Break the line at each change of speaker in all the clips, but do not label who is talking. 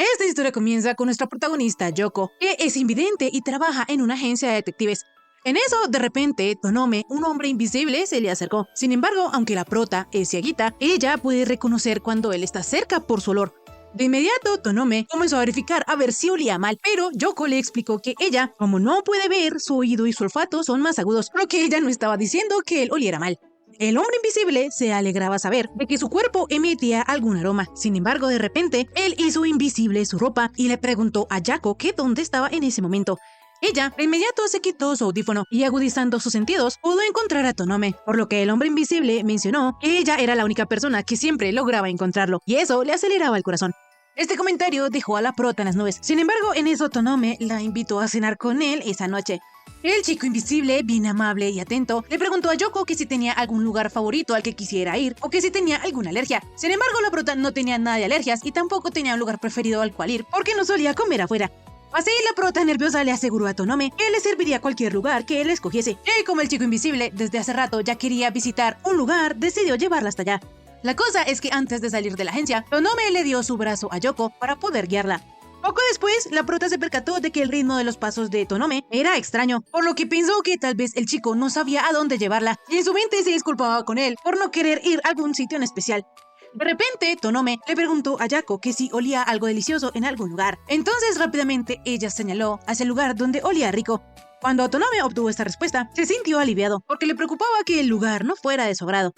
Esta historia comienza con nuestra protagonista Yoko, que es invidente y trabaja en una agencia de detectives. En eso, de repente, Tonome, un hombre invisible, se le acercó. Sin embargo, aunque la prota es cieguita, ella puede reconocer cuando él está cerca por su olor. De inmediato, Tonome comenzó a verificar a ver si olía mal, pero Yoko le explicó que ella, como no puede ver, su oído y su olfato son más agudos, por lo que ella no estaba diciendo que él oliera mal. El hombre invisible se alegraba saber de que su cuerpo emitía algún aroma. Sin embargo, de repente, él hizo invisible su ropa y le preguntó a Yako que dónde estaba en ese momento. Ella de inmediato se quitó su audífono y, agudizando sus sentidos, pudo encontrar a Tonome, por lo que el hombre invisible mencionó que ella era la única persona que siempre lograba encontrarlo, y eso le aceleraba el corazón. Este comentario dejó a la prota en las nubes. Sin embargo, en eso Tonome la invitó a cenar con él esa noche. El chico invisible, bien amable y atento, le preguntó a Yoko que si tenía algún lugar favorito al que quisiera ir o que si tenía alguna alergia. Sin embargo, la prota no tenía nada de alergias y tampoco tenía un lugar preferido al cual ir porque no solía comer afuera. Así, la prota nerviosa le aseguró a Tonome que le serviría cualquier lugar que él escogiese. Y como el chico invisible desde hace rato ya quería visitar un lugar, decidió llevarla hasta allá. La cosa es que antes de salir de la agencia, Tonome le dio su brazo a Yoko para poder guiarla. Poco después, la prota se percató de que el ritmo de los pasos de Tonome era extraño, por lo que pensó que tal vez el chico no sabía a dónde llevarla, y en su mente se disculpaba con él por no querer ir a algún sitio en especial. De repente, Tonome le preguntó a Yako que si olía algo delicioso en algún lugar. Entonces, rápidamente, ella señaló hacia el lugar donde olía rico. Cuando Tonome obtuvo esta respuesta, se sintió aliviado, porque le preocupaba que el lugar no fuera de su agrado.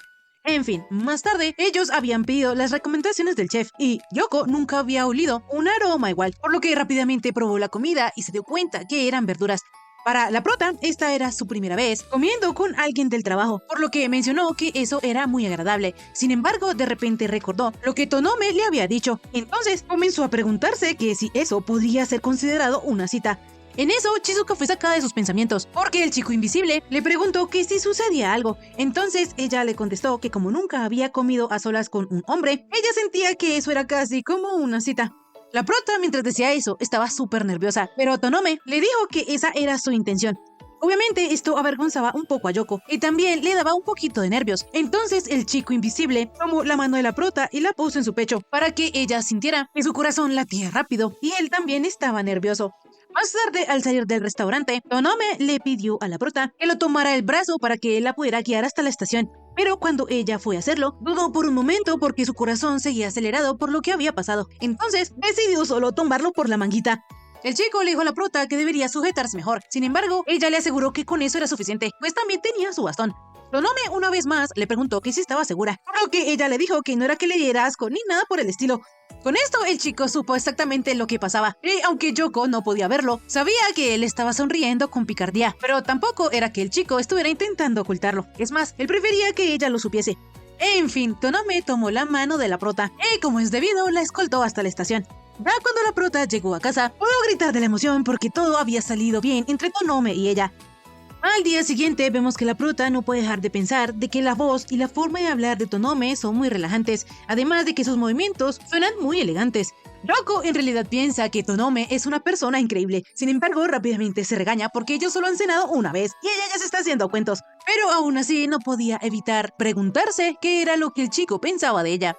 En fin, más tarde, ellos habían pedido las recomendaciones del chef y Yoko nunca había olido un aroma igual, por lo que rápidamente probó la comida y se dio cuenta que eran verduras. Para la prota, esta era su primera vez comiendo con alguien del trabajo, por lo que mencionó que eso era muy agradable. Sin embargo, de repente recordó lo que Tonome le había dicho. Entonces comenzó a preguntarse que si eso podría ser considerado una cita. En eso, Chizuka fue sacada de sus pensamientos, porque el chico invisible le preguntó que si sucedía algo. Entonces ella le contestó que como nunca había comido a solas con un hombre, ella sentía que eso era casi como una cita. La prota, mientras decía eso, estaba súper nerviosa, pero Tonome le dijo que esa era su intención. Obviamente esto avergonzaba un poco a Yoko y también le daba un poquito de nervios. Entonces el chico invisible tomó la mano de la prota y la puso en su pecho para que ella sintiera que su corazón latía rápido y él también estaba nervioso. Más tarde, al salir del restaurante, Tonome le pidió a la prota que lo tomara el brazo para que él la pudiera guiar hasta la estación. Pero cuando ella fue a hacerlo, dudó por un momento porque su corazón seguía acelerado por lo que había pasado. Entonces, decidió solo tomarlo por la manguita. El chico le dijo a la prota que debería sujetarse mejor. Sin embargo, ella le aseguró que con eso era suficiente, pues también tenía su bastón. Tonome una vez más le preguntó que si estaba segura, por lo que ella le dijo que no era que le diera asco ni nada por el estilo. Con esto, el chico supo exactamente lo que pasaba, y aunque Yoko no podía verlo, sabía que él estaba sonriendo con picardía, pero tampoco era que el chico estuviera intentando ocultarlo. Es más, él prefería que ella lo supiese. En fin, Tonome tomó la mano de la prota, y como es debido, la escoltó hasta la estación. Ya cuando la prota llegó a casa, pudo gritar de la emoción porque todo había salido bien entre Tonome y ella. Al día siguiente vemos que la prota no puede dejar de pensar de que la voz y la forma de hablar de Tonome son muy relajantes, además de que sus movimientos suenan muy elegantes. Yoko en realidad piensa que Tonome es una persona increíble, sin embargo rápidamente se regaña porque ellos solo han cenado una vez y ella ya se está haciendo cuentos, pero aún así no podía evitar preguntarse qué era lo que el chico pensaba de ella.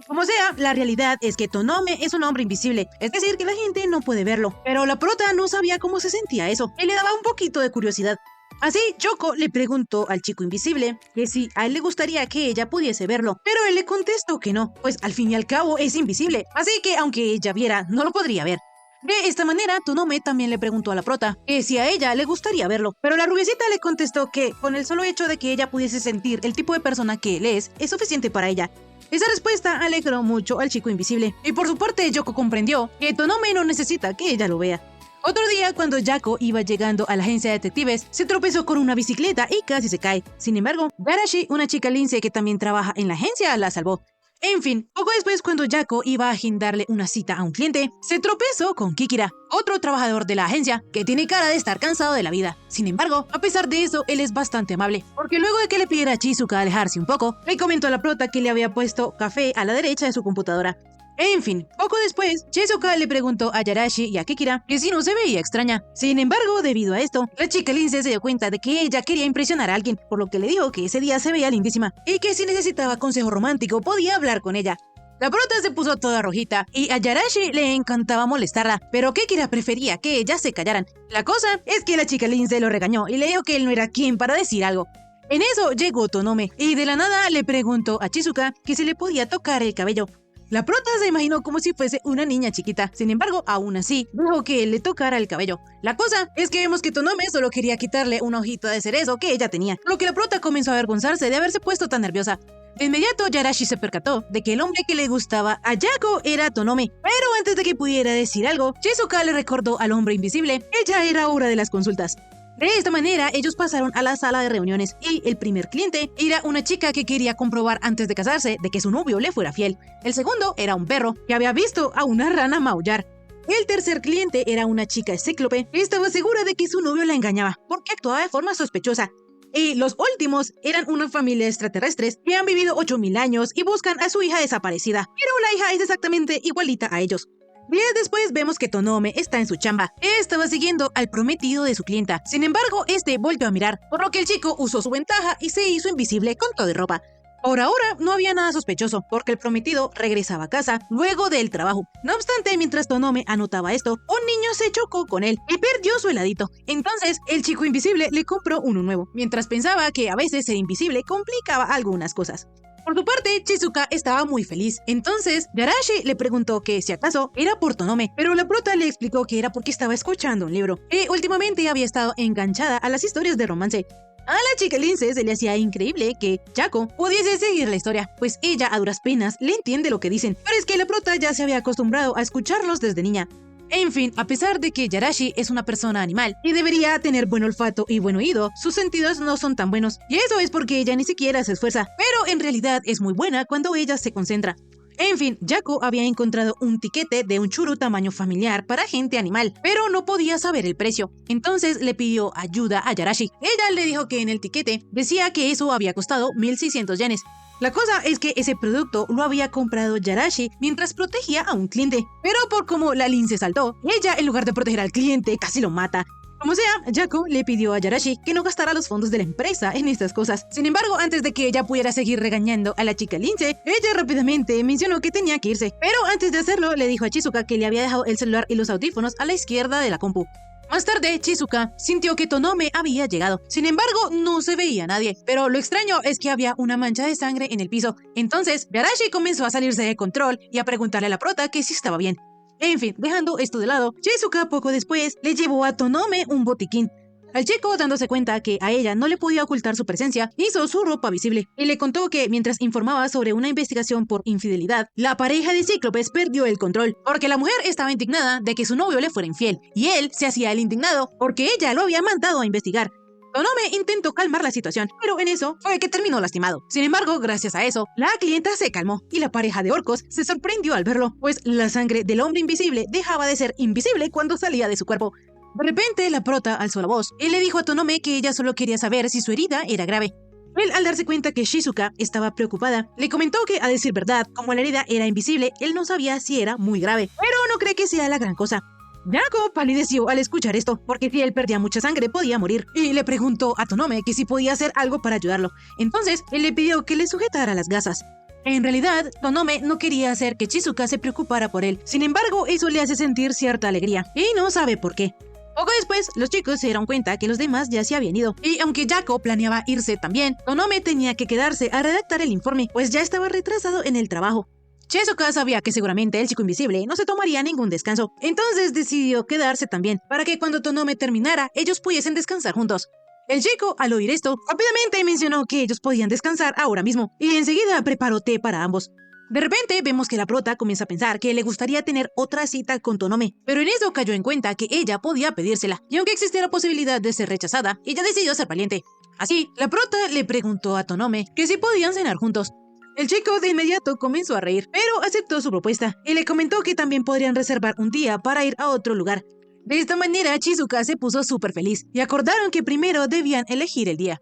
Como sea, la realidad es que Tonome es un hombre invisible, es decir que la gente no puede verlo, pero la prota no sabía cómo se sentía eso y le daba un poquito de curiosidad. Así, Yoko le preguntó al chico invisible que si a él le gustaría que ella pudiese verlo, pero él le contestó que no, pues al fin y al cabo es invisible, así que aunque ella viera, no lo podría ver. De esta manera, Tonome también le preguntó a la prota que si a ella le gustaría verlo, pero la rubiecita le contestó que con el solo hecho de que ella pudiese sentir el tipo de persona que él es suficiente para ella. Esa respuesta alegró mucho al chico invisible, y por su parte Yoko comprendió que Tonome no necesita que ella lo vea. Otro día, cuando Yako iba llegando a la agencia de detectives, se tropezó con una bicicleta y casi se cae. Sin embargo, Garashi, una chica lince que también trabaja en la agencia, la salvó. En fin, poco después, cuando Yako iba a agendarle una cita a un cliente, se tropezó con Kikira, otro trabajador de la agencia, que tiene cara de estar cansado de la vida. Sin embargo, a pesar de eso, él es bastante amable, porque luego de que le pidiera a Chizuka alejarse un poco, le comentó a la prota que le había puesto café a la derecha de su computadora. En fin, poco después, Chizuka le preguntó a Garashi y a Kikira que si no se veía extraña. Sin embargo, debido a esto, la chica lince se dio cuenta de que ella quería impresionar a alguien, por lo que le dijo que ese día se veía lindísima y que si necesitaba consejo romántico podía hablar con ella. La prota se puso toda rojita y a Yarashi le encantaba molestarla, pero Kekira prefería que ellas se callaran. La cosa es que la chica Lince lo regañó y le dijo que él no era quien para decir algo. En eso llegó Tonome y de la nada le preguntó a Chizuka que si le podía tocar el cabello. La prota se imaginó como si fuese una niña chiquita, sin embargo, aún así, dijo que él le tocara el cabello. La cosa es que vemos que Tonome solo quería quitarle una hojita de cerezo que ella tenía, lo que la prota comenzó a avergonzarse de haberse puesto tan nerviosa. De inmediato, Yarashi se percató de que el hombre que le gustaba a Yako era Tonome, pero antes de que pudiera decir algo, Chizuka le recordó al hombre invisible que ya era hora de las consultas. De esta manera, ellos pasaron a la sala de reuniones y el primer cliente era una chica que quería comprobar antes de casarse de que su novio le fuera fiel. El segundo era un perro que había visto a una rana maullar. El tercer cliente era una chica cíclope que estaba segura de que su novio la engañaba porque actuaba de forma sospechosa. Y los últimos eran una familia de extraterrestres que han vivido 8000 años y buscan a su hija desaparecida, pero la hija es exactamente igualita a ellos. Días después vemos que Tonome está en su chamba. Estaba siguiendo al prometido de su clienta. Sin embargo, este volvió a mirar, por lo que el chico usó su ventaja y se hizo invisible con todo de ropa. Por ahora no había nada sospechoso, porque el prometido regresaba a casa luego del trabajo. No obstante, mientras Tonome anotaba esto, un niño se chocó con él y perdió su heladito. Entonces, el chico invisible le compró uno nuevo, mientras pensaba que a veces ser invisible complicaba algunas cosas. Por su parte, Chizuka estaba muy feliz. Entonces, Yarashi le preguntó que si acaso era por Tonome, pero la prota le explicó que era porque estaba escuchando un libro y últimamente había estado enganchada a las historias de romance. A la chica Lince se le hacía increíble que Yako pudiese seguir la historia, pues ella a duras penas le entiende lo que dicen, pero es que la prota ya se había acostumbrado a escucharlos desde niña. En fin, a pesar de que Yarashi es una persona animal y debería tener buen olfato y buen oído, sus sentidos no son tan buenos, y eso es porque ella ni siquiera se esfuerza, pero en realidad es muy buena cuando ella se concentra. En fin, Yako había encontrado un tiquete de un churu tamaño familiar para gente animal, pero no podía saber el precio. Entonces le pidió ayuda a Yarashi. Ella le dijo que en el tiquete decía que eso había costado 1600 yenes. La cosa es que ese producto lo había comprado Yarashi mientras protegía a un cliente, pero por como la Lince saltó, ella en lugar de proteger al cliente casi lo mata. Como sea, Yako le pidió a Yarashi que no gastara los fondos de la empresa en estas cosas. Sin embargo, antes de que ella pudiera seguir regañando a la chica Lince, ella rápidamente mencionó que tenía que irse. Pero antes de hacerlo, le dijo a Chizuka que le había dejado el celular y los audífonos a la izquierda de la compu. Más tarde, Chizuka sintió que Tonome había llegado. Sin embargo, no se veía nadie. Pero lo extraño es que había una mancha de sangre en el piso. Entonces, Yarashi comenzó a salirse de control y a preguntarle a la prota que si estaba bien. En fin, dejando esto de lado, Chizuka poco después le llevó a Tonome un botiquín. Al chico, dándose cuenta que a ella no le podía ocultar su presencia, hizo su ropa visible y le contó que mientras informaba sobre una investigación por infidelidad, la pareja de cíclopes perdió el control, porque la mujer estaba indignada de que su novio le fuera infiel, y él se hacía el indignado porque ella lo había mandado a investigar. Tonome intentó calmar la situación, pero en eso fue que terminó lastimado. Sin embargo, gracias a eso, la clienta se calmó y la pareja de orcos se sorprendió al verlo, pues la sangre del hombre invisible dejaba de ser invisible cuando salía de su cuerpo. De repente, la prota alzó la voz y le dijo a Tonome que ella solo quería saber si su herida era grave. Él, al darse cuenta que Chizuka estaba preocupada, le comentó que, a decir verdad, como la herida era invisible, él no sabía si era muy grave, pero no cree que sea la gran cosa. Yako palideció al escuchar esto, porque si él perdía mucha sangre podía morir, y le preguntó a Tonome que si podía hacer algo para ayudarlo. Entonces, él le pidió que le sujetara las gasas. En realidad, Tonome no quería hacer que Chizuka se preocupara por él. Sin embargo, eso le hace sentir cierta alegría, y no sabe por qué. Poco después, los chicos se dieron cuenta que los demás ya se habían ido, y aunque Yako planeaba irse también, Tonome tenía que quedarse a redactar el informe, pues ya estaba retrasado en el trabajo. Chizuka sabía que seguramente el chico invisible no se tomaría ningún descanso, entonces decidió quedarse también, para que cuando Tonome terminara, ellos pudiesen descansar juntos. El chico, al oír esto, rápidamente mencionó que ellos podían descansar ahora mismo, y enseguida preparó té para ambos. De repente, vemos que la prota comienza a pensar que le gustaría tener otra cita con Tonome, pero en eso cayó en cuenta que ella podía pedírsela, y aunque existía la posibilidad de ser rechazada, ella decidió ser valiente. Así, la prota le preguntó a Tonome que si podían cenar juntos. El chico de inmediato comenzó a reír, pero aceptó su propuesta, y le comentó que también podrían reservar un día para ir a otro lugar. De esta manera, Chizuka se puso súper feliz, y acordaron que primero debían elegir el día.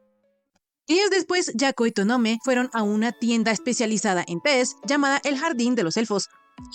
Días después, Yako y Tonome fueron a una tienda especializada en tés llamada El Jardín de los Elfos.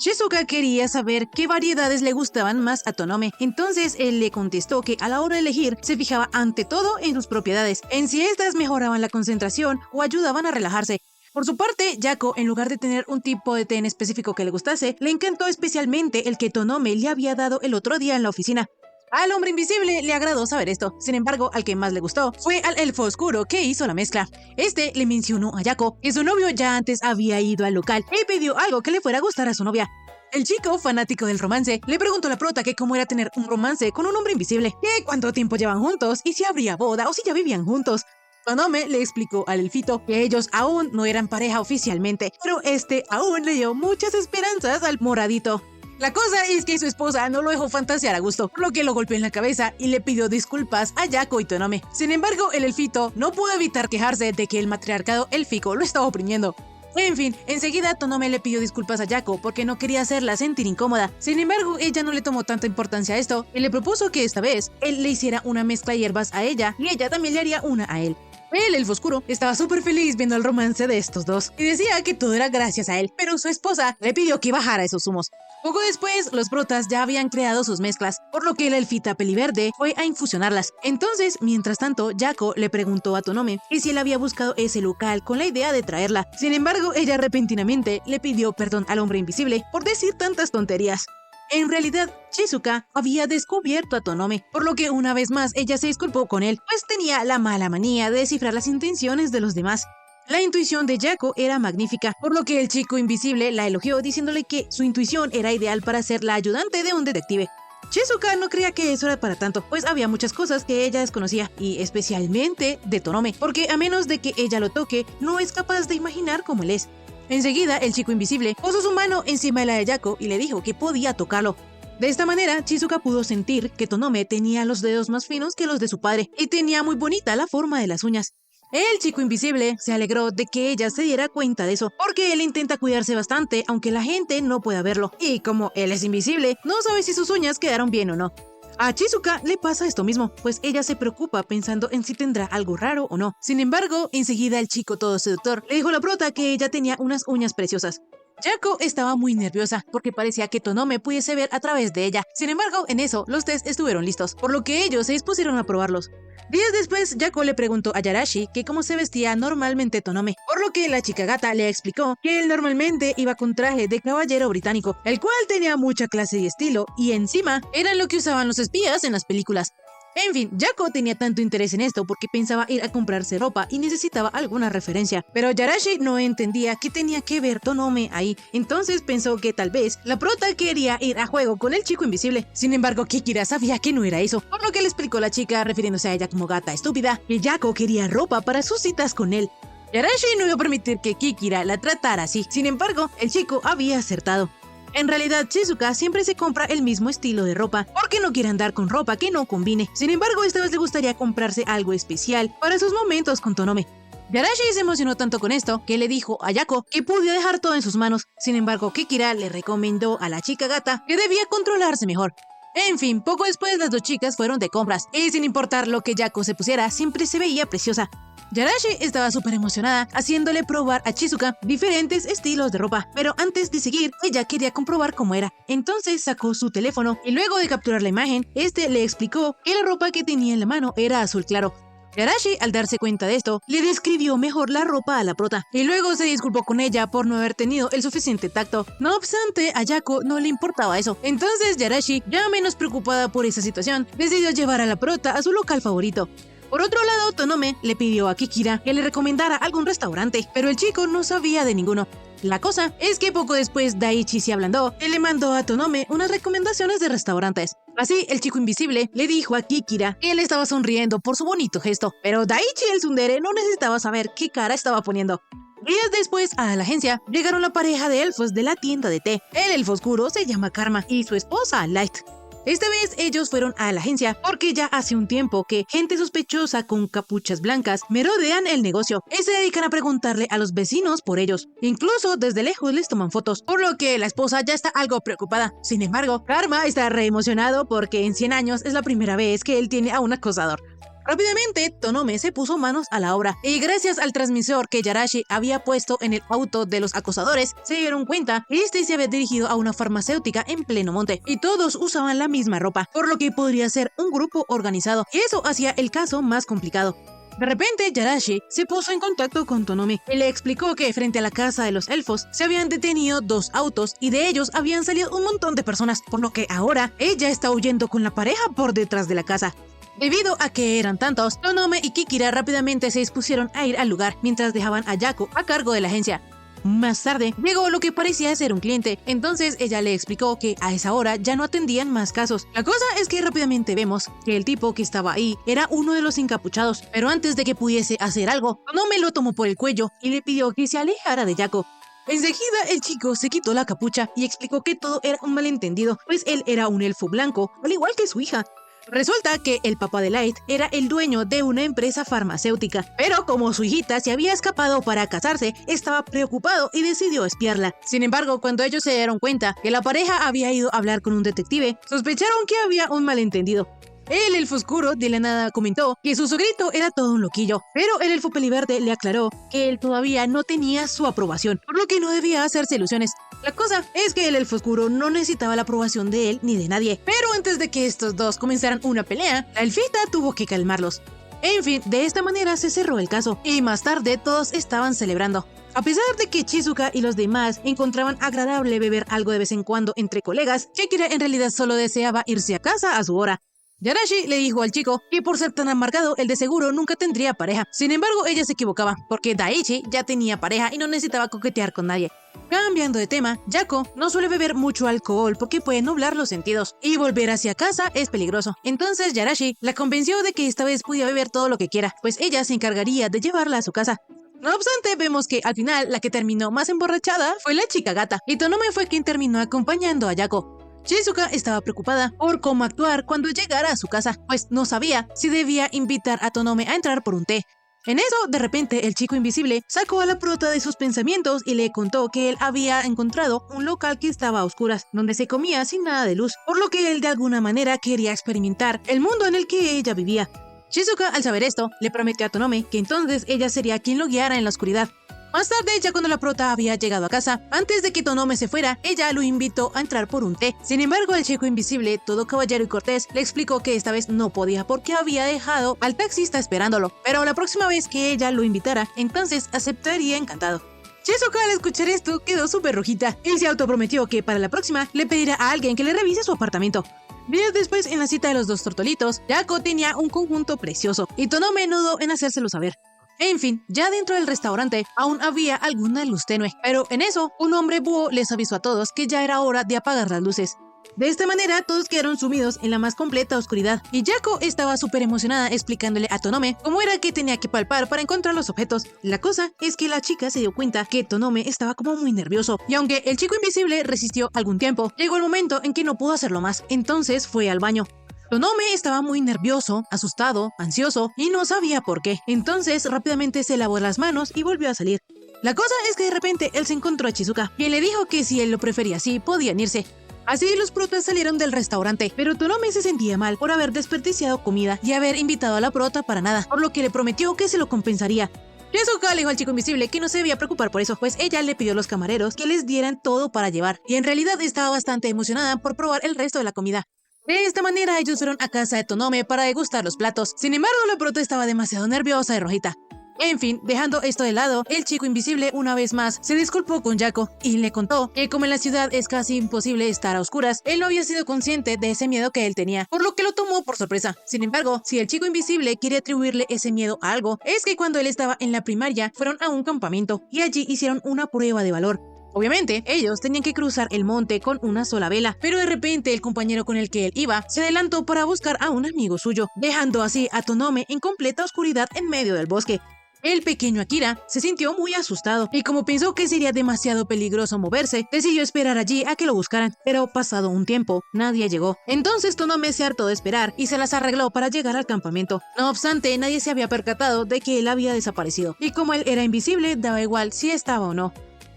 Chizuka quería saber qué variedades le gustaban más a Tonome, entonces él le contestó que a la hora de elegir se fijaba ante todo en sus propiedades, en si estas mejoraban la concentración o ayudaban a relajarse. Por su parte, Yako, en lugar de tener un tipo de té en específico que le gustase, le encantó especialmente el que Tonome le había dado el otro día en la oficina. Al hombre invisible le agradó saber esto. Sin embargo, al que más le gustó fue al elfo oscuro que hizo la mezcla. Este le mencionó a Yako que su novio ya antes había ido al local y pidió algo que le fuera a gustar a su novia. El chico, fanático del romance, le preguntó a la prota que cómo era tener un romance con un hombre invisible, que cuánto tiempo llevan juntos y si habría boda o si ya vivían juntos. Tonome le explicó al elfito que ellos aún no eran pareja oficialmente, pero este aún le dio muchas esperanzas al moradito. La cosa es que su esposa no lo dejó fantasear a gusto, por lo que lo golpeó en la cabeza y le pidió disculpas a Yako y Tonome. Sin embargo, el elfito no pudo evitar quejarse de que el matriarcado élfico lo estaba oprimiendo. En fin, enseguida Tonome le pidió disculpas a Yako porque no quería hacerla sentir incómoda. Sin embargo, ella no le tomó tanta importancia a esto y le propuso que esta vez él le hiciera una mezcla de hierbas a ella y ella también le haría una a él. El elfo oscuro estaba súper feliz viendo el romance de estos dos y decía que todo era gracias a él, pero su esposa le pidió que bajara esos humos. Poco después, los protas ya habían creado sus mezclas, por lo que la elfita peliverde fue a infusionarlas. Entonces, mientras tanto, Yako le preguntó a Tonome que si él había buscado ese local con la idea de traerla. Sin embargo, ella repentinamente le pidió perdón al hombre invisible por decir tantas tonterías. En realidad, Shizuka había descubierto a Tonome, por lo que una vez más ella se disculpó con él, pues tenía la mala manía de descifrar las intenciones de los demás. La intuición de Yako era magnífica, por lo que el chico invisible la elogió diciéndole que su intuición era ideal para ser la ayudante de un detective. Shizuka no creía que eso era para tanto, pues había muchas cosas que ella desconocía, y especialmente de Tonome, porque a menos de que ella lo toque, no es capaz de imaginar cómo él es. Enseguida, el chico invisible posó su mano encima de la de Yako y le dijo que podía tocarlo. De esta manera, Shizuka pudo sentir que Tonome tenía los dedos más finos que los de su padre y tenía muy bonita la forma de las uñas. El chico invisible se alegró de que ella se diera cuenta de eso, porque él intenta cuidarse bastante aunque la gente no pueda verlo, y como él es invisible, no sabe si sus uñas quedaron bien o no. A Shizuka le pasa esto mismo, pues ella se preocupa pensando en si tendrá algo raro o no. Sin embargo, enseguida el chico todo seductor le dijo a la prota que ella tenía unas uñas preciosas. Yako estaba muy nerviosa porque parecía que Tonome pudiese ver a través de ella. Sin embargo, en eso, los test estuvieron listos, por lo que ellos se dispusieron a probarlos. Días después, Yako le preguntó a Yarashi que cómo se vestía normalmente Tonome, por lo que la chica gata le explicó que él normalmente iba con traje de caballero británico, el cual tenía mucha clase y estilo, y encima era lo que usaban los espías en las películas. En fin, Yako tenía tanto interés en esto porque pensaba ir a comprarse ropa y necesitaba alguna referencia, pero Yarashi no entendía qué tenía que ver Tonome ahí, entonces pensó que tal vez la prota quería ir a juego con el chico invisible. Sin embargo, Kikira sabía que no era eso, por lo que le explicó la chica, refiriéndose a ella como gata estúpida, que Yako quería ropa para sus citas con él. Yarashi no iba a permitir que Kikira la tratara así, sin embargo, el chico había acertado. En realidad, Shizuka siempre se compra el mismo estilo de ropa, porque no quiere andar con ropa que no combine. Sin embargo, esta vez le gustaría comprarse algo especial para sus momentos con Tonome. Yarashi se emocionó tanto con esto que le dijo a Yako que podía dejar todo en sus manos. Sin embargo, Kikira le recomendó a la chica gata que debía controlarse mejor. En fin, poco después las dos chicas fueron de compras, y sin importar lo que Yako se pusiera, siempre se veía preciosa. Yarashi estaba súper emocionada, haciéndole probar a Shizuka diferentes estilos de ropa, pero antes de seguir, ella quería comprobar cómo era. Entonces sacó su teléfono y luego de capturar la imagen, este le explicó que la ropa que tenía en la mano era azul claro. Yarashi, al darse cuenta de esto, le describió mejor la ropa a la prota, y luego se disculpó con ella por no haber tenido el suficiente tacto. No obstante, a Yako no le importaba eso. Entonces Yarashi, ya menos preocupada por esa situación, decidió llevar a la prota a su local favorito. Por otro lado, Tonome le pidió a Kikira que le recomendara algún restaurante, pero el chico no sabía de ninguno. La cosa es que poco después Daichi se ablandó y le mandó a Tonome unas recomendaciones de restaurantes. Así, el chico invisible le dijo a Kikira que él estaba sonriendo por su bonito gesto, pero Daichi el tsundere no necesitaba saber qué cara estaba poniendo. Días después, a la agencia, llegaron la pareja de elfos de la tienda de té. El elfo oscuro se llama Karma y su esposa Light. Esta vez ellos fueron a la agencia porque ya hace un tiempo que gente sospechosa con capuchas blancas merodean el negocio y se dedican a preguntarle a los vecinos por ellos. Incluso desde lejos les toman fotos, por lo que la esposa ya está algo preocupada. Sin embargo, Karma está re emocionado porque en 100 años es la primera vez que él tiene a un acosador. Rápidamente, Tonome se puso manos a la obra, y gracias al transmisor que Yarashi había puesto en el auto de los acosadores, se dieron cuenta que este se había dirigido a una farmacéutica en pleno monte, y todos usaban la misma ropa, por lo que podría ser un grupo organizado, y eso hacía el caso más complicado. De repente, Yarashi se puso en contacto con Tonome y le explicó que frente a la casa de los elfos se habían detenido 2 autos y de ellos habían salido un montón de personas, por lo que ahora ella está huyendo con la pareja por detrás de la casa. Debido a que eran tantos, Tonome y Kikira rápidamente se dispusieron a ir al lugar mientras dejaban a Yako a cargo de la agencia. Más tarde, llegó lo que parecía ser un cliente, entonces ella le explicó que a esa hora ya no atendían más casos. La cosa es que rápidamente vemos que el tipo que estaba ahí era uno de los encapuchados, pero antes de que pudiese hacer algo, Tonome lo tomó por el cuello y le pidió que se alejara de Yako. Enseguida el chico se quitó la capucha y explicó que todo era un malentendido, pues él era un elfo blanco, al igual que su hija. Resulta que el papá de Light era el dueño de una empresa farmacéutica, pero como su hijita se había escapado para casarse, estaba preocupado y decidió espiarla. Sin embargo, cuando ellos se dieron cuenta que la pareja había ido a hablar con un detective, sospecharon que había un malentendido. El elfo oscuro de la nada comentó que su sogrito era todo un loquillo, pero el elfo peliverde le aclaró que él todavía no tenía su aprobación, por lo que no debía hacerse ilusiones. La cosa es que el elfo oscuro no necesitaba la aprobación de él ni de nadie, pero antes de que estos dos comenzaran una pelea, la elfita tuvo que calmarlos. En fin, de esta manera se cerró el caso, y más tarde todos estaban celebrando. A pesar de que Shizuka y los demás encontraban agradable beber algo de vez en cuando entre colegas, Kikira en realidad solo deseaba irse a casa a su hora. Yarashi le dijo al chico que por ser tan amargado, él de seguro nunca tendría pareja. Sin embargo, ella se equivocaba, porque Daichi ya tenía pareja y no necesitaba coquetear con nadie. Cambiando de tema, Yako no suele beber mucho alcohol porque puede nublar los sentidos, y volver hacia casa es peligroso. Entonces Yarashi la convenció de que esta vez podía beber todo lo que quiera, pues ella se encargaría de llevarla a su casa. No obstante, vemos que al final la que terminó más emborrachada fue la chica gata, y Tonome fue quien terminó acompañando a Yako. Shizuka estaba preocupada por cómo actuar cuando llegara a su casa, pues no sabía si debía invitar a Tonome a entrar por un té. En eso, de repente, el chico invisible sacó a la prota de sus pensamientos y le contó que él había encontrado un local que estaba a oscuras, donde se comía sin nada de luz, por lo que él de alguna manera quería experimentar el mundo en el que ella vivía. Shizuka, al saber esto, le prometió a Tonome que entonces ella sería quien lo guiara en la oscuridad. Más tarde, ya cuando la prota había llegado a casa, antes de que Tonome se fuera, ella lo invitó a entrar por un té. Sin embargo, el chico invisible, todo caballero y cortés, le explicó que esta vez no podía porque había dejado al taxista esperándolo, pero la próxima vez que ella lo invitara, entonces aceptaría encantado. Shizuka, al escuchar esto, quedó súper rojita y se autoprometió que para la próxima le pedirá a alguien que le revise su apartamento. Días después, en la cita de los dos tortolitos, Yako tenía un conjunto precioso y Tonome no dudó en hacérselo saber. En fin, ya dentro del restaurante aún había alguna luz tenue, pero en eso un hombre búho les avisó a todos que ya era hora de apagar las luces. De esta manera todos quedaron sumidos en la más completa oscuridad y Yako estaba súper emocionada explicándole a Tonome cómo era que tenía que palpar para encontrar los objetos. La cosa es que la chica se dio cuenta que Tonome estaba como muy nervioso y aunque el chico invisible resistió algún tiempo, llegó el momento en que no pudo hacerlo más, entonces fue al baño. Tonome estaba muy nervioso, asustado, ansioso y no sabía por qué. Entonces rápidamente se lavó las manos y volvió a salir. La cosa es que de repente él se encontró a Shizuka, quien le dijo que si él lo prefería así, podían irse. Así los protas salieron del restaurante, pero Tonome se sentía mal por haber desperdiciado comida y haber invitado a la prota para nada, por lo que le prometió que se lo compensaría. Shizuka le dijo al chico invisible que no se debía preocupar por eso, pues ella le pidió a los camareros que les dieran todo para llevar, y en realidad estaba bastante emocionada por probar el resto de la comida. De esta manera ellos fueron a casa de Tonome para degustar los platos. Sin embargo, la prota estaba demasiado nerviosa y rojita. En fin, dejando esto de lado, el chico invisible una vez más se disculpó con Yako y le contó que como en la ciudad es casi imposible estar a oscuras, él no había sido consciente de ese miedo que él tenía, por lo que lo tomó por sorpresa. Sin embargo, si el chico invisible quiere atribuirle ese miedo a algo, es que cuando él estaba en la primaria fueron a un campamento y allí hicieron una prueba de valor. Obviamente, ellos tenían que cruzar el monte con una sola vela, pero de repente el compañero con el que él iba se adelantó para buscar a un amigo suyo, dejando así a Tonome en completa oscuridad en medio del bosque. El pequeño Akira se sintió muy asustado y como pensó que sería demasiado peligroso moverse, decidió esperar allí a que lo buscaran, pero pasado un tiempo, nadie llegó. Entonces Tonome se hartó de esperar y se las arregló para llegar al campamento. No obstante, nadie se había percatado de que él había desaparecido, y como él era invisible, daba igual si estaba o no.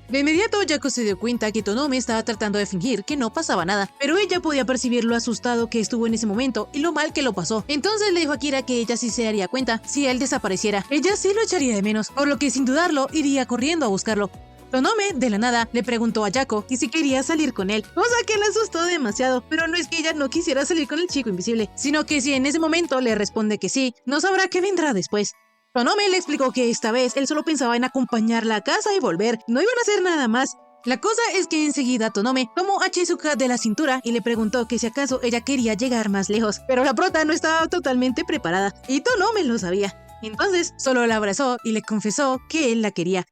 De inmediato, Yako se dio cuenta que Tonome estaba tratando de fingir que no pasaba nada, pero ella podía percibir lo asustado que estuvo en ese momento y lo mal que lo pasó. Entonces le dijo a Kira que ella sí se daría cuenta si él desapareciera. Ella sí lo echaría de menos, por lo que sin dudarlo iría corriendo a buscarlo. Tonome, de la nada, le preguntó a Yako que si quería salir con él, cosa que le asustó demasiado, pero no es que ella no quisiera salir con el chico invisible, sino que si en ese momento le responde que sí, no sabrá qué vendrá después. Tonome le explicó que esta vez él solo pensaba en acompañarla a casa y volver, no iban a hacer nada más. La cosa es que enseguida Tonome tomó a Chizuka de la cintura y le preguntó que si acaso ella quería llegar más lejos, pero la prota no estaba totalmente preparada y Tonome lo sabía. Entonces solo la abrazó y le confesó que él la quería.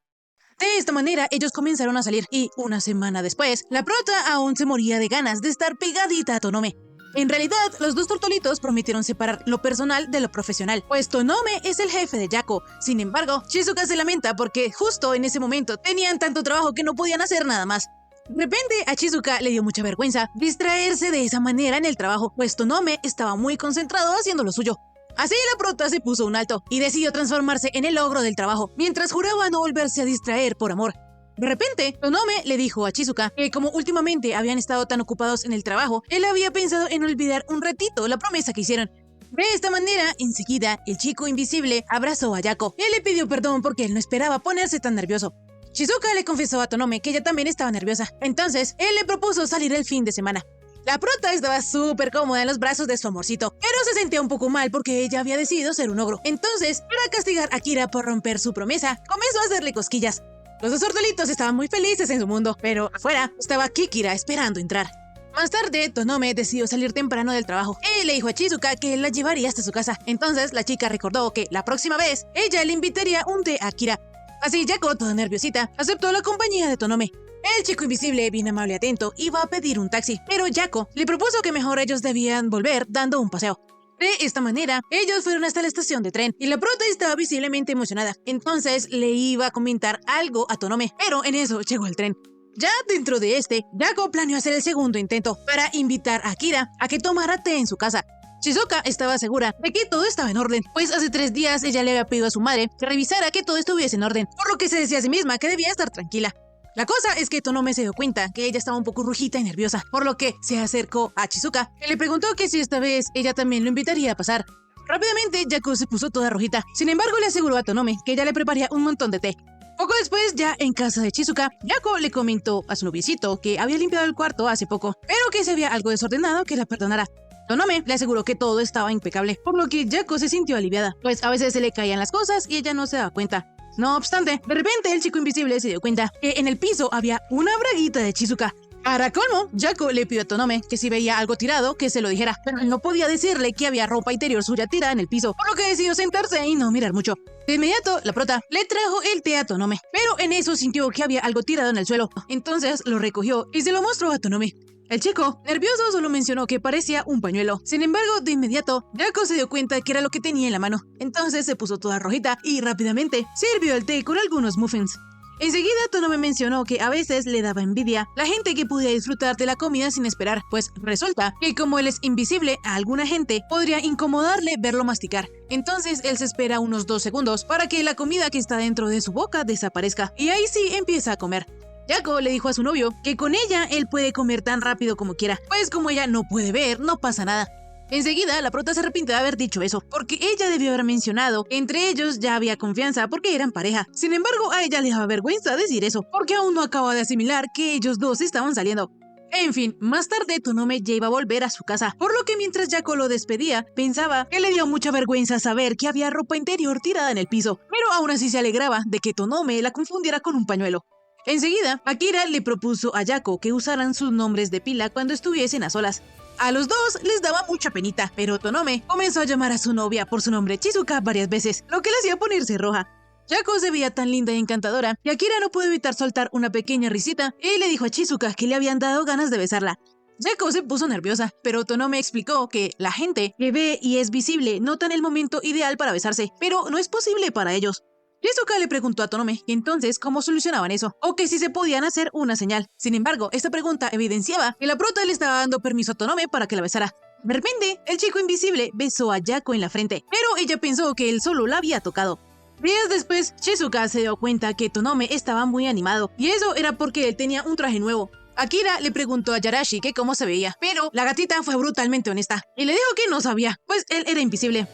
De esta manera ellos comenzaron a salir y una semana después, la prota aún se moría de ganas de estar pegadita a Tonome. En realidad, los dos tortolitos prometieron separar lo personal de lo profesional, pues Tonome es el jefe de Yako. Sin embargo, Chizuka se lamenta porque justo en ese momento tenían tanto trabajo que no podían hacer nada más. De repente, a Chizuka le dio mucha vergüenza distraerse de esa manera en el trabajo, pues Tonome estaba muy concentrado haciendo lo suyo. Así la prota se puso un alto y decidió transformarse en el ogro del trabajo, mientras juraba no volverse a distraer por amor. De repente, Tonome le dijo a Chizuka que como últimamente habían estado tan ocupados en el trabajo, él había pensado en olvidar un ratito la promesa que hicieron. De esta manera, enseguida, el chico invisible abrazó a Yako. Él le pidió perdón porque él no esperaba ponerse tan nervioso. Chizuka le confesó a Tonome que ella también estaba nerviosa. Entonces, él le propuso salir el fin de semana. La prota estaba súper cómoda en los brazos de su amorcito, pero se sentía un poco mal porque ella había decidido ser un ogro. Entonces, para castigar a Kira por romper su promesa, comenzó a hacerle cosquillas. Los dos tortolitos estaban muy felices en su mundo, pero afuera estaba Kikira esperando entrar. Más tarde, Tonome decidió salir temprano del trabajo y le dijo a Chizuka que él la llevaría hasta su casa. Entonces, la chica recordó que la próxima vez, ella le invitaría un té a Kira. Así, Yako, toda nerviosita, aceptó la compañía de Tonome. El chico invisible, bien amable y atento, iba a pedir un taxi, pero Yako le propuso que mejor ellos debían volver dando un paseo. De esta manera, ellos fueron hasta la estación de tren y la prota estaba visiblemente emocionada. Entonces le iba a comentar algo a Tonome, pero en eso llegó el tren. Ya dentro de este, Yako planeó hacer el segundo intento para invitar a Kira a que tomara té en su casa. Chizuka estaba segura de que todo estaba en orden, pues hace 3 días ella le había pedido a su madre que revisara que todo estuviese en orden, por lo que se decía a sí misma que debía estar tranquila. La cosa es que Tonome se dio cuenta que ella estaba un poco rojita y nerviosa, por lo que se acercó a Chizuka y le preguntó que si esta vez ella también lo invitaría a pasar. Rápidamente, Yako se puso toda rojita. Sin embargo, le aseguró a Tonome que ella le prepararía un montón de té. Poco después, ya en casa de Chizuka, Yako le comentó a su noviecito que había limpiado el cuarto hace poco, pero que si había algo desordenado que la perdonara. Tonome le aseguró que todo estaba impecable, por lo que Yako se sintió aliviada, pues a veces se le caían las cosas y ella no se daba cuenta. No obstante, de repente el chico invisible se dio cuenta que en el piso había una braguita de Chizuka. Para colmo, Yako le pidió a Tonome que si veía algo tirado, que se lo dijera, pero él no podía decirle que había ropa interior suya tirada en el piso, por lo que decidió sentarse y no mirar mucho. De inmediato, la prota le trajo el té a Tonome, pero en eso sintió que había algo tirado en el suelo. Entonces lo recogió y se lo mostró a Tonome. El chico, nervioso, solo mencionó que parecía un pañuelo. Sin embargo, de inmediato, Yako se dio cuenta que era lo que tenía en la mano. Entonces se puso toda rojita y rápidamente sirvió el té con algunos muffins. Enseguida, Tonome mencionó que a veces le daba envidia la gente que podía disfrutar de la comida sin esperar, pues resulta que como él es invisible, a alguna gente podría incomodarle verlo masticar. Entonces él se espera unos 2 segundos para que la comida que está dentro de su boca desaparezca y ahí sí empieza a comer. Yako le dijo a su novio que con ella él puede comer tan rápido como quiera, pues como ella no puede ver, no pasa nada. Enseguida, la prota se arrepintió de haber dicho eso, porque ella debió haber mencionado que entre ellos ya había confianza porque eran pareja. Sin embargo, a ella le daba vergüenza decir eso, porque aún no acababa de asimilar que ellos dos estaban saliendo. En fin, más tarde Tonome ya iba a volver a su casa, por lo que mientras Yako lo despedía, pensaba que le dio mucha vergüenza saber que había ropa interior tirada en el piso, pero aún así se alegraba de que Tonome la confundiera con un pañuelo. Enseguida, Akira le propuso a Yako que usaran sus nombres de pila cuando estuviesen a solas. A los dos les daba mucha penita, pero Tonome comenzó a llamar a su novia por su nombre Chizuka varias veces, lo que le hacía ponerse roja. Yako se veía tan linda y encantadora, y Akira no pudo evitar soltar una pequeña risita y le dijo a Chizuka que le habían dado ganas de besarla. Yako se puso nerviosa, pero Tonome explicó que la gente que ve y es visible notan el momento ideal para besarse, pero no es posible para ellos. Chizuka le preguntó a Tonome que entonces cómo solucionaban eso, o que si se podían hacer una señal. Sin embargo, esta pregunta evidenciaba que la prota le estaba dando permiso a Tonome para que la besara. De repente, el chico invisible besó a Yako en la frente, pero ella pensó que él solo la había tocado. Días después, Chizuka se dio cuenta que Tonome estaba muy animado, y eso era porque él tenía un traje nuevo. Akira le preguntó a Yarashi que cómo se veía, pero la gatita fue brutalmente honesta, y le dijo que no sabía, pues él era invisible.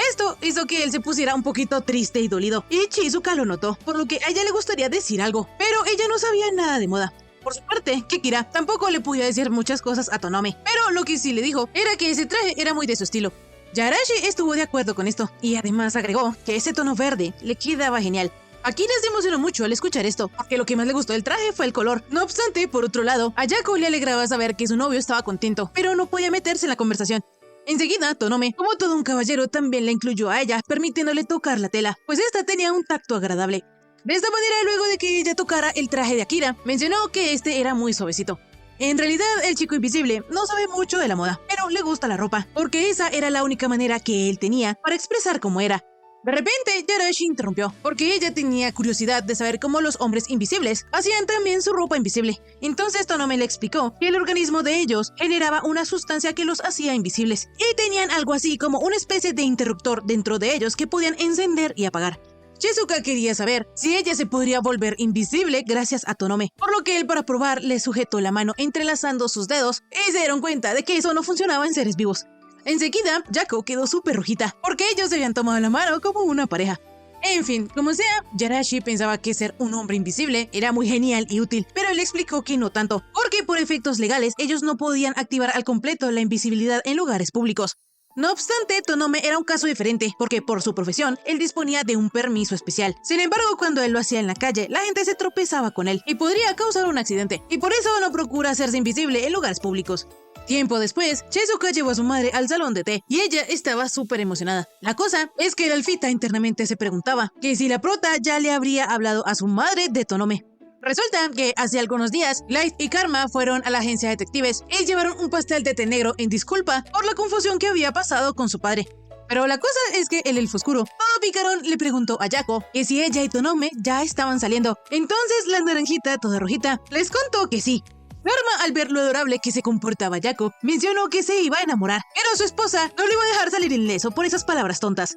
Esto hizo que él se pusiera un poquito triste y dolido, y Chizuka lo notó, por lo que a ella le gustaría decir algo, pero ella no sabía nada de moda. Por su parte, Kikira tampoco le podía decir muchas cosas a Tonome, pero lo que sí le dijo era que ese traje era muy de su estilo. Yarashi estuvo de acuerdo con esto y además agregó que ese tono verde le quedaba genial. Akira se emocionó mucho al escuchar esto, porque lo que más le gustó del traje fue el color. No obstante, por otro lado, a Yako le alegraba saber que su novio estaba contento, pero no podía meterse en la conversación. Enseguida, Tonome, como todo un caballero, también la incluyó a ella, permitiéndole tocar la tela, pues esta tenía un tacto agradable. De esta manera, luego de que ella tocara el traje de Akira, mencionó que este era muy suavecito. En realidad, el chico invisible no sabe mucho de la moda, pero le gusta la ropa, porque esa era la única manera que él tenía para expresar cómo era. De repente, Yarashi interrumpió, porque ella tenía curiosidad de saber cómo los hombres invisibles hacían también su ropa invisible. Entonces Tonome le explicó que el organismo de ellos generaba una sustancia que los hacía invisibles, y tenían algo así como una especie de interruptor dentro de ellos que podían encender y apagar. Shizuka quería saber si ella se podría volver invisible gracias a Tonome, por lo que él, para probar, le sujetó la mano entrelazando sus dedos y se dieron cuenta de que eso no funcionaba en seres vivos. Enseguida, Yako quedó súper rojita, porque ellos se habían tomado la mano como una pareja. En fin, como sea, Yarashi pensaba que ser un hombre invisible era muy genial y útil, pero él explicó que no tanto, porque por efectos legales ellos no podían activar al completo la invisibilidad en lugares públicos. No obstante, Tonome era un caso diferente, porque por su profesión, él disponía de un permiso especial. Sin embargo, cuando él lo hacía en la calle, la gente se tropezaba con él y podría causar un accidente, y por eso no procura hacerse invisible en lugares públicos. Tiempo después, Shizuka llevó a su madre al salón de té y ella estaba súper emocionada. La cosa es que el alfita internamente se preguntaba que si la prota ya le habría hablado a su madre de Tonome. Resulta que hace algunos días, Light y Karma fueron a la agencia de detectives y llevaron un pastel de té negro en disculpa por la confusión que había pasado con su padre. Pero la cosa es que el elfo oscuro, todo picarón, le preguntó a Yako que si ella y Tonome ya estaban saliendo. Entonces la naranjita, toda rojita, les contó que sí. Karma, al ver lo adorable que se comportaba Yako, mencionó que se iba a enamorar, pero su esposa no le iba a dejar salir ileso por esas palabras tontas.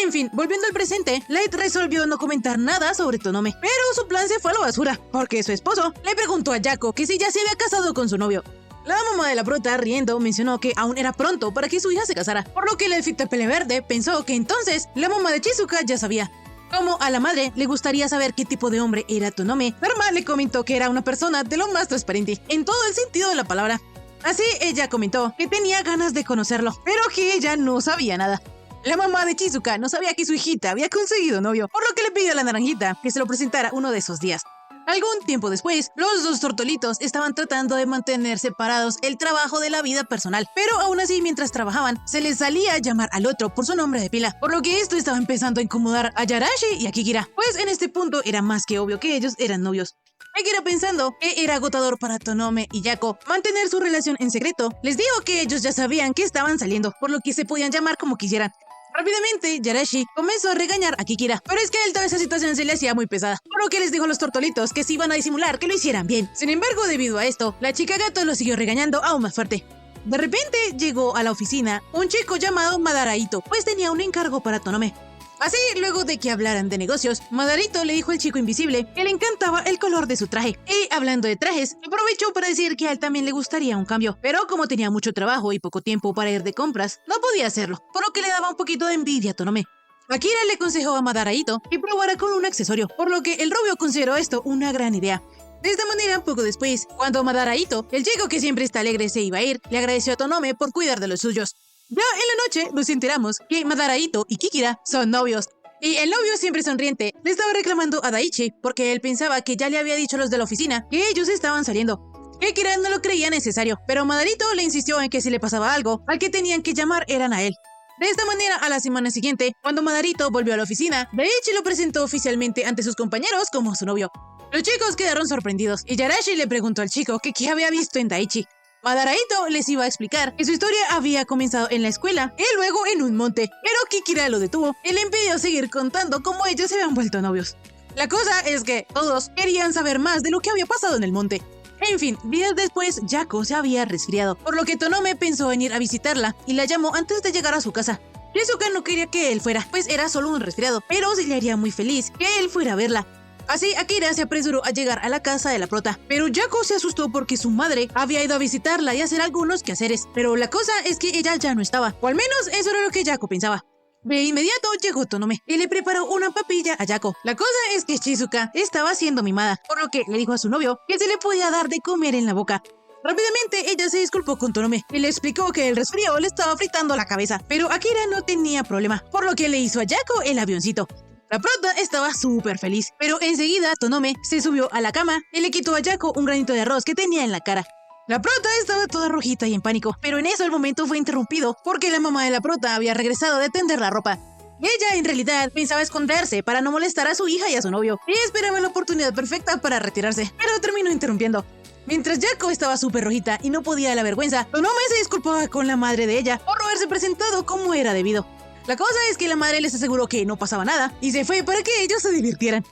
En fin, volviendo al presente, Light resolvió no comentar nada sobre Tonome, pero su plan se fue a la basura, porque su esposo le preguntó a Yako que si ya se había casado con su novio. La mamá de la prota, riendo, mencionó que aún era pronto para que su hija se casara, por lo que el elfito pele verde pensó que entonces la mamá de Shizuka ya sabía. Como a la madre le gustaría saber qué tipo de hombre era Tonome, Karma le comentó que era una persona de lo más transparente, en todo el sentido de la palabra. Así ella comentó que tenía ganas de conocerlo, pero que ella no sabía nada. La mamá de Shizuka no sabía que su hijita había conseguido novio, por lo que le pidió a la naranjita que se lo presentara uno de esos días. Algún tiempo después, los dos tortolitos estaban tratando de mantener separados el trabajo de la vida personal, pero aún así, mientras trabajaban, se les salía a llamar al otro por su nombre de pila, por lo que esto estaba empezando a incomodar a Yarashi y a Kikira, pues en este punto era más que obvio que ellos eran novios. Akira, pensando que era agotador para Tonome y Yako mantener su relación en secreto, les dijo que ellos ya sabían que estaban saliendo, por lo que se podían llamar como quisieran. Rápidamente, Yarashi comenzó a regañar a Kikira, pero es que a él toda esa situación se le hacía muy pesada, por lo que les dijo a los tortolitos que si iban a disimular que lo hicieran bien. Sin embargo, debido a esto, la chica gato lo siguió regañando aún más fuerte. De repente, llegó a la oficina un chico llamado Madaraito, pues tenía un encargo para Tonome. Así, luego de que hablaran de negocios, Madarito le dijo al chico invisible que le encantaba el color de su traje. Y hablando de trajes, aprovechó para decir que a él también le gustaría un cambio, pero como tenía mucho trabajo y poco tiempo para ir de compras, no podía hacerlo, por lo que le daba un poquito de envidia a Tonome. Akira le aconsejó a Madaraito que probara con un accesorio, por lo que el rubio consideró esto una gran idea. De esta manera, poco después, cuando Madaraito, el chico que siempre está alegre, se iba a ir, le agradeció a Tonome por cuidar de los suyos. Ya en la noche nos enteramos que Madaraito y Kikira son novios. Y el novio, siempre sonriente, le estaba reclamando a Daichi porque él pensaba que ya le había dicho a los de la oficina que ellos estaban saliendo. Kikira no lo creía necesario, pero Madarito le insistió en que si le pasaba algo, al que tenían que llamar eran a él. De esta manera, a la semana siguiente, cuando Madarito volvió a la oficina, Daichi lo presentó oficialmente ante sus compañeros como su novio. Los chicos quedaron sorprendidos y Yarashi le preguntó al chico que qué había visto en Daichi. Madaraito les iba a explicar que su historia había comenzado en la escuela y luego en un monte, pero Kikira lo detuvo y le impidió seguir contando cómo ellos se habían vuelto novios. La cosa es que todos querían saber más de lo que había pasado en el monte. En fin, días después, Yako se había resfriado, por lo que Tonome pensó en ir a visitarla y la llamó antes de llegar a su casa. Shizuka no quería que él fuera, pues era solo un resfriado, pero se le haría muy feliz que él fuera a verla. Así, Akira se apresuró a llegar a la casa de la prota, pero Yako se asustó porque su madre había ido a visitarla y hacer algunos quehaceres. Pero la cosa es que ella ya no estaba, o al menos eso era lo que Yako pensaba. De inmediato llegó Tonome y le preparó una papilla a Yako. La cosa es que Shizuka estaba siendo mimada, por lo que le dijo a su novio que se le podía dar de comer en la boca. Rápidamente ella se disculpó con Tonome y le explicó que el resfrío le estaba fritando la cabeza, pero Akira no tenía problema, por lo que le hizo a Yako el avioncito. La prota estaba súper feliz, pero enseguida Tonome se subió a la cama y le quitó a Yako un granito de arroz que tenía en la cara. La prota estaba toda rojita y en pánico, pero en eso el momento fue interrumpido porque la mamá de la prota había regresado de tender la ropa. Ella en realidad pensaba esconderse para no molestar a su hija y a su novio, y esperaba la oportunidad perfecta para retirarse, pero terminó interrumpiendo. Mientras Yako estaba súper rojita y no podía de la vergüenza, Tonome se disculpaba con la madre de ella por no haberse presentado como era debido. La cosa es que la madre les aseguró que no pasaba nada y se fue para que ellos se divirtieran.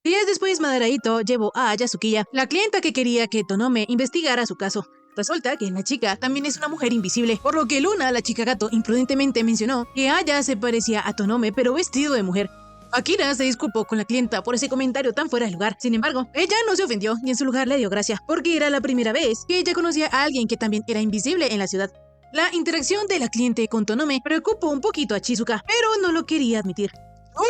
Días después, Madaraito llevó a Yasukiya, la clienta que quería que Tonome investigara su caso. Resulta que la chica también es una mujer invisible, por lo que Luna, la chica gato, imprudentemente mencionó que Aya se parecía a Tonome pero vestido de mujer. Akira se disculpó con la clienta por ese comentario tan fuera de lugar. Sin embargo, ella no se ofendió y en su lugar le dio gracia, porque era la primera vez que ella conocía a alguien que también era invisible en la ciudad. La interacción de la cliente con Tonome preocupó un poquito a Chizuka, pero no lo quería admitir.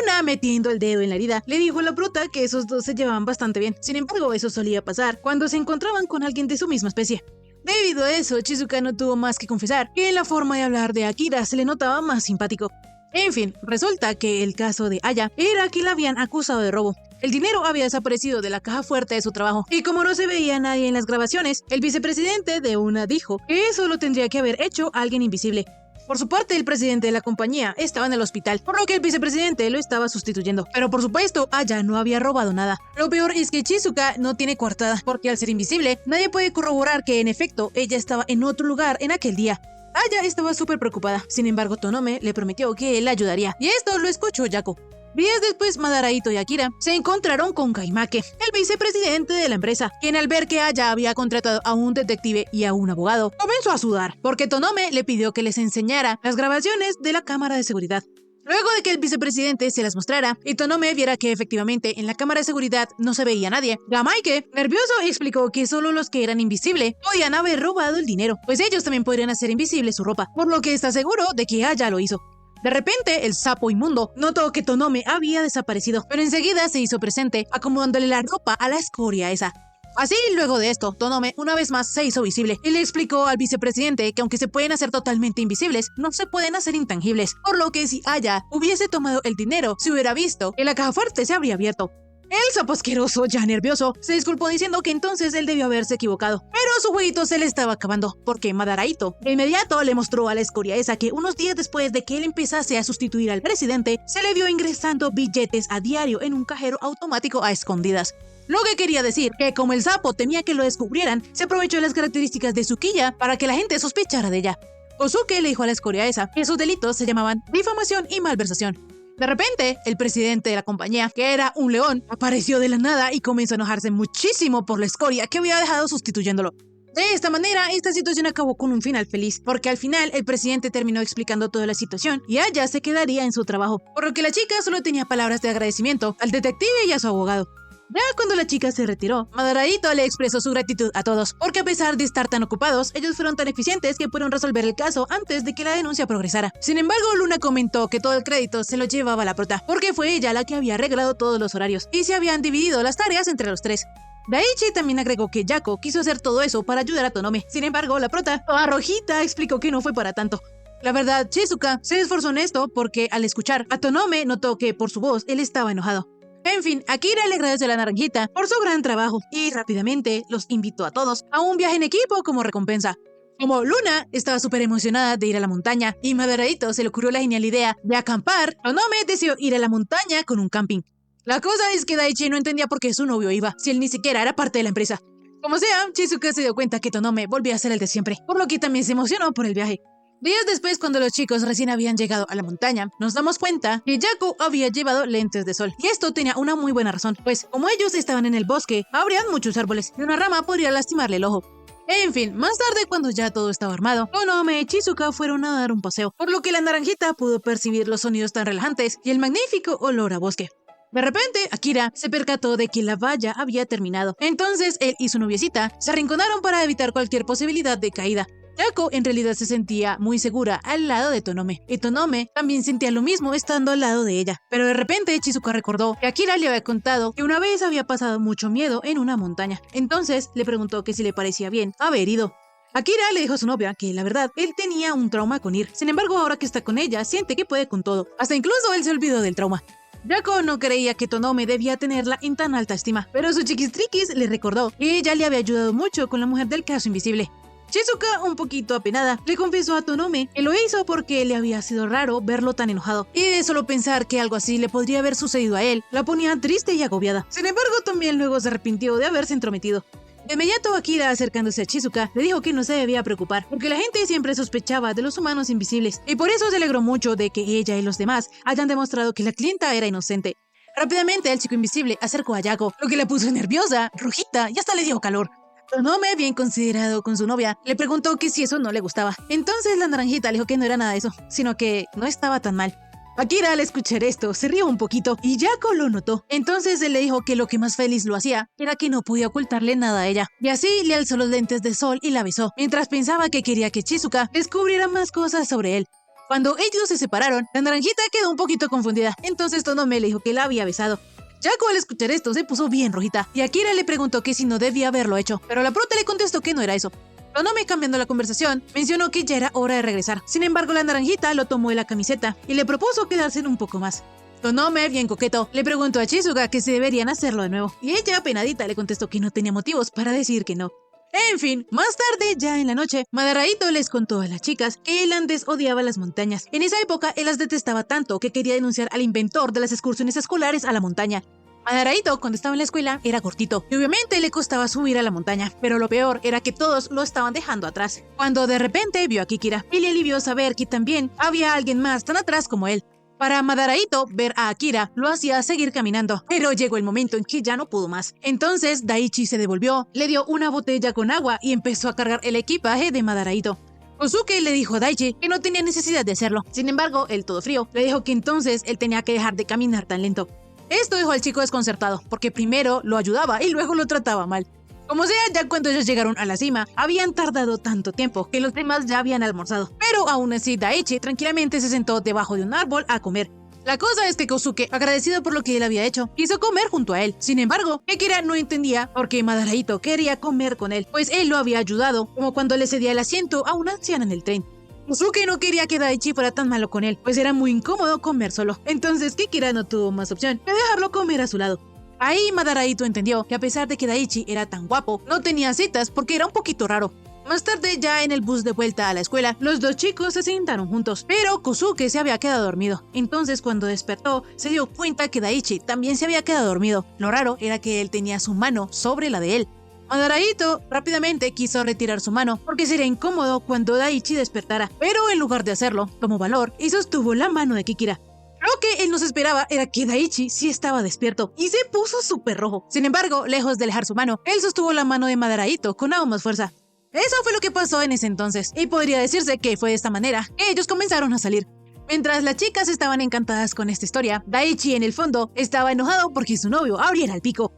Una, metiendo el dedo en la herida, le dijo a la prota que esos dos se llevaban bastante bien. Sin embargo, eso solía pasar cuando se encontraban con alguien de su misma especie. Debido a eso, Chizuka no tuvo más que confesar que en la forma de hablar de Akira se le notaba más simpático. En fin, resulta que el caso de Aya era que la habían acusado de robo. El dinero había desaparecido de la caja fuerte de su trabajo, y como no se veía a nadie en las grabaciones, el vicepresidente de una dijo que eso lo tendría que haber hecho alguien invisible. Por su parte, el presidente de la compañía estaba en el hospital, por lo que el vicepresidente lo estaba sustituyendo. Pero por supuesto, Aya no había robado nada. Lo peor es que Chizuka no tiene coartada, porque al ser invisible, nadie puede corroborar que en efecto ella estaba en otro lugar en aquel día. Aya estaba súper preocupada, sin embargo Tonome le prometió que él la ayudaría, y esto lo escuchó Yako. Días después, Madaraito y Akira se encontraron con Kaimake, el vicepresidente de la empresa, quien al ver que Aya había contratado a un detective y a un abogado, comenzó a sudar, porque Tonome le pidió que les enseñara las grabaciones de la cámara de seguridad. Luego de que el vicepresidente se las mostrara y Tonome viera que efectivamente en la cámara de seguridad no se veía nadie, Gamaike, nervioso, explicó que solo los que eran invisibles podían haber robado el dinero, pues ellos también podrían hacer invisible su ropa, por lo que está seguro de que Aya lo hizo. De repente, el sapo inmundo notó que Tonome había desaparecido, pero enseguida se hizo presente, acomodándole la ropa a la escoria esa. Así, luego de esto, Tonome una vez más se hizo visible y le explicó al vicepresidente que aunque se pueden hacer totalmente invisibles, no se pueden hacer intangibles, por lo que si Aya hubiese tomado el dinero, se hubiera visto que la caja fuerte se habría abierto. El sapo asqueroso, ya nervioso, se disculpó diciendo que entonces él debió haberse equivocado, pero su jueguito se le estaba acabando, porque Madaraito de inmediato le mostró a la escoria esa que unos días después de que él empezase a sustituir al presidente, se le vio ingresando billetes a diario en un cajero automático a escondidas. Lo que quería decir que como el sapo temía que lo descubrieran, se aprovechó de las características de Tsukiya para que la gente sospechara de ella. Kosuke le dijo a la escoria esa que sus delitos se llamaban difamación y malversación. De repente, el presidente de la compañía, que era un león, apareció de la nada y comenzó a enojarse muchísimo por la escoria que había dejado sustituyéndolo. De esta manera, esta situación acabó con un final feliz, porque al final el presidente terminó explicando toda la situación y Aya se quedaría en su trabajo, por lo que la chica solo tenía palabras de agradecimiento al detective y a su abogado. Ya cuando la chica se retiró, Madaraito le expresó su gratitud a todos, porque a pesar de estar tan ocupados, ellos fueron tan eficientes que pudieron resolver el caso antes de que la denuncia progresara. Sin embargo, Luna comentó que todo el crédito se lo llevaba la prota, porque fue ella la que había arreglado todos los horarios, y se habían dividido las tareas entre los tres. Daichi también agregó que Yako quiso hacer todo eso para ayudar a Tonome. Sin embargo, la prota, toda rojita, explicó que no fue para tanto. La verdad, Chizuka se esforzó en esto porque al escuchar a Tonome notó que por su voz él estaba enojado. En fin, Akira le agradeció a la naranjita por su gran trabajo y rápidamente los invitó a todos a un viaje en equipo como recompensa. Como Luna estaba súper emocionada de ir a la montaña y Madaraito se le ocurrió la genial idea de acampar, Tonome decidió ir a la montaña con un camping. La cosa es que Daichi no entendía por qué su novio iba, si él ni siquiera era parte de la empresa. Como sea, Chizuka se dio cuenta que Tonome volvía a ser el de siempre, por lo que también se emocionó por el viaje. Días después, cuando los chicos recién habían llegado a la montaña, nos damos cuenta que Yako había llevado lentes de sol. Y esto tenía una muy buena razón, pues como ellos estaban en el bosque, habrían muchos árboles y una rama podría lastimarle el ojo. En fin, más tarde, cuando ya todo estaba armado, Tonome y Chizuka fueron a dar un paseo, por lo que la naranjita pudo percibir los sonidos tan relajantes y el magnífico olor a bosque. De repente, Akira se percató de que la valla había terminado. Entonces, él y su noviecita se arrinconaron para evitar cualquier posibilidad de caída. Yako en realidad se sentía muy segura al lado de Tonome, y Tonome también sentía lo mismo estando al lado de ella. Pero de repente Chizuka recordó que Akira le había contado que una vez había pasado mucho miedo en una montaña. Entonces le preguntó que si le parecía bien haber ido. Akira le dijo a su novia que, la verdad, él tenía un trauma con ir. Sin embargo, ahora que está con ella, siente que puede con todo. Hasta incluso él se olvidó del trauma. Yako no creía que Tonome debía tenerla en tan alta estima, pero su chiquistriquis le recordó que ella le había ayudado mucho con la mujer del caso invisible. Chizuka, un poquito apenada, le confesó a Tonome que lo hizo porque le había sido raro verlo tan enojado, y de solo pensar que algo así le podría haber sucedido a él, la ponía triste y agobiada. Sin embargo, también luego se arrepintió de haberse entrometido. De inmediato, Akira, acercándose a Chizuka, le dijo que no se debía preocupar, porque la gente siempre sospechaba de los humanos invisibles, y por eso se alegró mucho de que ella y los demás hayan demostrado que la clienta era inocente. Rápidamente, el chico invisible acercó a Yako, lo que la puso nerviosa, rojita y hasta le dio calor. Tonome, bien considerado con su novia, le preguntó que si eso no le gustaba. Entonces la naranjita le dijo que no era nada de eso, sino que no estaba tan mal. Akira, al escuchar esto, se rió un poquito y Yako lo notó. Entonces él le dijo que lo que más feliz lo hacía era que no podía ocultarle nada a ella. Y así le alzó los lentes de sol y la besó, mientras pensaba que quería que Chizuka descubriera más cosas sobre él. Cuando ellos se separaron, la naranjita quedó un poquito confundida. Entonces Tonome le dijo que la había besado. Yako, al escuchar esto, se puso bien rojita, y Akira le preguntó que si no debía haberlo hecho, pero la prota le contestó que no era eso. Tonome, cambiando la conversación, mencionó que ya era hora de regresar. Sin embargo, la naranjita lo tomó de la camiseta y le propuso quedarse un poco más. Tonome, bien coqueto, le preguntó a Chizuka que si deberían hacerlo de nuevo, y ella, penadita, le contestó que no tenía motivos para decir que no. En fin, más tarde, ya en la noche, Madaraito les contó a las chicas que él antes odiaba las montañas. En esa época, él las detestaba tanto que quería denunciar al inventor de las excursiones escolares a la montaña. Madaraito, cuando estaba en la escuela, era cortito y obviamente le costaba subir a la montaña, pero lo peor era que todos lo estaban dejando atrás. Cuando de repente vio a Kikira y le alivió saber que también había alguien más tan atrás como él. Para Madaraito, ver a Akira lo hacía seguir caminando, pero llegó el momento en que ya no pudo más. Entonces Daichi se devolvió, le dio una botella con agua y empezó a cargar el equipaje de Madaraito. Kosuke le dijo a Daichi que no tenía necesidad de hacerlo. Sin embargo, él, todo frío, le dijo que entonces él tenía que dejar de caminar tan lento. Esto dejó al chico desconcertado, porque primero lo ayudaba y luego lo trataba mal. Como sea, ya cuando ellos llegaron a la cima, habían tardado tanto tiempo que los demás ya habían almorzado. Pero aún así, Daichi tranquilamente se sentó debajo de un árbol a comer. La cosa es que Kosuke, agradecido por lo que él había hecho, quiso comer junto a él. Sin embargo, Akira no entendía por qué Madaraito quería comer con él, pues él lo había ayudado, como cuando le cedía el asiento a una anciana en el tren. Kosuke no quería que Daichi fuera tan malo con él, pues era muy incómodo comer solo. Entonces Kikira no tuvo más opción que dejarlo comer a su lado. Ahí Madaraito entendió que a pesar de que Daichi era tan guapo, no tenía citas porque era un poquito raro. Más tarde, ya en el bus de vuelta a la escuela, los dos chicos se sentaron juntos, pero Kosuke se había quedado dormido. Entonces, cuando despertó, se dio cuenta que Daichi también se había quedado dormido. Lo raro era que él tenía su mano sobre la de él. Madaraito rápidamente quiso retirar su mano porque sería incómodo cuando Daichi despertara, pero en lugar de hacerlo, tomó valor y sostuvo la mano de Kikira. Lo que él no se esperaba era que Daichi sí estaba despierto y se puso súper rojo. Sin embargo, lejos de alejar su mano, él sostuvo la mano de Madaraito con aún más fuerza. Eso fue lo que pasó en ese entonces, y podría decirse que fue de esta manera que ellos comenzaron a salir. Mientras las chicas estaban encantadas con esta historia, Daichi en el fondo estaba enojado porque su novio abriera el pico.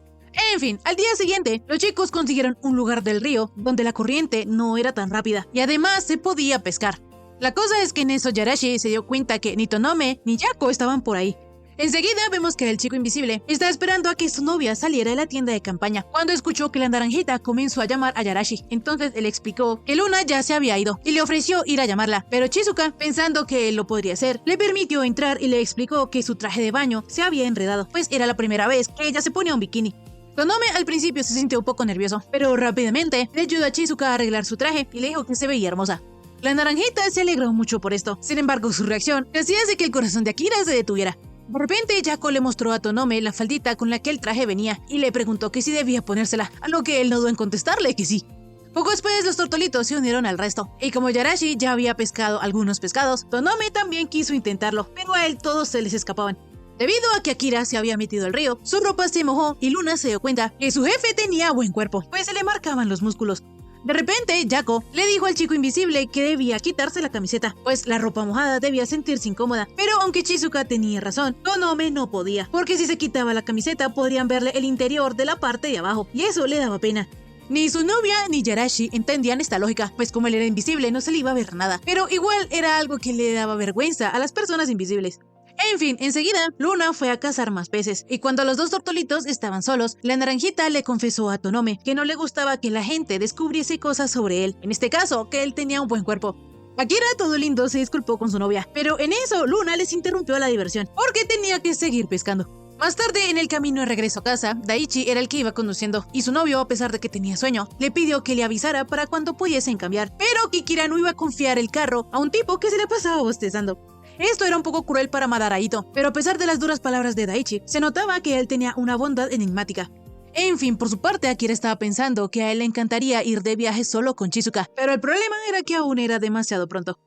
En fin, al día siguiente, los chicos consiguieron un lugar del río donde la corriente no era tan rápida y además se podía pescar. La cosa es que en eso Yarashi se dio cuenta que ni Tonome ni Yako estaban por ahí. Enseguida vemos que el chico invisible está esperando a que su novia saliera de la tienda de campaña cuando escuchó que la naranjita comenzó a llamar a Yarashi. Entonces él explicó que Luna ya se había ido y le ofreció ir a llamarla, pero Chizuka, pensando que él lo podría hacer, le permitió entrar y le explicó que su traje de baño se había enredado, pues era la primera vez que ella se ponía un bikini. Tonome al principio se sintió un poco nervioso, pero rápidamente le ayudó a Chizuka a arreglar su traje y le dijo que se veía hermosa. La naranjita se alegró mucho por esto, sin embargo su reacción hacía de que el corazón de Akira se detuviera. De repente Yako le mostró a Tonome la faldita con la que el traje venía y le preguntó que si debía ponérsela, a lo que él no dudó en contestarle que sí. Poco después los tortolitos se unieron al resto, y como Yarashi ya había pescado algunos pescados, Tonome también quiso intentarlo, pero a él todos se les escapaban. Debido a que Akira se había metido al río, su ropa se mojó y Luna se dio cuenta que su jefe tenía buen cuerpo, pues se le marcaban los músculos. De repente, Yako le dijo al chico invisible que debía quitarse la camiseta, pues la ropa mojada debía sentirse incómoda. Pero aunque Chizuka tenía razón, Tonome no podía, porque si se quitaba la camiseta podrían verle el interior de la parte de abajo, y eso le daba pena. Ni su novia ni Yarashi entendían esta lógica, pues como él era invisible no se le iba a ver nada, pero igual era algo que le daba vergüenza a las personas invisibles. En fin, enseguida, Luna fue a cazar más peces, y cuando los dos tortolitos estaban solos, la naranjita le confesó a Tonome que no le gustaba que la gente descubriese cosas sobre él, en este caso, que él tenía un buen cuerpo. Akira, todo lindo, se disculpó con su novia, pero en eso Luna les interrumpió la diversión, porque tenía que seguir pescando. Más tarde, en el camino de regreso a casa, Daichi era el que iba conduciendo, y su novio, a pesar de que tenía sueño, le pidió que le avisara para cuando pudiesen cambiar, pero Kikira no iba a confiar el carro a un tipo que se le pasaba bostezando. Esto era un poco cruel para Madara Ito, pero a pesar de las duras palabras de Daichi, se notaba que él tenía una bondad enigmática. En fin, por su parte, Akira estaba pensando que a él le encantaría ir de viaje solo con Chizuka, pero el problema era que aún era demasiado pronto.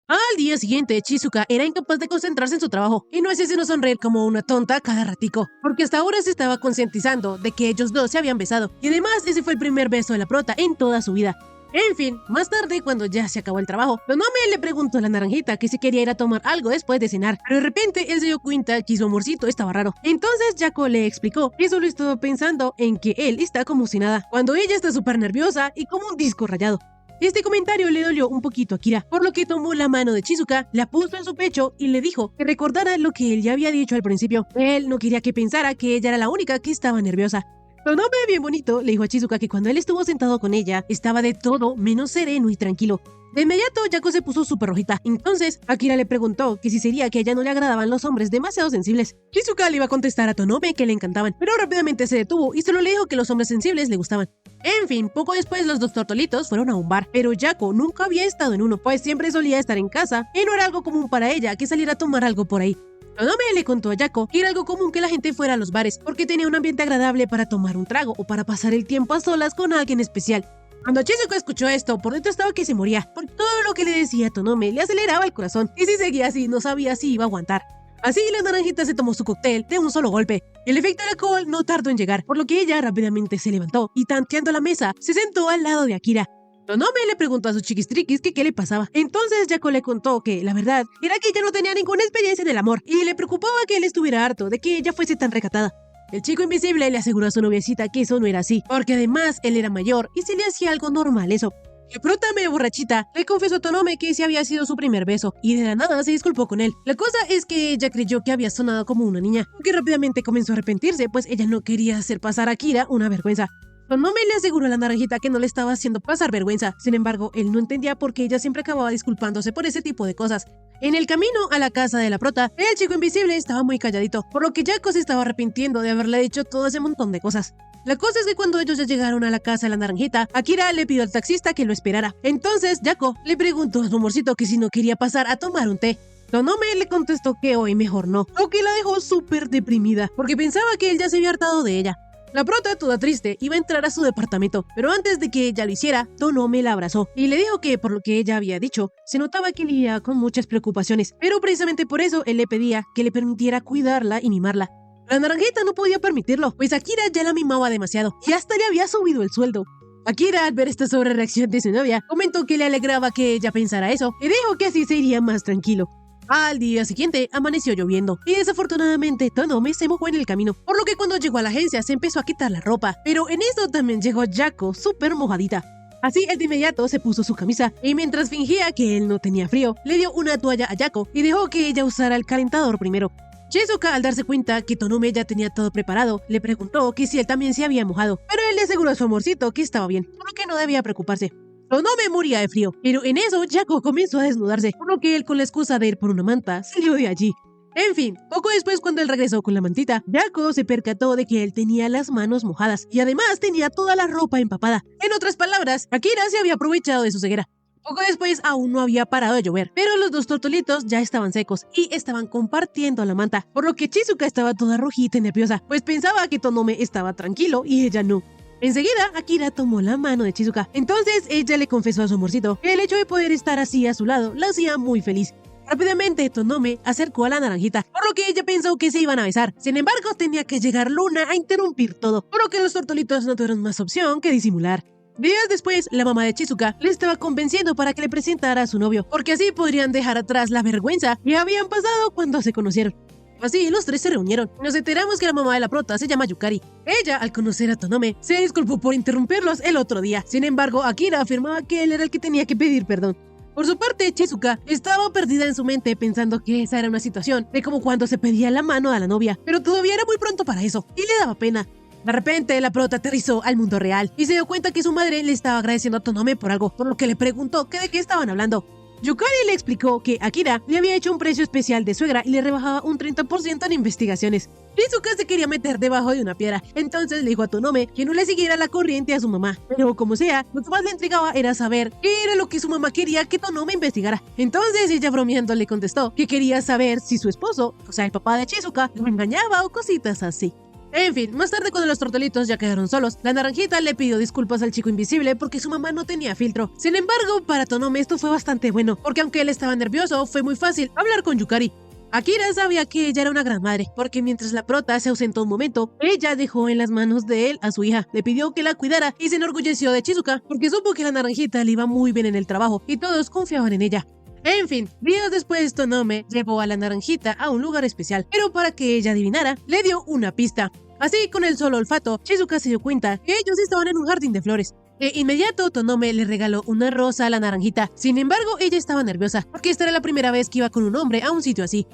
Al día siguiente, Chizuka era incapaz de concentrarse en su trabajo y no hacía sino sonreír como una tonta cada ratico, porque hasta ahora se estaba concientizando de que ellos dos se habían besado, y además ese fue el primer beso de la prota en toda su vida. En fin, más tarde, cuando ya se acabó el trabajo, Tonome le preguntó a la naranjita que si quería ir a tomar algo después de cenar, pero de repente él se dio cuenta que su amorcito estaba raro. Entonces Jaco le explicó que solo estaba pensando en que él está como si nada, cuando ella está súper nerviosa y como un disco rayado. Este comentario le dolió un poquito a Akira, por lo que tomó la mano de Chizuka, la puso en su pecho y le dijo que recordara lo que él ya había dicho al principio. Él no quería que pensara que ella era la única que estaba nerviosa. Tonome, bien bonito, le dijo a Chizuka que cuando él estuvo sentado con ella, estaba de todo menos sereno y tranquilo. De inmediato, Jaco se puso súper rojita. Entonces, Akira le preguntó que si sería que a ella no le agradaban los hombres demasiado sensibles. Chizuka le iba a contestar a Tonome que le encantaban, pero rápidamente se detuvo y solo le dijo que los hombres sensibles le gustaban. En fin, poco después los dos tortolitos fueron a un bar, pero Jaco nunca había estado en uno, pues siempre solía estar en casa y no era algo común para ella que saliera a tomar algo por ahí. Tonome le contó a Jaco que era algo común que la gente fuera a los bares, porque tenía un ambiente agradable para tomar un trago o para pasar el tiempo a solas con alguien especial. Cuando Chizuka escuchó esto, por dentro estaba que se moría, porque todo lo que le decía Tonome le aceleraba el corazón, y si seguía así, no sabía si iba a aguantar. Así, la naranjita se tomó su cóctel de un solo golpe. El efecto del alcohol no tardó en llegar, por lo que ella rápidamente se levantó y, tanteando la mesa, se sentó al lado de Akira. Tonome le preguntó a sus chiquistriquis que qué le pasaba. Entonces Jaco le contó que, la verdad, era que ella no tenía ninguna experiencia en el amor, y le preocupaba que él estuviera harto de que ella fuese tan recatada. El chico invisible le aseguró a su noviecita que eso no era así, porque además él era mayor y se le hacía algo normal eso. La prota, medio borrachita, le confesó a Tonome que ese había sido su primer beso, y de la nada se disculpó con él. La cosa es que ella creyó que había sonado como una niña, aunque rápidamente comenzó a arrepentirse, pues ella no quería hacer pasar a Akira una vergüenza. Tonome le aseguró a la naranjita que no le estaba haciendo pasar vergüenza. Sin embargo, él no entendía por qué ella siempre acababa disculpándose por ese tipo de cosas. En el camino a la casa de la prota, el chico invisible estaba muy calladito, por lo que Jaco se estaba arrepintiendo de haberle dicho todo ese montón de cosas. La cosa es que cuando ellos ya llegaron a la casa de la naranjita, Akira le pidió al taxista que lo esperara. Entonces, Jaco le preguntó a su amorcito que si no quería pasar a tomar un té. Tonome le contestó que hoy mejor no, lo que la dejó súper deprimida, porque pensaba que él ya se había hartado de ella. La prota, toda triste, iba a entrar a su departamento, pero antes de que ella lo hiciera, Tonome la abrazó y le dijo que, por lo que ella había dicho, se notaba que lidia con muchas preocupaciones, pero precisamente por eso él le pedía que le permitiera cuidarla y mimarla. La naranjita no podía permitirlo, pues Akira ya la mimaba demasiado y hasta le había subido el sueldo. Akira, al ver esta sobrereacción de su novia, comentó que le alegraba que ella pensara eso y dijo que así se iría más tranquilo. Al día siguiente amaneció lloviendo y desafortunadamente Tonome se mojó en el camino, por lo que cuando llegó a la agencia se empezó a quitar la ropa, pero en eso también llegó Jaco súper mojadita. Así él de inmediato se puso su camisa y mientras fingía que él no tenía frío, le dio una toalla a Jaco y dejó que ella usara el calentador primero. Chizuka, al darse cuenta que Tonome ya tenía todo preparado, le preguntó que si él también se había mojado, pero él le aseguró a su amorcito que estaba bien, por lo que no debía preocuparse. Tonome moría de frío, pero en eso Jaco comenzó a desnudarse, por lo que él, con la excusa de ir por una manta, salió de allí. En fin, poco después, cuando él regresó con la mantita, Jaco se percató de que él tenía las manos mojadas y además tenía toda la ropa empapada. En otras palabras, Akira se había aprovechado de su ceguera. Poco después aún no había parado de llover, pero los dos tortolitos ya estaban secos y estaban compartiendo la manta, por lo que Chizuka estaba toda rojita y nerviosa, pues pensaba que Tonome estaba tranquilo y ella no. Enseguida, Akira tomó la mano de Chizuka. Entonces, ella le confesó a su amorcito que el hecho de poder estar así a su lado la hacía muy feliz. Rápidamente, Tonome acercó a la naranjita, por lo que ella pensó que se iban a besar. Sin embargo, tenía que llegar Luna a interrumpir todo, por lo que los tortolitos no tuvieron más opción que disimular. Días después, la mamá de Chizuka le estaba convenciendo para que le presentara a su novio, porque así podrían dejar atrás la vergüenza que habían pasado cuando se conocieron. Así, los tres se reunieron. Nos enteramos que la mamá de la prota se llama Yukari. Ella, al conocer a Tonome, se disculpó por interrumpirlos el otro día. Sin embargo, Akira afirmaba que él era el que tenía que pedir perdón. Por su parte, Chizuka estaba perdida en su mente pensando que esa era una situación de como cuando se pedía la mano a la novia, pero todavía era muy pronto para eso y le daba pena. De repente, la prota aterrizó al mundo real y se dio cuenta que su madre le estaba agradeciendo a Tonome por algo, por lo que le preguntó que de qué estaban hablando. Yukari le explicó que Akira le había hecho un precio especial de suegra y le rebajaba un 30% en investigaciones. Shizuka se quería meter debajo de una piedra, entonces le dijo a Tonome que no le siguiera la corriente a su mamá. Pero como sea, lo que más le intrigaba era saber qué era lo que su mamá quería que Tonome investigara. Entonces ella bromeando le contestó que quería saber si su esposo, o sea el papá de Shizuka, lo engañaba o cositas así. En fin, más tarde cuando los tortolitos ya quedaron solos, la naranjita le pidió disculpas al chico invisible porque su mamá no tenía filtro. Sin embargo, para Tonome esto fue bastante bueno, porque aunque él estaba nervioso, fue muy fácil hablar con Yukari. Akira sabía que ella era una gran madre, porque mientras la prota se ausentó un momento, ella dejó en las manos de él a su hija, le pidió que la cuidara y se enorgulleció de Chizuka, porque supo que la naranjita le iba muy bien en el trabajo y todos confiaban en ella. En fin, días después Tonome llevó a la naranjita a un lugar especial, pero para que ella adivinara, le dio una pista. Así, con el solo olfato, Chizuka se dio cuenta que ellos estaban en un jardín de flores. De inmediato, Tonome le regaló una rosa a la naranjita. Sin embargo, ella estaba nerviosa, porque esta era la primera vez que iba con un hombre a un sitio así.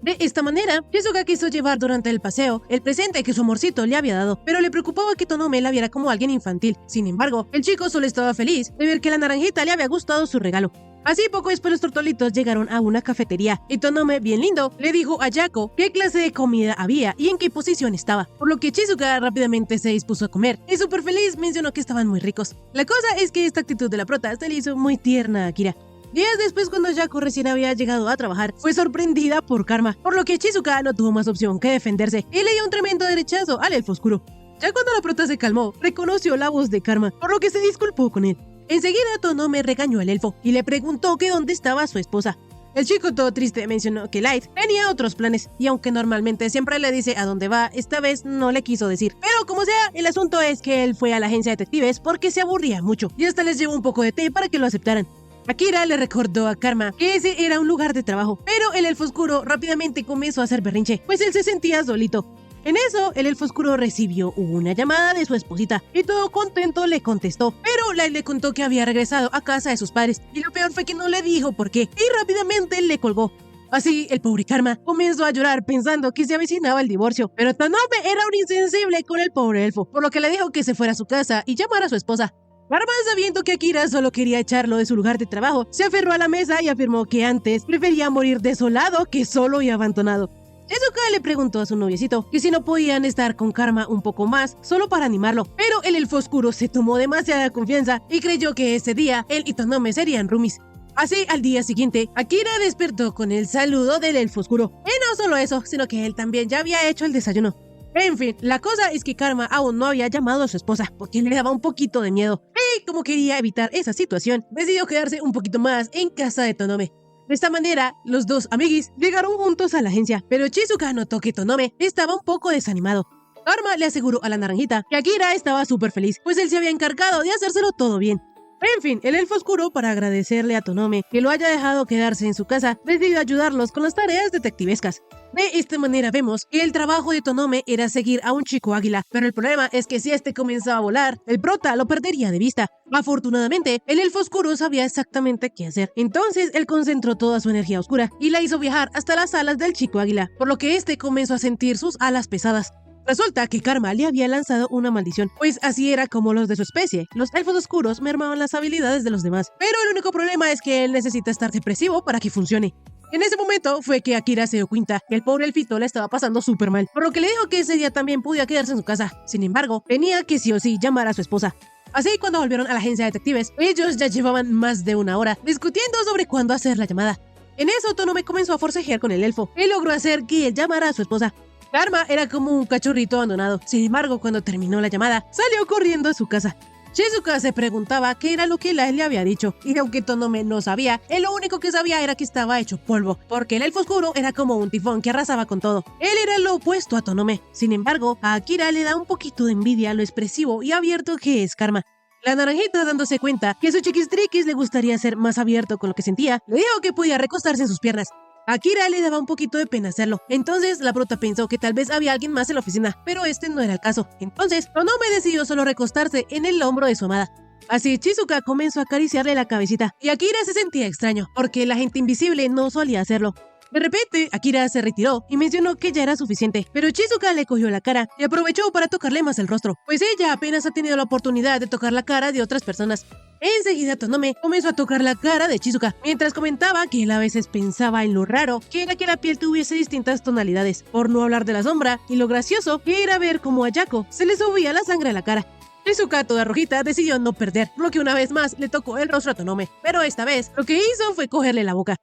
De esta manera, Chizuka quiso llevar durante el paseo el presente que su amorcito le había dado, pero le preocupaba que Tonome la viera como alguien infantil. Sin embargo, el chico solo estaba feliz de ver que a la naranjita le había gustado su regalo. Así, poco después los tortolitos llegaron a una cafetería y Tonome, bien lindo, le dijo a Yako qué clase de comida había y en qué posición estaba, por lo que Chizuka rápidamente se dispuso a comer y súper feliz mencionó que estaban muy ricos. La cosa es que esta actitud de la prota se le hizo muy tierna a Akira. Días después, cuando Yako recién había llegado a trabajar, fue sorprendida por Karma, por lo que Chizuka no tuvo más opción que defenderse y le dio un tremendo derechazo al elfo oscuro. Ya cuando la prota se calmó, reconoció la voz de Karma, por lo que se disculpó con él. Enseguida Tonome regañó al elfo y le preguntó que dónde estaba su esposa. El chico todo triste mencionó que Light tenía otros planes y aunque normalmente siempre le dice a dónde va, esta vez no le quiso decir. Pero como sea, el asunto es que él fue a la agencia de detectives porque se aburría mucho y hasta les llevó un poco de té para que lo aceptaran. Akira le recordó a Karma que ese era un lugar de trabajo, pero el elfo oscuro rápidamente comenzó a hacer berrinche, pues él se sentía solito. En eso, el elfo oscuro recibió una llamada de su esposita y todo contento le contestó, pero Light le contó que había regresado a casa de sus padres y lo peor fue que no le dijo por qué y rápidamente le colgó. Así, el pobre Karma comenzó a llorar pensando que se avecinaba el divorcio, pero Tonome era un insensible con el pobre elfo, por lo que le dijo que se fuera a su casa y llamara a su esposa. Karma, sabiendo que Akira solo quería echarlo de su lugar de trabajo, se aferró a la mesa y afirmó que antes prefería morir desolado que solo y abandonado. Chizuka le preguntó a su noviecito que si no podían estar con Karma un poco más, solo para animarlo, pero el elfo oscuro se tomó demasiada confianza y creyó que ese día él y Tonome serían roomies. Así, al día siguiente, Akira despertó con el saludo del elfo oscuro. Y no solo eso, sino que él también ya había hecho el desayuno. En fin, la cosa es que Karma aún no había llamado a su esposa, porque le daba un poquito de miedo. Y como quería evitar esa situación, decidió quedarse un poquito más en casa de Tonome. De esta manera, los dos amiguis llegaron juntos a la agencia, pero Chizuka notó que Tonome estaba un poco desanimado. Karma le aseguró a la naranjita que Akira estaba súper feliz, pues él se había encargado de hacérselo todo bien. En fin, el elfo oscuro, para agradecerle a Tonome que lo haya dejado quedarse en su casa, decidió ayudarlos con las tareas detectivescas. De esta manera vemos que el trabajo de Tonome era seguir a un chico águila, pero el problema es que si este comenzaba a volar, el prota lo perdería de vista. Afortunadamente, el elfo oscuro sabía exactamente qué hacer, entonces él concentró toda su energía oscura y la hizo viajar hasta las alas del chico águila, por lo que este comenzó a sentir sus alas pesadas. Resulta que Karma le había lanzado una maldición, pues así era como los de su especie. Los elfos oscuros mermaban las habilidades de los demás, pero el único problema es que él necesita estar depresivo para que funcione. En ese momento fue que Akira se dio cuenta que el pobre elfito le estaba pasando súper mal, por lo que le dijo que ese día también podía quedarse en su casa. Sin embargo, tenía que sí o sí llamar a su esposa. Así, cuando volvieron a la agencia de detectives, ellos ya llevaban más de una hora discutiendo sobre cuándo hacer la llamada. En eso, Tonome comenzó a forcejear con el elfo y logró hacer que él llamara a su esposa. Karma era como un cachorrito abandonado. Sin embargo, cuando terminó la llamada, salió corriendo a su casa. Chizuka se preguntaba qué era lo que Light le había dicho, y aunque Tonome no sabía, él lo único que sabía era que estaba hecho polvo, porque el elfo oscuro era como un tifón que arrasaba con todo. Él era lo opuesto a Tonome. Sin embargo, a Akira le da un poquito de envidia lo expresivo y abierto que es Karma. La naranjita, dándose cuenta que a su chiquistriquis le gustaría ser más abierto con lo que sentía, le dijo que podía recostarse en sus piernas. A Kira le daba un poquito de pena hacerlo, entonces la prota pensó que tal vez había alguien más en la oficina, pero este no era el caso. Entonces, Tonome decidió solo recostarse en el hombro de su amada. Así Chizuka comenzó a acariciarle la cabecita, y Akira se sentía extraño, porque la gente invisible no solía hacerlo. De repente, Akira se retiró y mencionó que ya era suficiente, pero Chizuka le cogió la cara y aprovechó para tocarle más el rostro, pues ella apenas ha tenido la oportunidad de tocar la cara de otras personas. Enseguida Tonome comenzó a tocar la cara de Chizuka, mientras comentaba que él a veces pensaba en lo raro que era que la piel tuviese distintas tonalidades, por no hablar de la sombra, y lo gracioso que era ver cómo a Yako se le subía la sangre a la cara. Chizuka, toda rojita, decidió no perder, por lo que una vez más le tocó el rostro a Tonome, pero esta vez lo que hizo fue cogerle la boca.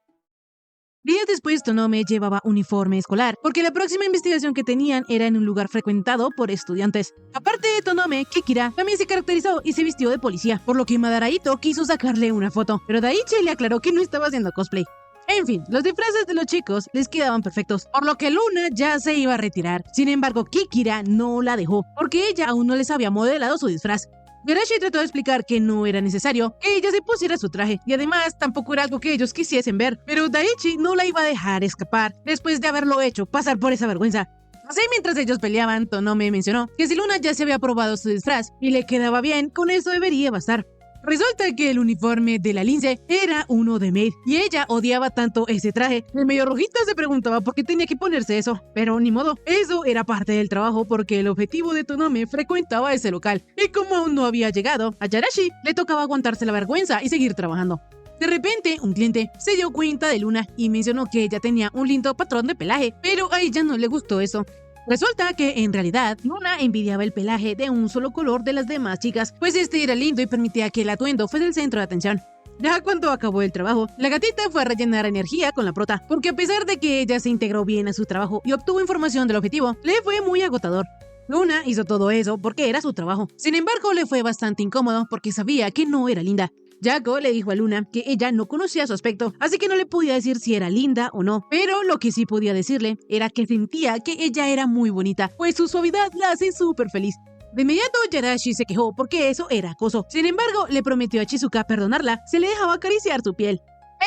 Días después, Tonome llevaba uniforme escolar, porque la próxima investigación que tenían era en un lugar frecuentado por estudiantes. Aparte de Tonome, Kikira también se caracterizó y se vistió de policía, por lo que Madara Ito quiso sacarle una foto, pero Daichi le aclaró que no estaba haciendo cosplay. En fin, los disfraces de los chicos les quedaban perfectos, por lo que Luna ya se iba a retirar. Sin embargo, Kikira no la dejó, porque ella aún no les había modelado su disfraz. Igarashi trató de explicar que no era necesario que ella se pusiera su traje, y además tampoco era algo que ellos quisiesen ver, pero Daichi no la iba a dejar escapar después de haberlo hecho pasar por esa vergüenza. Así, mientras ellos peleaban, Tonome mencionó que si Luna ya se había probado su disfraz y le quedaba bien, con eso debería bastar. Resulta que el uniforme de la Lince era uno de maid, y ella odiaba tanto ese traje. El medio rojita se preguntaba por qué tenía que ponerse eso, pero ni modo, eso era parte del trabajo porque el objetivo de Tonome frecuentaba ese local, y como aún no había llegado, a Yarashi le tocaba aguantarse la vergüenza y seguir trabajando. De repente, un cliente se dio cuenta de Luna y mencionó que ella tenía un lindo patrón de pelaje, pero a ella no le gustó eso. Resulta que, en realidad, Luna envidiaba el pelaje de un solo color de las demás chicas, pues este era lindo y permitía que el atuendo fuese el centro de atención. Ya cuando acabó el trabajo, la gatita fue a rellenar energía con la prota, porque a pesar de que ella se integró bien a su trabajo y obtuvo información del objetivo, le fue muy agotador. Luna hizo todo eso porque era su trabajo. Sin embargo, le fue bastante incómodo porque sabía que no era linda. Yako le dijo a Luna que ella no conocía su aspecto, así que no le podía decir si era linda o no, pero lo que sí podía decirle era que sentía que ella era muy bonita, pues su suavidad la hace súper feliz. De inmediato, Yarashi se quejó porque eso era acoso. Sin embargo, le prometió a Chizuka perdonarla, se le dejaba acariciar su piel.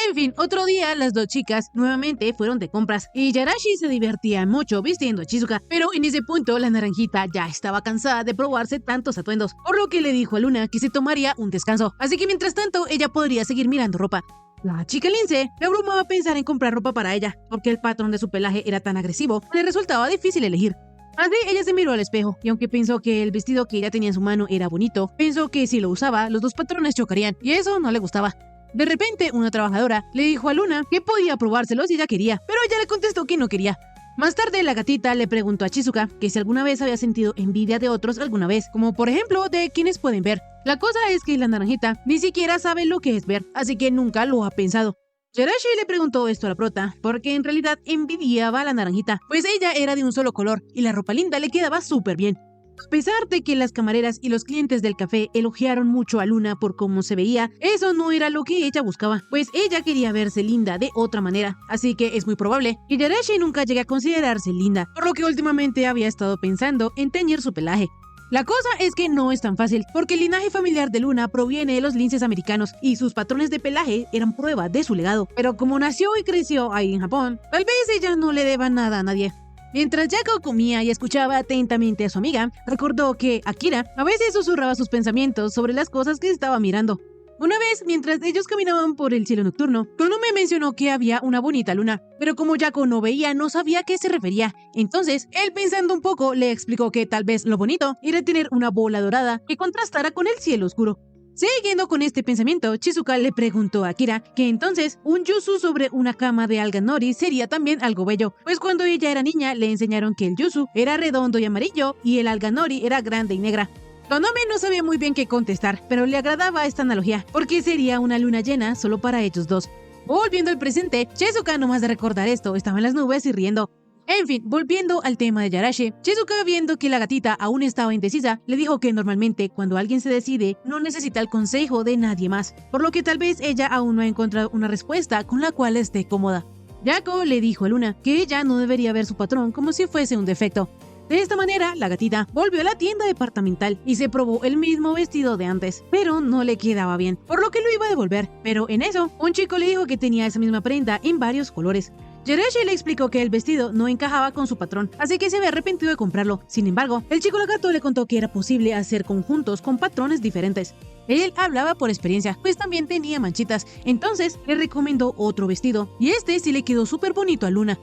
En fin, otro día las dos chicas nuevamente fueron de compras y Yarashi se divertía mucho vistiendo a Chizuka, pero en ese punto la naranjita ya estaba cansada de probarse tantos atuendos, por lo que le dijo a Luna que se tomaría un descanso, así que mientras tanto ella podría seguir mirando ropa. La chica Lince le abrumaba pensar en comprar ropa para ella, porque el patrón de su pelaje era tan agresivo que le resultaba difícil elegir. Así ella se miró al espejo y aunque pensó que el vestido que ella tenía en su mano era bonito, pensó que si lo usaba los dos patrones chocarían y eso no le gustaba. De repente, una trabajadora le dijo a Luna que podía probárselo si ella quería, pero ella le contestó que no quería. Más tarde, la gatita le preguntó a Chizuka que si alguna vez había sentido envidia de otros alguna vez, como por ejemplo de quienes pueden ver. La cosa es que la naranjita ni siquiera sabe lo que es ver, así que nunca lo ha pensado. Yarashi le preguntó esto a la prota porque en realidad envidiaba a la naranjita, pues ella era de un solo color y la ropa linda le quedaba súper bien. A pesar de que las camareras y los clientes del café elogiaron mucho a Luna por cómo se veía, eso no era lo que ella buscaba, pues ella quería verse linda de otra manera, así que es muy probable que Yarashi nunca llegue a considerarse linda, por lo que últimamente había estado pensando en teñir su pelaje. La cosa es que no es tan fácil, porque el linaje familiar de Luna proviene de los linces americanos y sus patrones de pelaje eran prueba de su legado, pero como nació y creció ahí en Japón, tal vez ella no le deba nada a nadie. Mientras Yako comía y escuchaba atentamente a su amiga, recordó que Akira a veces susurraba sus pensamientos sobre las cosas que estaba mirando. Una vez, mientras ellos caminaban por el cielo nocturno, Tonome mencionó que había una bonita luna, pero como Yako no veía, no sabía a qué se refería. Entonces, él pensando un poco, le explicó que tal vez lo bonito era tener una bola dorada que contrastara con el cielo oscuro. Siguiendo con este pensamiento, Chizuka le preguntó a Akira que entonces un yuzu sobre una cama de alga nori sería también algo bello, pues cuando ella era niña le enseñaron que el yuzu era redondo y amarillo y el alga nori era grande y negra. Tonome no sabía muy bien qué contestar, pero le agradaba esta analogía, porque sería una luna llena solo para ellos dos. Volviendo al presente, Chizuka, nomás de recordar esto, estaba en las nubes y riendo. En fin, volviendo al tema de Yarashi, Chizuka, viendo que la gatita aún estaba indecisa, le dijo que normalmente cuando alguien se decide no necesita el consejo de nadie más, por lo que tal vez ella aún no ha encontrado una respuesta con la cual esté cómoda. Yako le dijo a Luna que ella no debería ver su patrón como si fuese un defecto. De esta manera, la gatita volvió a la tienda departamental y se probó el mismo vestido de antes, pero no le quedaba bien, por lo que lo iba a devolver. Pero en eso, un chico le dijo que tenía esa misma prenda en varios colores. Jirachi le explicó que el vestido no encajaba con su patrón, así que se había arrepentido de comprarlo. Sin embargo, el chico lagarto le contó que era posible hacer conjuntos con patrones diferentes. Él hablaba por experiencia, pues también tenía manchitas, entonces le recomendó otro vestido, y este sí le quedó súper bonito a Luna.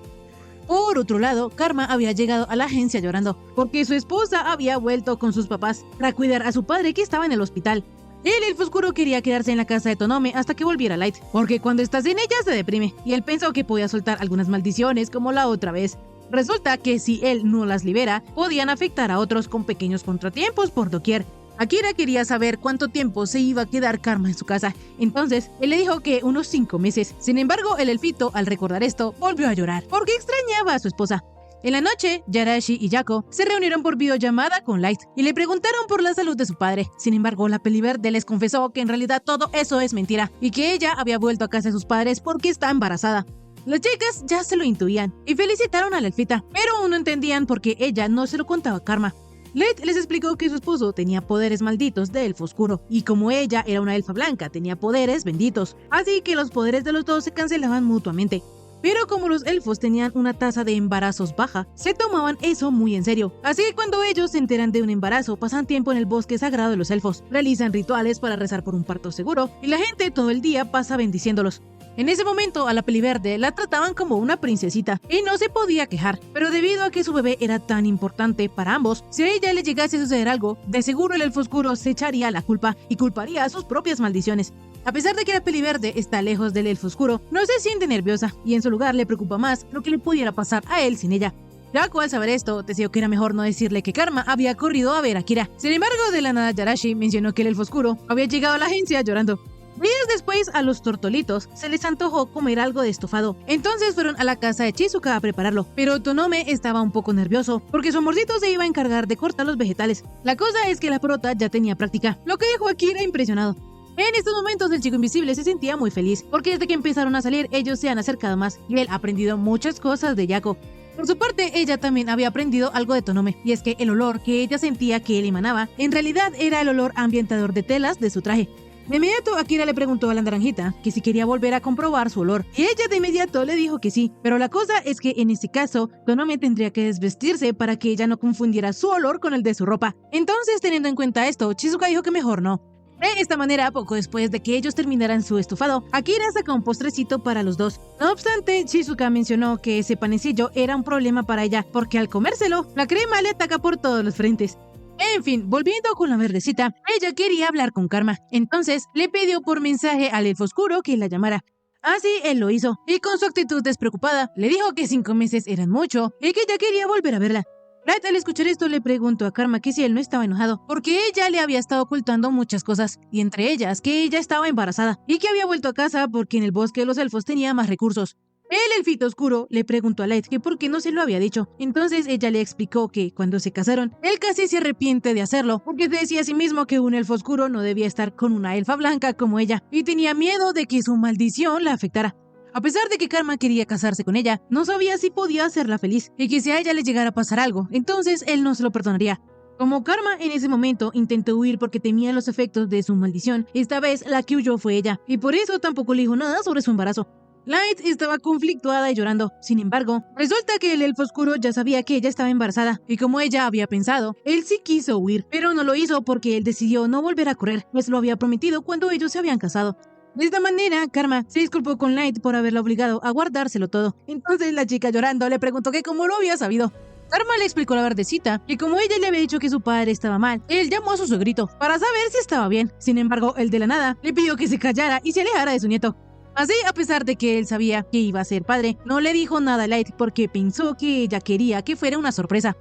Por otro lado, Karma había llegado a la agencia llorando, porque su esposa había vuelto con sus papás para cuidar a su padre que estaba en el hospital. El elfo oscuro quería quedarse en la casa de Tonome hasta que volviera Light, porque cuando estás en ella se deprime, y él pensó que podía soltar algunas maldiciones como la otra vez. Resulta que si él no las libera, podían afectar a otros con pequeños contratiempos por doquier. Akira quería saber cuánto tiempo se iba a quedar Karma en su casa, entonces él le dijo que unos 5 meses. Sin embargo, el elfito, al recordar esto, volvió a llorar, porque extrañaba a su esposa. En la noche, Jirachi y Yako se reunieron por videollamada con Light y le preguntaron por la salud de su padre. Sin embargo, la peliverde les confesó que en realidad todo eso es mentira y que ella había vuelto a casa de sus padres porque está embarazada. Las chicas ya se lo intuían y felicitaron a la elfita, pero aún no entendían por qué ella no se lo contaba a Karma. Light les explicó que su esposo tenía poderes malditos de elfo oscuro, y como ella era una elfa blanca, tenía poderes benditos, así que los poderes de los dos se cancelaban mutuamente. Pero como los elfos tenían una tasa de embarazos baja, se tomaban eso muy en serio. Así que cuando ellos se enteran de un embarazo, pasan tiempo en el bosque sagrado de los elfos, realizan rituales para rezar por un parto seguro, y la gente todo el día pasa bendiciéndolos. En ese momento a la peliverde la trataban como una princesita y no se podía quejar, pero debido a que su bebé era tan importante para ambos, si a ella le llegase a suceder algo, de seguro el elfo oscuro se echaría la culpa y culparía a sus propias maldiciones. A pesar de que la peliverde está lejos del elfo oscuro, no se siente nerviosa y en su lugar le preocupa más lo que le pudiera pasar a él sin ella. Yako, al saber esto, decidió que era mejor no decirle que Karma había corrido a ver a Kira. Sin embargo, de la nada Jirachi mencionó que el elfo oscuro había llegado a la agencia llorando. Días después, a los tortolitos se les antojó comer algo de estofado. Entonces fueron a la casa de Chizuka a prepararlo. Pero Tonome estaba un poco nervioso, porque su amorcito se iba a encargar de cortar los vegetales. La cosa es que la prota ya tenía práctica, lo que dejó a Kira impresionado. En estos momentos el chico invisible se sentía muy feliz, porque desde que empezaron a salir ellos se han acercado más, y él ha aprendido muchas cosas de Yako. Por su parte, ella también había aprendido algo de Tonome, y es que el olor que ella sentía que él emanaba, en realidad era el olor ambientador de telas de su traje. De inmediato, Akira le preguntó a la naranjita que si quería volver a comprobar su olor, y ella de inmediato le dijo que sí, pero la cosa es que en ese caso, Tonome tendría que desvestirse para que ella no confundiera su olor con el de su ropa. Entonces, teniendo en cuenta esto, Chizuka dijo que mejor no. De esta manera, poco después de que ellos terminaran su estofado, Akira sacó un postrecito para los dos. No obstante, Chizuka mencionó que ese panecillo era un problema para ella, porque al comérselo, la crema le ataca por todos los frentes. En fin, volviendo con la verdecita, ella quería hablar con Karma, entonces le pidió por mensaje al elfo oscuro que la llamara. Así él lo hizo, y con su actitud despreocupada, le dijo que 5 meses eran mucho y que ya quería volver a verla. Light, al escuchar esto, le preguntó a Karma que si él no estaba enojado, porque ella le había estado ocultando muchas cosas, y entre ellas que ella estaba embarazada, y que había vuelto a casa porque en el bosque de los elfos tenía más recursos. El elfito oscuro le preguntó a Light que por qué no se lo había dicho. Entonces ella le explicó que, cuando se casaron, él casi se arrepiente de hacerlo, porque se decía a sí mismo que un elfo oscuro no debía estar con una elfa blanca como ella, y tenía miedo de que su maldición la afectara. A pesar de que Karma quería casarse con ella, no sabía si podía hacerla feliz, y que si a ella le llegara a pasar algo, entonces él no se lo perdonaría. Como Karma en ese momento intentó huir porque temía los efectos de su maldición, esta vez la que huyó fue ella, y por eso tampoco le dijo nada sobre su embarazo. Light estaba conflictuada y llorando. Sin embargo, resulta que el elfo oscuro ya sabía que ella estaba embarazada, y como ella había pensado, él sí quiso huir, pero no lo hizo porque él decidió no volver a correr, pues lo había prometido cuando ellos se habían casado. De esta manera, Karma se disculpó con Light por haberla obligado a guardárselo todo. Entonces la chica, llorando, le preguntó que cómo lo había sabido. Karma le explicó la verdecita, que como ella le había dicho que su padre estaba mal, él llamó a su suegrito para saber si estaba bien. Sin embargo, él de la nada le pidió que se callara y se alejara de su nieto. Así, a pesar de que él sabía que iba a ser padre, no le dijo nada a Light porque pensó que ella quería que fuera una sorpresa.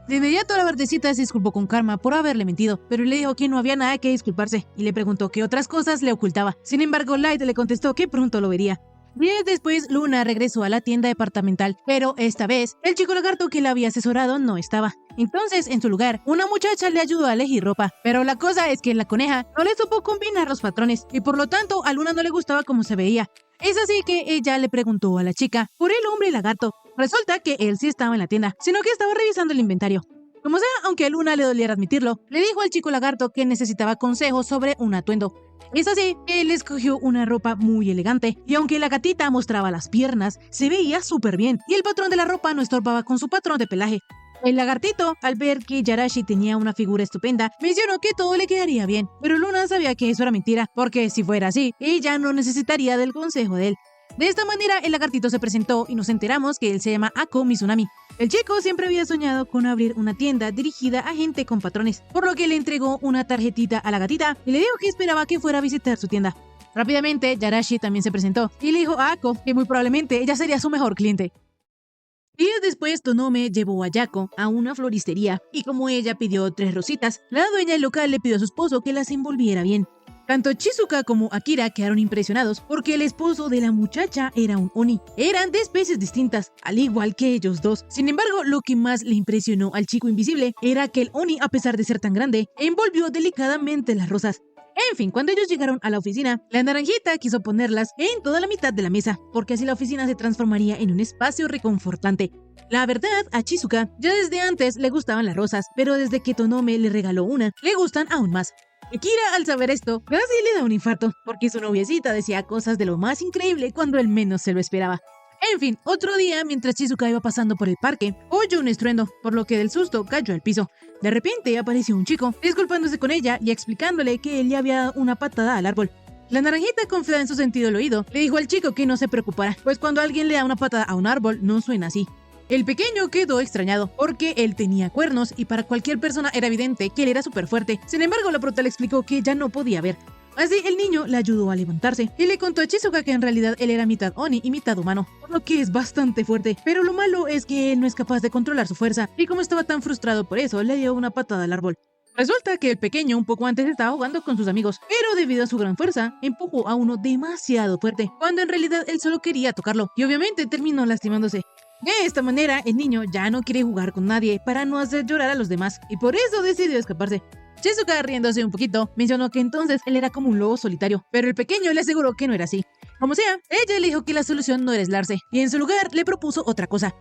De inmediato la verdecita se disculpó con Karma por haberle mentido, pero le dijo que no había nada que disculparse y le preguntó qué otras cosas le ocultaba. Sin embargo, Light le contestó que pronto lo vería. Días después, Luna regresó a la tienda departamental, pero esta vez, el chico lagarto que la había asesorado no estaba. Entonces, en su lugar, una muchacha le ayudó a elegir ropa, pero la cosa es que la coneja no le supo combinar los patrones, y por lo tanto, a Luna no le gustaba cómo se veía. Es así que ella le preguntó a la chica por el hombre lagarto. Resulta que él sí estaba en la tienda, sino que estaba revisando el inventario. Como sea, aunque a Luna le doliera admitirlo, le dijo al chico lagarto que necesitaba consejos sobre un atuendo. Es así que él escogió una ropa muy elegante, y aunque la gatita mostraba las piernas, se veía súper bien, y el patrón de la ropa no estorbaba con su patrón de pelaje. El lagartito, al ver que Yarashi tenía una figura estupenda, mencionó que todo le quedaría bien, pero Luna sabía que eso era mentira, porque si fuera así, ella no necesitaría del consejo de él. De esta manera, el lagartito se presentó y nos enteramos que él se llama Ako Mizunami. El chico siempre había soñado con abrir una tienda dirigida a gente con patrones, por lo que le entregó una tarjetita a la gatita y le dijo que esperaba que fuera a visitar su tienda. Rápidamente, Yarashi también se presentó y le dijo a Ako que muy probablemente ella sería su mejor cliente. Días después, Tonome llevó a Yako a una floristería y como ella pidió 3 rositas, la dueña del local le pidió a su esposo que las envolviera bien. Tanto Chizuka como Akira quedaron impresionados porque el esposo de la muchacha era un oni. Eran de especies distintas, al igual que ellos dos. Sin embargo, lo que más le impresionó al chico invisible era que el oni, a pesar de ser tan grande, envolvió delicadamente las rosas. En fin, cuando ellos llegaron a la oficina, la naranjita quiso ponerlas en toda la mitad de la mesa, porque así la oficina se transformaría en un espacio reconfortante. La verdad, a Chizuka ya desde antes le gustaban las rosas, pero desde que Tonome le regaló una, le gustan aún más. Akira, al saber esto, casi le da un infarto, porque su noviecita decía cosas de lo más increíble cuando él menos se lo esperaba. En fin, otro día, mientras Chizuka iba pasando por el parque, oyó un estruendo, por lo que del susto cayó al piso. De repente apareció un chico, disculpándose con ella y explicándole que él le había dado una patada al árbol. La naranjita, confiada en su sentido del oído, le dijo al chico que no se preocupara, pues cuando alguien le da una patada a un árbol no suena así. El pequeño quedó extrañado, porque él tenía cuernos y para cualquier persona era evidente que él era súper fuerte. Sin embargo, la prota le explicó que ya no podía ver. Así, el niño le ayudó a levantarse y le contó a Chizuka que en realidad él era mitad oni y mitad humano, por lo que es bastante fuerte. Pero lo malo es que él no es capaz de controlar su fuerza, y como estaba tan frustrado por eso, le dio una patada al árbol. Resulta que el pequeño un poco antes estaba jugando con sus amigos, pero debido a su gran fuerza, empujó a uno demasiado fuerte, cuando en realidad él solo quería tocarlo, y obviamente terminó lastimándose. De esta manera, el niño ya no quiere jugar con nadie para no hacer llorar a los demás, y por eso decidió escaparse. Chizuka, riéndose un poquito, mencionó que entonces él era como un lobo solitario, pero el pequeño le aseguró que no era así. Como sea, ella le dijo que la solución no era aislarse, y en su lugar le propuso otra cosa.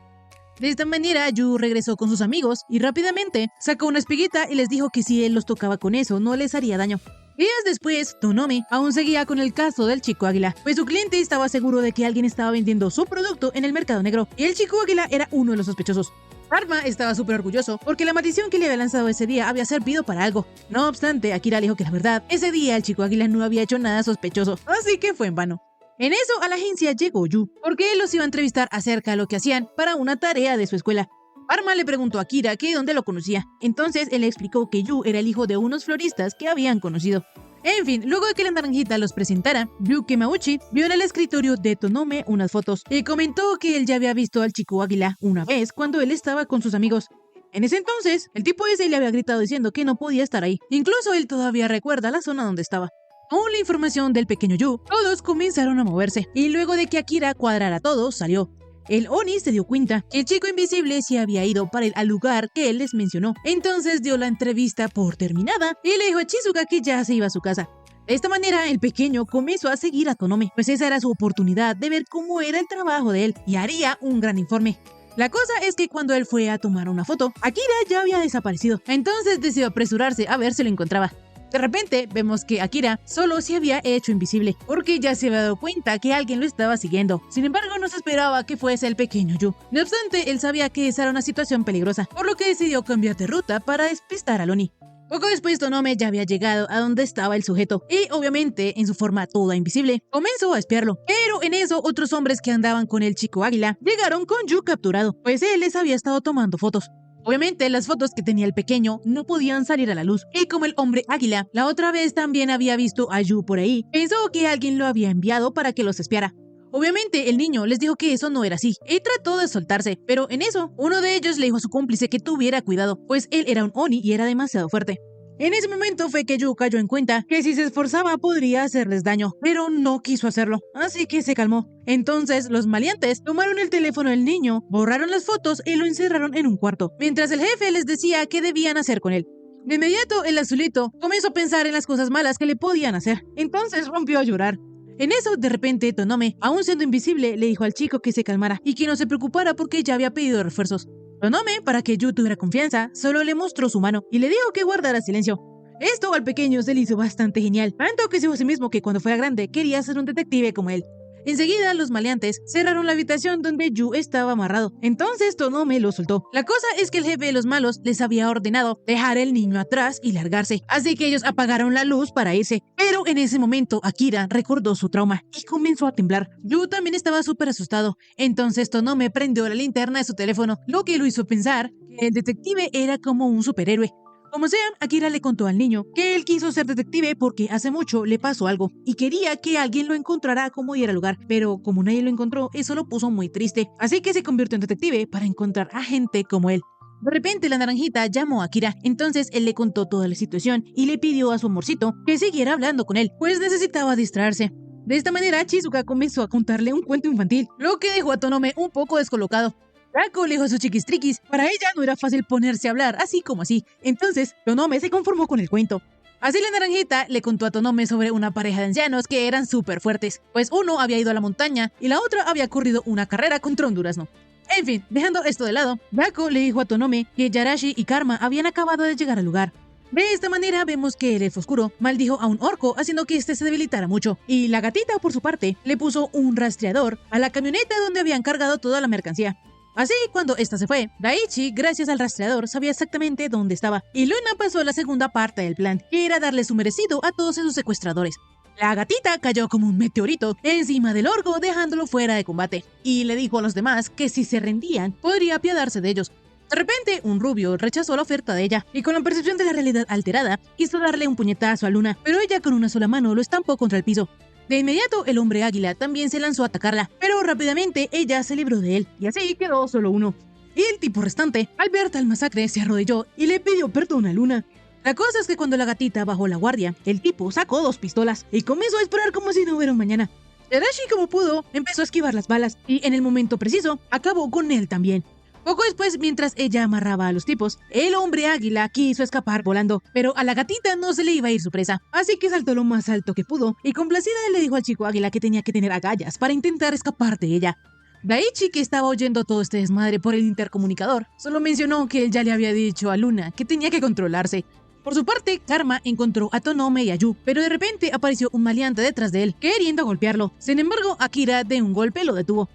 De esta manera, Yu regresó con sus amigos y rápidamente sacó una espiguita y les dijo que si él los tocaba con eso no les haría daño. Días después, Tonome aún seguía con el caso del chico águila, pues su cliente estaba seguro de que alguien estaba vendiendo su producto en el mercado negro, y el chico águila era uno de los sospechosos. Arma estaba súper orgulloso porque la maldición que le había lanzado ese día había servido para algo. No obstante, Akira le dijo que la verdad, ese día el chico águila no había hecho nada sospechoso, así que fue en vano. En eso, a la agencia llegó Yu, porque él los iba a entrevistar acerca de lo que hacían para una tarea de su escuela. Arma le preguntó a Akira que dónde lo conocía, entonces él le explicó que Yu era el hijo de unos floristas que habían conocido. En fin, luego de que la naranjita los presentara, Yuki Mauchi vio en el escritorio de Tonome unas fotos y comentó que él ya había visto al chico águila una vez cuando él estaba con sus amigos. En ese entonces, el tipo ese le había gritado diciendo que no podía estar ahí. Incluso él todavía recuerda la zona donde estaba. Con la información del pequeño Yu, todos comenzaron a moverse, y luego de que Akira cuadrara todo, salió. El Oni se dio cuenta que el chico invisible se había ido para al lugar que él les mencionó. Entonces dio la entrevista por terminada y le dijo a Chizuka que ya se iba a su casa. De esta manera, el pequeño comenzó a seguir a Tonome, pues esa era su oportunidad de ver cómo era el trabajo de él y haría un gran informe. La cosa es que cuando él fue a tomar una foto, Akira ya había desaparecido. Entonces decidió apresurarse a ver si lo encontraba. De repente, vemos que Akira solo se había hecho invisible, porque ya se había dado cuenta que alguien lo estaba siguiendo. Sin embargo, no se esperaba que fuese el pequeño Yu. No obstante, él sabía que esa era una situación peligrosa, por lo que decidió cambiar de ruta para despistar al Oni. Poco después, Tonome ya había llegado a donde estaba el sujeto, y obviamente, en su forma toda invisible, comenzó a espiarlo. Pero en eso, otros hombres que andaban con el chico águila llegaron con Yu capturado, pues él les había estado tomando fotos. Obviamente, las fotos que tenía el pequeño no podían salir a la luz, y como el hombre águila la otra vez también había visto a Yu por ahí, pensó que alguien lo había enviado para que los espiara. Obviamente, el niño les dijo que eso no era así, y trató de soltarse, pero en eso, uno de ellos le dijo a su cómplice que tuviera cuidado, pues él era un Oni y era demasiado fuerte. En ese momento fue que Yu cayó en cuenta que si se esforzaba podría hacerles daño, pero no quiso hacerlo, así que se calmó. Entonces los maleantes tomaron el teléfono del niño, borraron las fotos y lo encerraron en un cuarto, mientras el jefe les decía qué debían hacer con él. De inmediato el azulito comenzó a pensar en las cosas malas que le podían hacer, entonces rompió a llorar. En eso, de repente, Tonome, aún siendo invisible, le dijo al chico que se calmara y que no se preocupara porque ya había pedido refuerzos. Tonome, para que Yu tuviera confianza, solo le mostró su mano y le dijo que guardara silencio. Esto al pequeño se le hizo bastante genial, tanto que se dijo a sí mismo que cuando fuera grande quería ser un detective como él. Enseguida los maleantes cerraron la habitación donde Yu estaba amarrado. Entonces Tonome lo soltó. La cosa es que el jefe de los malos les había ordenado dejar el niño atrás y largarse, así que ellos apagaron la luz para irse. Pero en ese momento Akira recordó su trauma y comenzó a temblar. Yu también estaba súper asustado. Entonces Tonome prendió la linterna de su teléfono, lo que lo hizo pensar que el detective era como un superhéroe. Como sea, Akira le contó al niño que él quiso ser detective porque hace mucho le pasó algo y quería que alguien lo encontrara como diera lugar, pero como nadie lo encontró, eso lo puso muy triste. Así que se convirtió en detective para encontrar a gente como él. De repente la naranjita llamó a Akira, entonces él le contó toda la situación y le pidió a su amorcito que siguiera hablando con él, pues necesitaba distraerse. De esta manera, Shizuka comenzó a contarle un cuento infantil, lo que dejó a Tonome un poco descolocado. Draco le dijo a sus chiquistriquis, para ella no era fácil ponerse a hablar así como así, entonces Tonome se conformó con el cuento. Así la naranjita le contó a Tonome sobre una pareja de ancianos que eran súper fuertes, pues uno había ido a la montaña y la otra había corrido una carrera contra un durazno. En fin, dejando esto de lado, Draco le dijo a Tonome que Yarashi y Karma habían acabado de llegar al lugar. De esta manera vemos que el elfo oscuro maldijo a un orco haciendo que éste se debilitara mucho, y la gatita por su parte le puso un rastreador a la camioneta donde habían cargado toda la mercancía. Así, cuando esta se fue, Daichi, gracias al rastreador, sabía exactamente dónde estaba, y Luna pasó a la segunda parte del plan, que era darle su merecido a todos esos secuestradores. La gatita cayó como un meteorito encima del orco, dejándolo fuera de combate, y le dijo a los demás que si se rendían, podría apiadarse de ellos. De repente, un rubio rechazó la oferta de ella, y con la percepción de la realidad alterada, quiso darle un puñetazo a Luna, pero ella con una sola mano lo estampó contra el piso. De inmediato, el hombre águila también se lanzó a atacarla, pero rápidamente ella se libró de él, y así quedó solo uno. Y el tipo restante, al ver tal masacre, se arrodilló y le pidió perdón a Luna. La cosa es que cuando la gatita bajó la guardia, el tipo sacó 2 pistolas y comenzó a disparar como si no hubiera un mañana. Yarashi, como pudo, empezó a esquivar las balas, y en el momento preciso, acabó con él también. Poco después, mientras ella amarraba a los tipos, el hombre águila quiso escapar volando, pero a la gatita no se le iba a ir su presa, así que saltó lo más alto que pudo y complacida le dijo al chico águila que tenía que tener agallas para intentar escapar de ella. Daichi, que estaba oyendo todo este desmadre por el intercomunicador, solo mencionó que él ya le había dicho a Luna que tenía que controlarse. Por su parte, Karma encontró a Tonome y a Yu, pero de repente apareció un maleante detrás de él, queriendo golpearlo. Sin embargo, Akira de un golpe lo detuvo.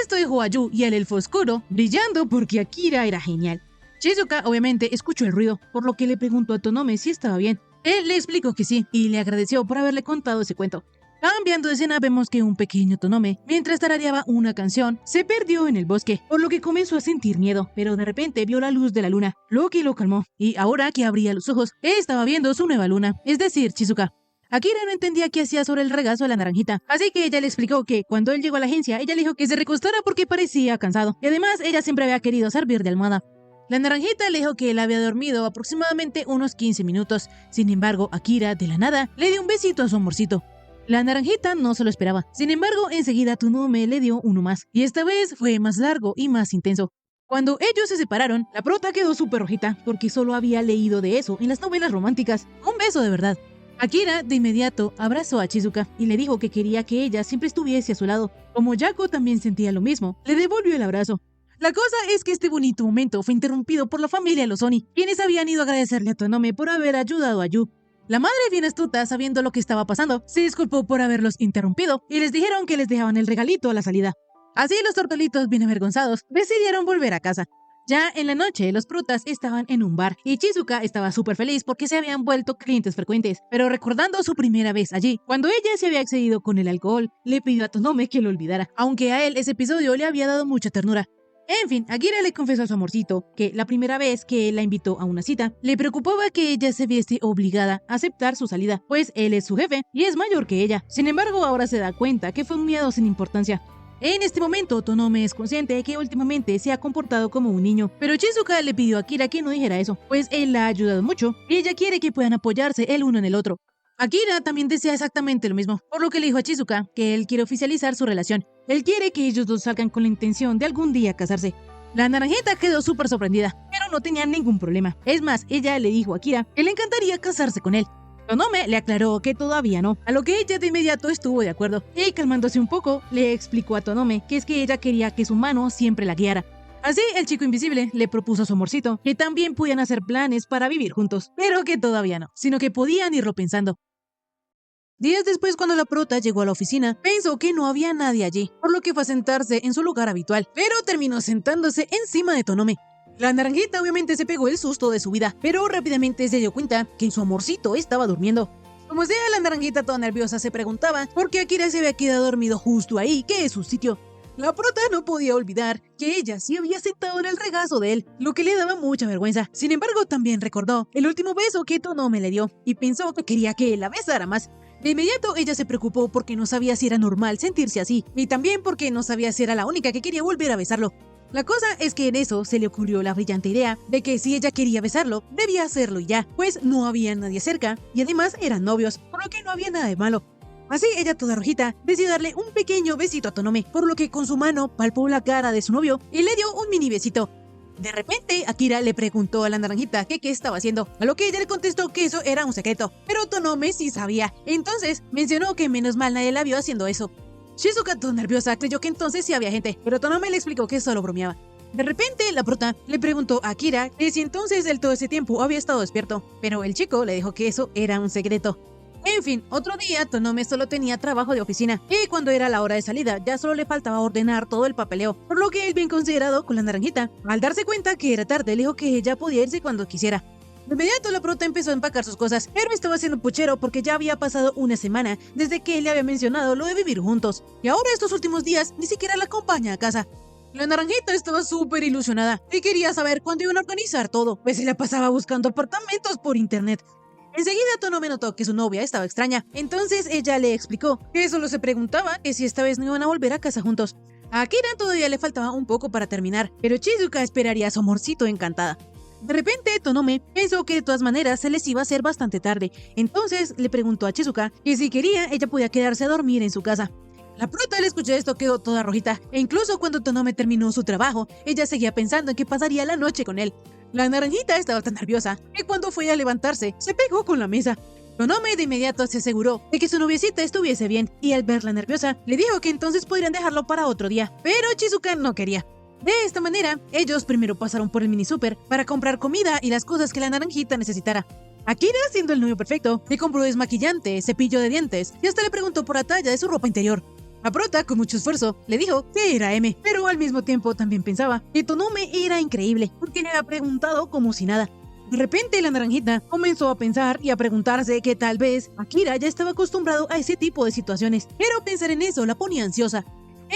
Esto dejó a Yu y al elfo oscuro brillando porque Akira era genial. Shizuka obviamente escuchó el ruido, por lo que le preguntó a Tonome si estaba bien. Él le explicó que sí, y le agradeció por haberle contado ese cuento. Cambiando de escena, vemos que un pequeño Tonome, mientras tarareaba una canción, se perdió en el bosque, por lo que comenzó a sentir miedo, pero de repente vio la luz de la luna, lo que lo calmó, y ahora que abría los ojos, estaba viendo su nueva luna, es decir, Shizuka. Akira no entendía qué hacía sobre el regazo de la naranjita, así que ella le explicó que cuando él llegó a la agencia, ella le dijo que se recostara porque parecía cansado, y además ella siempre había querido servir de almohada. La naranjita le dijo que él había dormido aproximadamente unos 15 minutos, sin embargo, Akira, de la nada, le dio un besito a su amorcito. La naranjita no se lo esperaba, sin embargo, enseguida Tonome le dio uno más, y esta vez fue más largo y más intenso. Cuando ellos se separaron, la prota quedó súper rojita, porque solo había leído de eso en las novelas románticas, un beso de verdad. Akira de inmediato abrazó a Shizuka y le dijo que quería que ella siempre estuviese a su lado. Como Yako también sentía lo mismo, le devolvió el abrazo. La cosa es que este bonito momento fue interrumpido por la familia Lozoni, quienes habían ido a agradecerle a Tonome por haber ayudado a Yu. La madre, bien astuta, sabiendo lo que estaba pasando, se disculpó por haberlos interrumpido y les dijeron que les dejaban el regalito a la salida. Así los tortolitos, bien avergonzados, decidieron volver a casa. Ya en la noche, los protas estaban en un bar y Shizuka estaba súper feliz porque se habían vuelto clientes frecuentes, pero recordando su primera vez allí, cuando ella se había excedido con el alcohol, le pidió a Tonome que lo olvidara, aunque a él ese episodio le había dado mucha ternura. En fin, Akira le confesó a su amorcito que la primera vez que él la invitó a una cita, le preocupaba que ella se viese obligada a aceptar su salida, pues él es su jefe y es mayor que ella. Sin embargo, ahora se da cuenta que fue un miedo sin importancia. En este momento, Tonome es consciente de que últimamente se ha comportado como un niño, pero Shizuka le pidió a Akira que no dijera eso, pues él la ha ayudado mucho y ella quiere que puedan apoyarse el uno en el otro. Akira también desea exactamente lo mismo, por lo que le dijo a Shizuka que él quiere oficializar su relación. Él quiere que ellos dos salgan con la intención de algún día casarse. La naranjita quedó súper sorprendida, pero no tenía ningún problema. Es más, ella le dijo a Akira que le encantaría casarse con él. Tonome le aclaró que todavía no, a lo que ella de inmediato estuvo de acuerdo, y calmándose un poco, le explicó a Tonome que es que ella quería que su mano siempre la guiara. Así, el chico invisible le propuso a su amorcito que también podían hacer planes para vivir juntos, pero que todavía no, sino que podían irlo pensando. Días después, cuando la prota llegó a la oficina, pensó que no había nadie allí, por lo que fue a sentarse en su lugar habitual, pero terminó sentándose encima de Tonome. La naranjita obviamente se pegó el susto de su vida, pero rápidamente se dio cuenta que su amorcito estaba durmiendo. Como sea, la naranjita toda nerviosa se preguntaba por qué Akira se había quedado dormido justo ahí, que es su sitio. La prota no podía olvidar que ella sí había sentado en el regazo de él, lo que le daba mucha vergüenza. Sin embargo, también recordó el último beso que Tonome le dio y pensó que quería que la besara más. De inmediato ella se preocupó porque no sabía si era normal sentirse así, y también porque no sabía si era la única que quería volver a besarlo. La cosa es que en eso se le ocurrió la brillante idea de que si ella quería besarlo, debía hacerlo y ya, pues no había nadie cerca y además eran novios, por lo que no había nada de malo. Así ella toda rojita decidió darle un pequeño besito a Tonome, por lo que con su mano palpó la cara de su novio y le dio un mini besito. De repente, Akira le preguntó a la naranjita que qué estaba haciendo, a lo que ella le contestó que eso era un secreto, pero Tonome sí sabía, entonces mencionó que menos mal nadie la vio haciendo eso. Shizuka, toda nerviosa, creyó que entonces sí había gente, pero Tonome le explicó que solo bromeaba. De repente, la prota le preguntó a Akira que si entonces él todo ese tiempo había estado despierto, pero el chico le dijo que eso era un secreto. En fin, otro día Tonome solo tenía trabajo de oficina y cuando era la hora de salida ya solo le faltaba ordenar todo el papeleo, por lo que él, bien considerado con la naranjita, al darse cuenta que era tarde, le dijo que ella podía irse cuando quisiera. De inmediato la prota empezó a empacar sus cosas, pero estaba haciendo puchero porque ya había pasado una semana desde que él le había mencionado lo de vivir juntos, y ahora estos últimos días ni siquiera la acompaña a casa. La naranjita estaba súper ilusionada y quería saber cuándo iban a organizar todo, pues se la pasaba buscando apartamentos por internet. Enseguida Tonome notó que su novia estaba extraña, entonces ella le explicó que solo se preguntaba que si esta vez no iban a volver a casa juntos. A Akira todavía le faltaba un poco para terminar, pero Shizuka esperaría a su amorcito encantada. De repente, Tonome pensó que de todas maneras se les iba a hacer bastante tarde, entonces le preguntó a Shizuka que si quería ella podía quedarse a dormir en su casa. La prota al escuchar esto quedó toda rojita, e incluso cuando Tonome terminó su trabajo, ella seguía pensando en que pasaría la noche con él. La naranjita estaba tan nerviosa que cuando fue a levantarse, se pegó con la mesa. Tonome de inmediato se aseguró de que su noviecita estuviese bien, y al verla nerviosa, le dijo que entonces podrían dejarlo para otro día, pero Shizuka no quería. De esta manera, ellos primero pasaron por el mini super para comprar comida y las cosas que la naranjita necesitara. Akira, siendo el novio perfecto, le compró desmaquillante, cepillo de dientes y hasta le preguntó por la talla de su ropa interior. La prota, con mucho esfuerzo, le dijo que era M, pero al mismo tiempo también pensaba que Tonome era increíble, porque le había preguntado como si nada. De repente la naranjita comenzó a pensar y a preguntarse que tal vez Akira ya estaba acostumbrado a ese tipo de situaciones, pero pensar en eso la ponía ansiosa.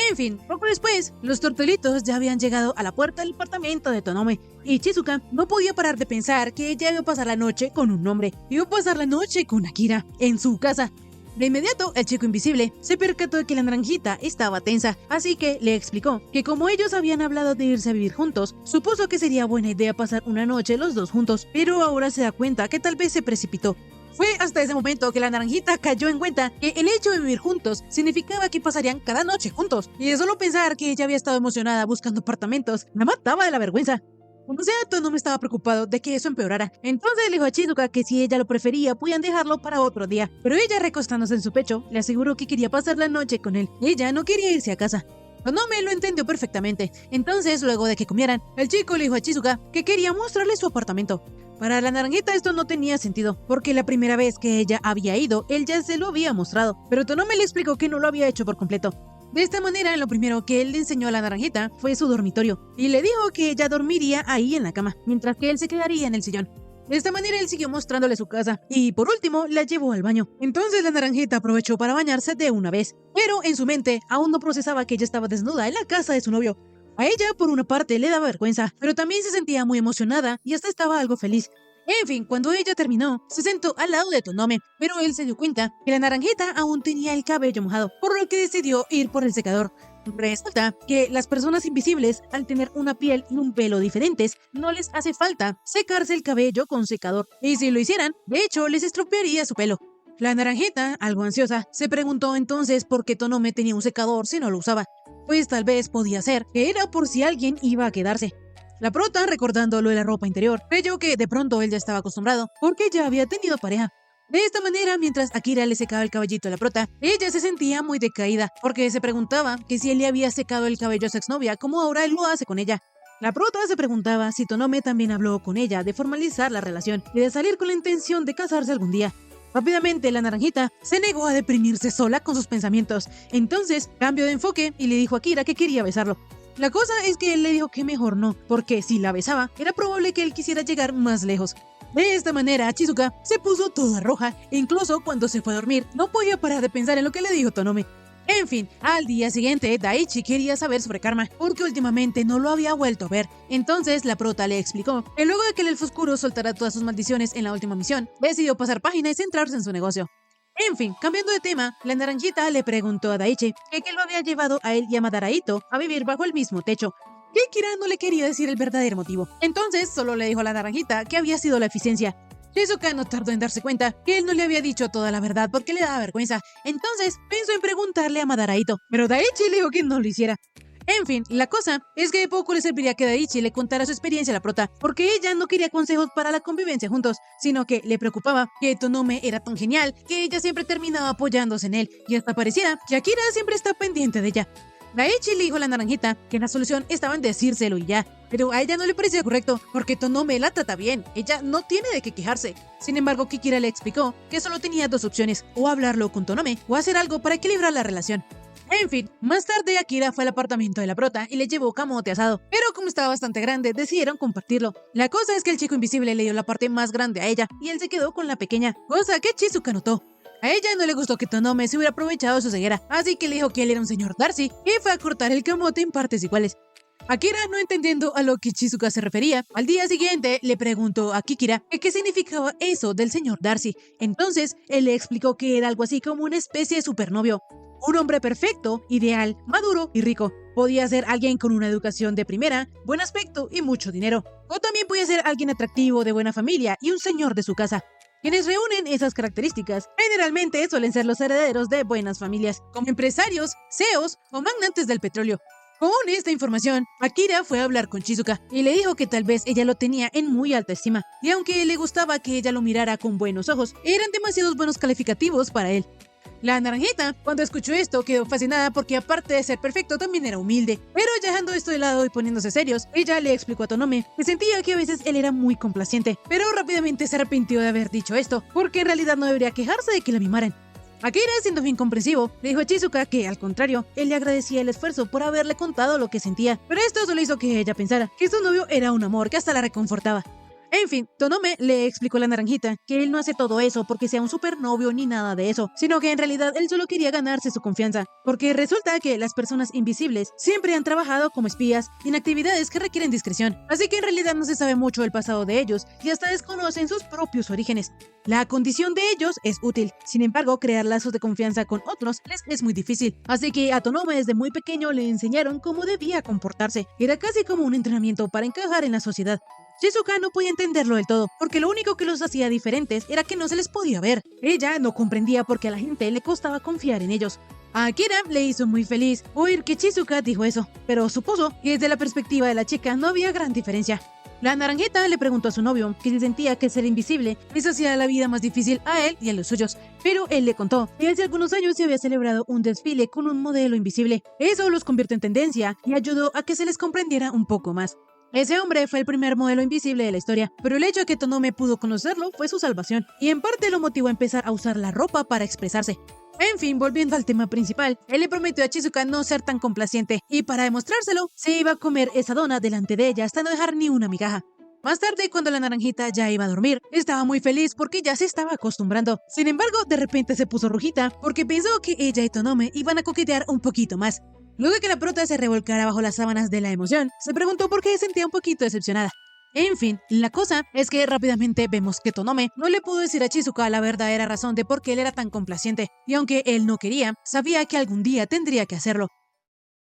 En fin, poco después, los tortolitos ya habían llegado a la puerta del apartamento de Tonome, y Shizuka no podía parar de pensar que ella iba a pasar la noche con un hombre, iba a pasar la noche con Akira, en su casa. De inmediato, el chico invisible se percató de que la naranjita estaba tensa, así que le explicó que como ellos habían hablado de irse a vivir juntos, supuso que sería buena idea pasar una noche los dos juntos, pero ahora se da cuenta que tal vez se precipitó. Fue hasta ese momento que la naranjita cayó en cuenta que el hecho de vivir juntos significaba que pasarían cada noche juntos, y de solo pensar que ella había estado emocionada buscando apartamentos, la mataba de la vergüenza. Como sea, Tonome estaba preocupado de que eso empeorara. Entonces le dijo a Shizuka que si ella lo prefería, podían dejarlo para otro día. Pero ella, recostándose en su pecho, le aseguró que quería pasar la noche con él. Ella no quería irse a casa. Tonome lo entendió perfectamente. Entonces, luego de que comieran, el chico le dijo a Shizuka que quería mostrarle su apartamento. Para la naranjita esto no tenía sentido, porque la primera vez que ella había ido, él ya se lo había mostrado. Pero Tonome le explicó que no lo había hecho por completo. De esta manera, lo primero que él le enseñó a la naranjita fue su dormitorio, y le dijo que ella dormiría ahí en la cama, mientras que él se quedaría en el sillón. De esta manera él siguió mostrándole su casa, y por último la llevó al baño. Entonces la naranjita aprovechó para bañarse de una vez, pero en su mente aún no procesaba que ella estaba desnuda en la casa de su novio. A ella, por una parte, le daba vergüenza, pero también se sentía muy emocionada y hasta estaba algo feliz. En fin, cuando ella terminó, se sentó al lado de Tonome, pero él se dio cuenta que la naranjita aún tenía el cabello mojado, por lo que decidió ir por el secador. Resulta que las personas invisibles, al tener una piel y un pelo diferentes, no les hace falta secarse el cabello con secador, y si lo hicieran, de hecho, les estropearía su pelo. La naranjita, algo ansiosa, se preguntó entonces por qué Tonome tenía un secador si no lo usaba. Pues tal vez podía ser que era por si alguien iba a quedarse. La prota, recordando lo de la ropa interior, creyó que de pronto él ya estaba acostumbrado, porque ya había tenido pareja. De esta manera, mientras Akira le secaba el cabellito a la prota, ella se sentía muy decaída, porque se preguntaba que si él le había secado el cabello a su exnovia, como ahora él lo hace con ella. La prota se preguntaba si Tonome también habló con ella de formalizar la relación y de salir con la intención de casarse algún día. Rápidamente la naranjita se negó a deprimirse sola con sus pensamientos. Entonces cambió de enfoque y le dijo a Kira que quería besarlo. La cosa es que él le dijo que mejor no, porque si la besaba, era probable que él quisiera llegar más lejos. De esta manera, Chizuka se puso toda roja e incluso cuando se fue a dormir no podía parar de pensar en lo que le dijo Tonome. En fin, al día siguiente, Daichi quería saber sobre Karma, porque últimamente no lo había vuelto a ver. Entonces, la prota le explicó que luego de que el elfo oscuro soltara todas sus maldiciones en la última misión, decidió pasar página y centrarse en su negocio. En fin, cambiando de tema, la naranjita le preguntó a Daichi que lo había llevado a él y a Madaraito a vivir bajo el mismo techo, que Kira no le quería decir el verdadero motivo. Entonces, solo le dijo a la naranjita que había sido la eficiencia. Shizuka no tardó en darse cuenta que él no le había dicho toda la verdad porque le daba vergüenza. Entonces pensó en preguntarle a Madaraito, pero Daichi le dijo que no lo hiciera. En fin, la cosa es que de poco le serviría que Daichi le contara su experiencia a la prota, porque ella no quería consejos para la convivencia juntos, sino que le preocupaba que Tonome era tan genial que ella siempre terminaba apoyándose en él, y hasta pareciera que Akira siempre está pendiente de ella. Daichi le dijo a la naranjita que la solución estaba en decírselo y ya, pero a ella no le parecía correcto porque Tonome la trata bien, ella no tiene de qué quejarse. Sin embargo, Kikira le explicó que solo tenía dos opciones, o hablarlo con Tonome o hacer algo para equilibrar la relación. En fin, más tarde Akira fue al apartamento de la prota y le llevó camote asado, pero como estaba bastante grande, decidieron compartirlo. La cosa es que el chico invisible le dio la parte más grande a ella y él se quedó con la pequeña, cosa que Chizuka notó. A ella no le gustó que Tonome se hubiera aprovechado de su ceguera, así que le dijo que él era un señor Darcy y fue a cortar el camote en partes iguales. Akira, no entendiendo a lo que Chizuka se refería, al día siguiente le preguntó a Kikira que qué significaba eso del señor Darcy. Entonces, él le explicó que era algo así como una especie de supernovio. Un hombre perfecto, ideal, maduro y rico. Podía ser alguien con una educación de primera, buen aspecto y mucho dinero. O también podía ser alguien atractivo, de buena familia y un señor de su casa. Quienes reúnen esas características generalmente suelen ser los herederos de buenas familias, como empresarios, CEOs o magnates del petróleo. Con esta información, Akira fue a hablar con Chizuka y le dijo que tal vez ella lo tenía en muy alta estima, y aunque le gustaba que ella lo mirara con buenos ojos, eran demasiados buenos calificativos para él. La naranjita, cuando escuchó esto, quedó fascinada porque aparte de ser perfecto, también era humilde. Pero ya dejando esto de lado y poniéndose serios, ella le explicó a Tonome que sentía que a veces él era muy complaciente, pero rápidamente se arrepintió de haber dicho esto, porque en realidad no debería quejarse de que la mimaran. Akira, siendo bien comprensivo, le dijo a Chizuka que, al contrario, él le agradecía el esfuerzo por haberle contado lo que sentía, pero esto solo hizo que ella pensara que su novio era un amor que hasta la reconfortaba. En fin, Tonome le explicó a la naranjita que él no hace todo eso porque sea un supernovio ni nada de eso, sino que en realidad él solo quería ganarse su confianza, porque resulta que las personas invisibles siempre han trabajado como espías en actividades que requieren discreción, así que en realidad no se sabe mucho del pasado de ellos y hasta desconocen sus propios orígenes. La condición de ellos es útil, sin embargo, crear lazos de confianza con otros les es muy difícil, así que a Tonome desde muy pequeño le enseñaron cómo debía comportarse, era casi como un entrenamiento para encajar en la sociedad. Shizuka no podía entenderlo del todo, porque lo único que los hacía diferentes era que no se les podía ver. Ella no comprendía por qué a la gente le costaba confiar en ellos. A Akira le hizo muy feliz oír que Chizuka dijo eso, pero supuso que desde la perspectiva de la chica no había gran diferencia. La naranjita le preguntó a su novio que si sentía que ser invisible les hacía la vida más difícil a él y a los suyos, pero él le contó que hace algunos años se había celebrado un desfile con un modelo invisible. Eso los convirtió en tendencia y ayudó a que se les comprendiera un poco más. Ese hombre fue el primer modelo invisible de la historia, pero el hecho de que Tonome pudo conocerlo fue su salvación, y en parte lo motivó a empezar a usar la ropa para expresarse. En fin, volviendo al tema principal, él le prometió a Chizuka no ser tan complaciente, y para demostrárselo, se iba a comer esa dona delante de ella hasta no dejar ni una migaja. Más tarde, cuando la naranjita ya iba a dormir, estaba muy feliz porque ya se estaba acostumbrando. Sin embargo, de repente se puso rojita porque pensó que ella y Tonome iban a coquetear un poquito más. Luego de que la prota se revolcara bajo las sábanas de la emoción, se preguntó por qué se sentía un poquito decepcionada. En fin, la cosa es que rápidamente vemos que Tonome no le pudo decir a Chizuka la verdadera razón de por qué él era tan complaciente, y aunque él no quería, sabía que algún día tendría que hacerlo.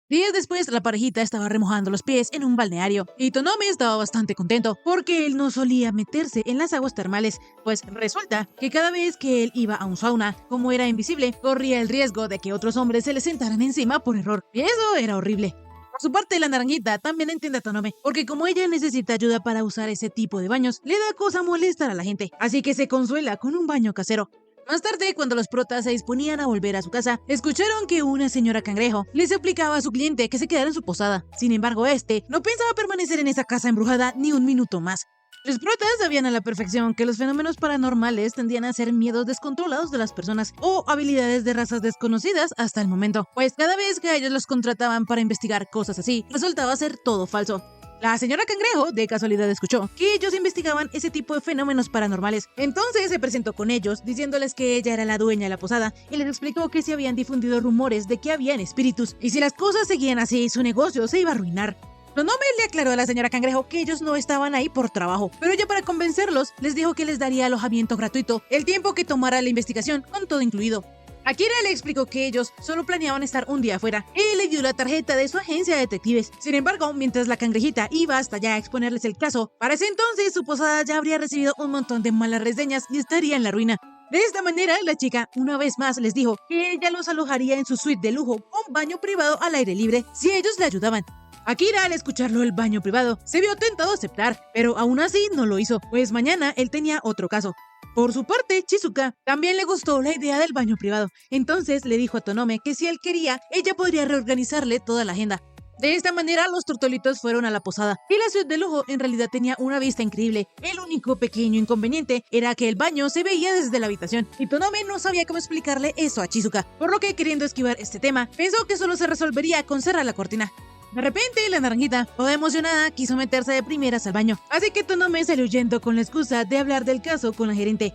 Días después, la parejita estaba remojando los pies en un balneario, y Tonome estaba bastante contento, porque él no solía meterse en las aguas termales, pues resulta que cada vez que él iba a un sauna, como era invisible, corría el riesgo de que otros hombres se le sentaran encima por error, y eso era horrible. Por su parte, la naranjita también entiende a Tonome, porque como ella necesita ayuda para usar ese tipo de baños, le da cosa molestar a la gente, así que se consuela con un baño casero. Más tarde, cuando los protas se disponían a volver a su casa, escucharon que una señora cangrejo les suplicaba a su cliente que se quedara en su posada. Sin embargo, este no pensaba permanecer en esa casa embrujada ni un minuto más. Los protas sabían a la perfección que los fenómenos paranormales tendían a ser miedos descontrolados de las personas o habilidades de razas desconocidas hasta el momento, pues cada vez que ellos los contrataban para investigar cosas así, resultaba ser todo falso. La señora Cangrejo de casualidad escuchó que ellos investigaban ese tipo de fenómenos paranormales. Entonces se presentó con ellos diciéndoles que ella era la dueña de la posada y les explicó que se habían difundido rumores de que habían espíritus y si las cosas seguían así su negocio se iba a arruinar. Tonome le aclaró a la señora Cangrejo que ellos no estaban ahí por trabajo, pero ella para convencerlos les dijo que les daría alojamiento gratuito el tiempo que tomara la investigación con todo incluido. Akira le explicó que ellos solo planeaban estar un día afuera y le dio la tarjeta de su agencia de detectives. Sin embargo, mientras la cangrejita iba hasta allá a exponerles el caso, para ese entonces su posada ya habría recibido un montón de malas reseñas y estaría en la ruina. De esta manera, la chica una vez más les dijo que ella los alojaría en su suite de lujo con baño privado al aire libre si ellos le ayudaban. Akira, al escucharlo el baño privado, se vio tentado a aceptar, pero aún así no lo hizo, pues mañana él tenía otro caso. Por su parte, Shizuka también le gustó la idea del baño privado, entonces le dijo a Tonome que si él quería, ella podría reorganizarle toda la agenda. De esta manera, los tortolitos fueron a la posada, y la ciudad de lujo en realidad tenía una vista increíble. El único pequeño inconveniente era que el baño se veía desde la habitación, y Tonome no sabía cómo explicarle eso a Shizuka, por lo que queriendo esquivar este tema, pensó que solo se resolvería con cerrar la cortina. De repente, la naranjita, toda emocionada, quiso meterse de primeras al baño, así que Tonome salió huyendo con la excusa de hablar del caso con la gerente.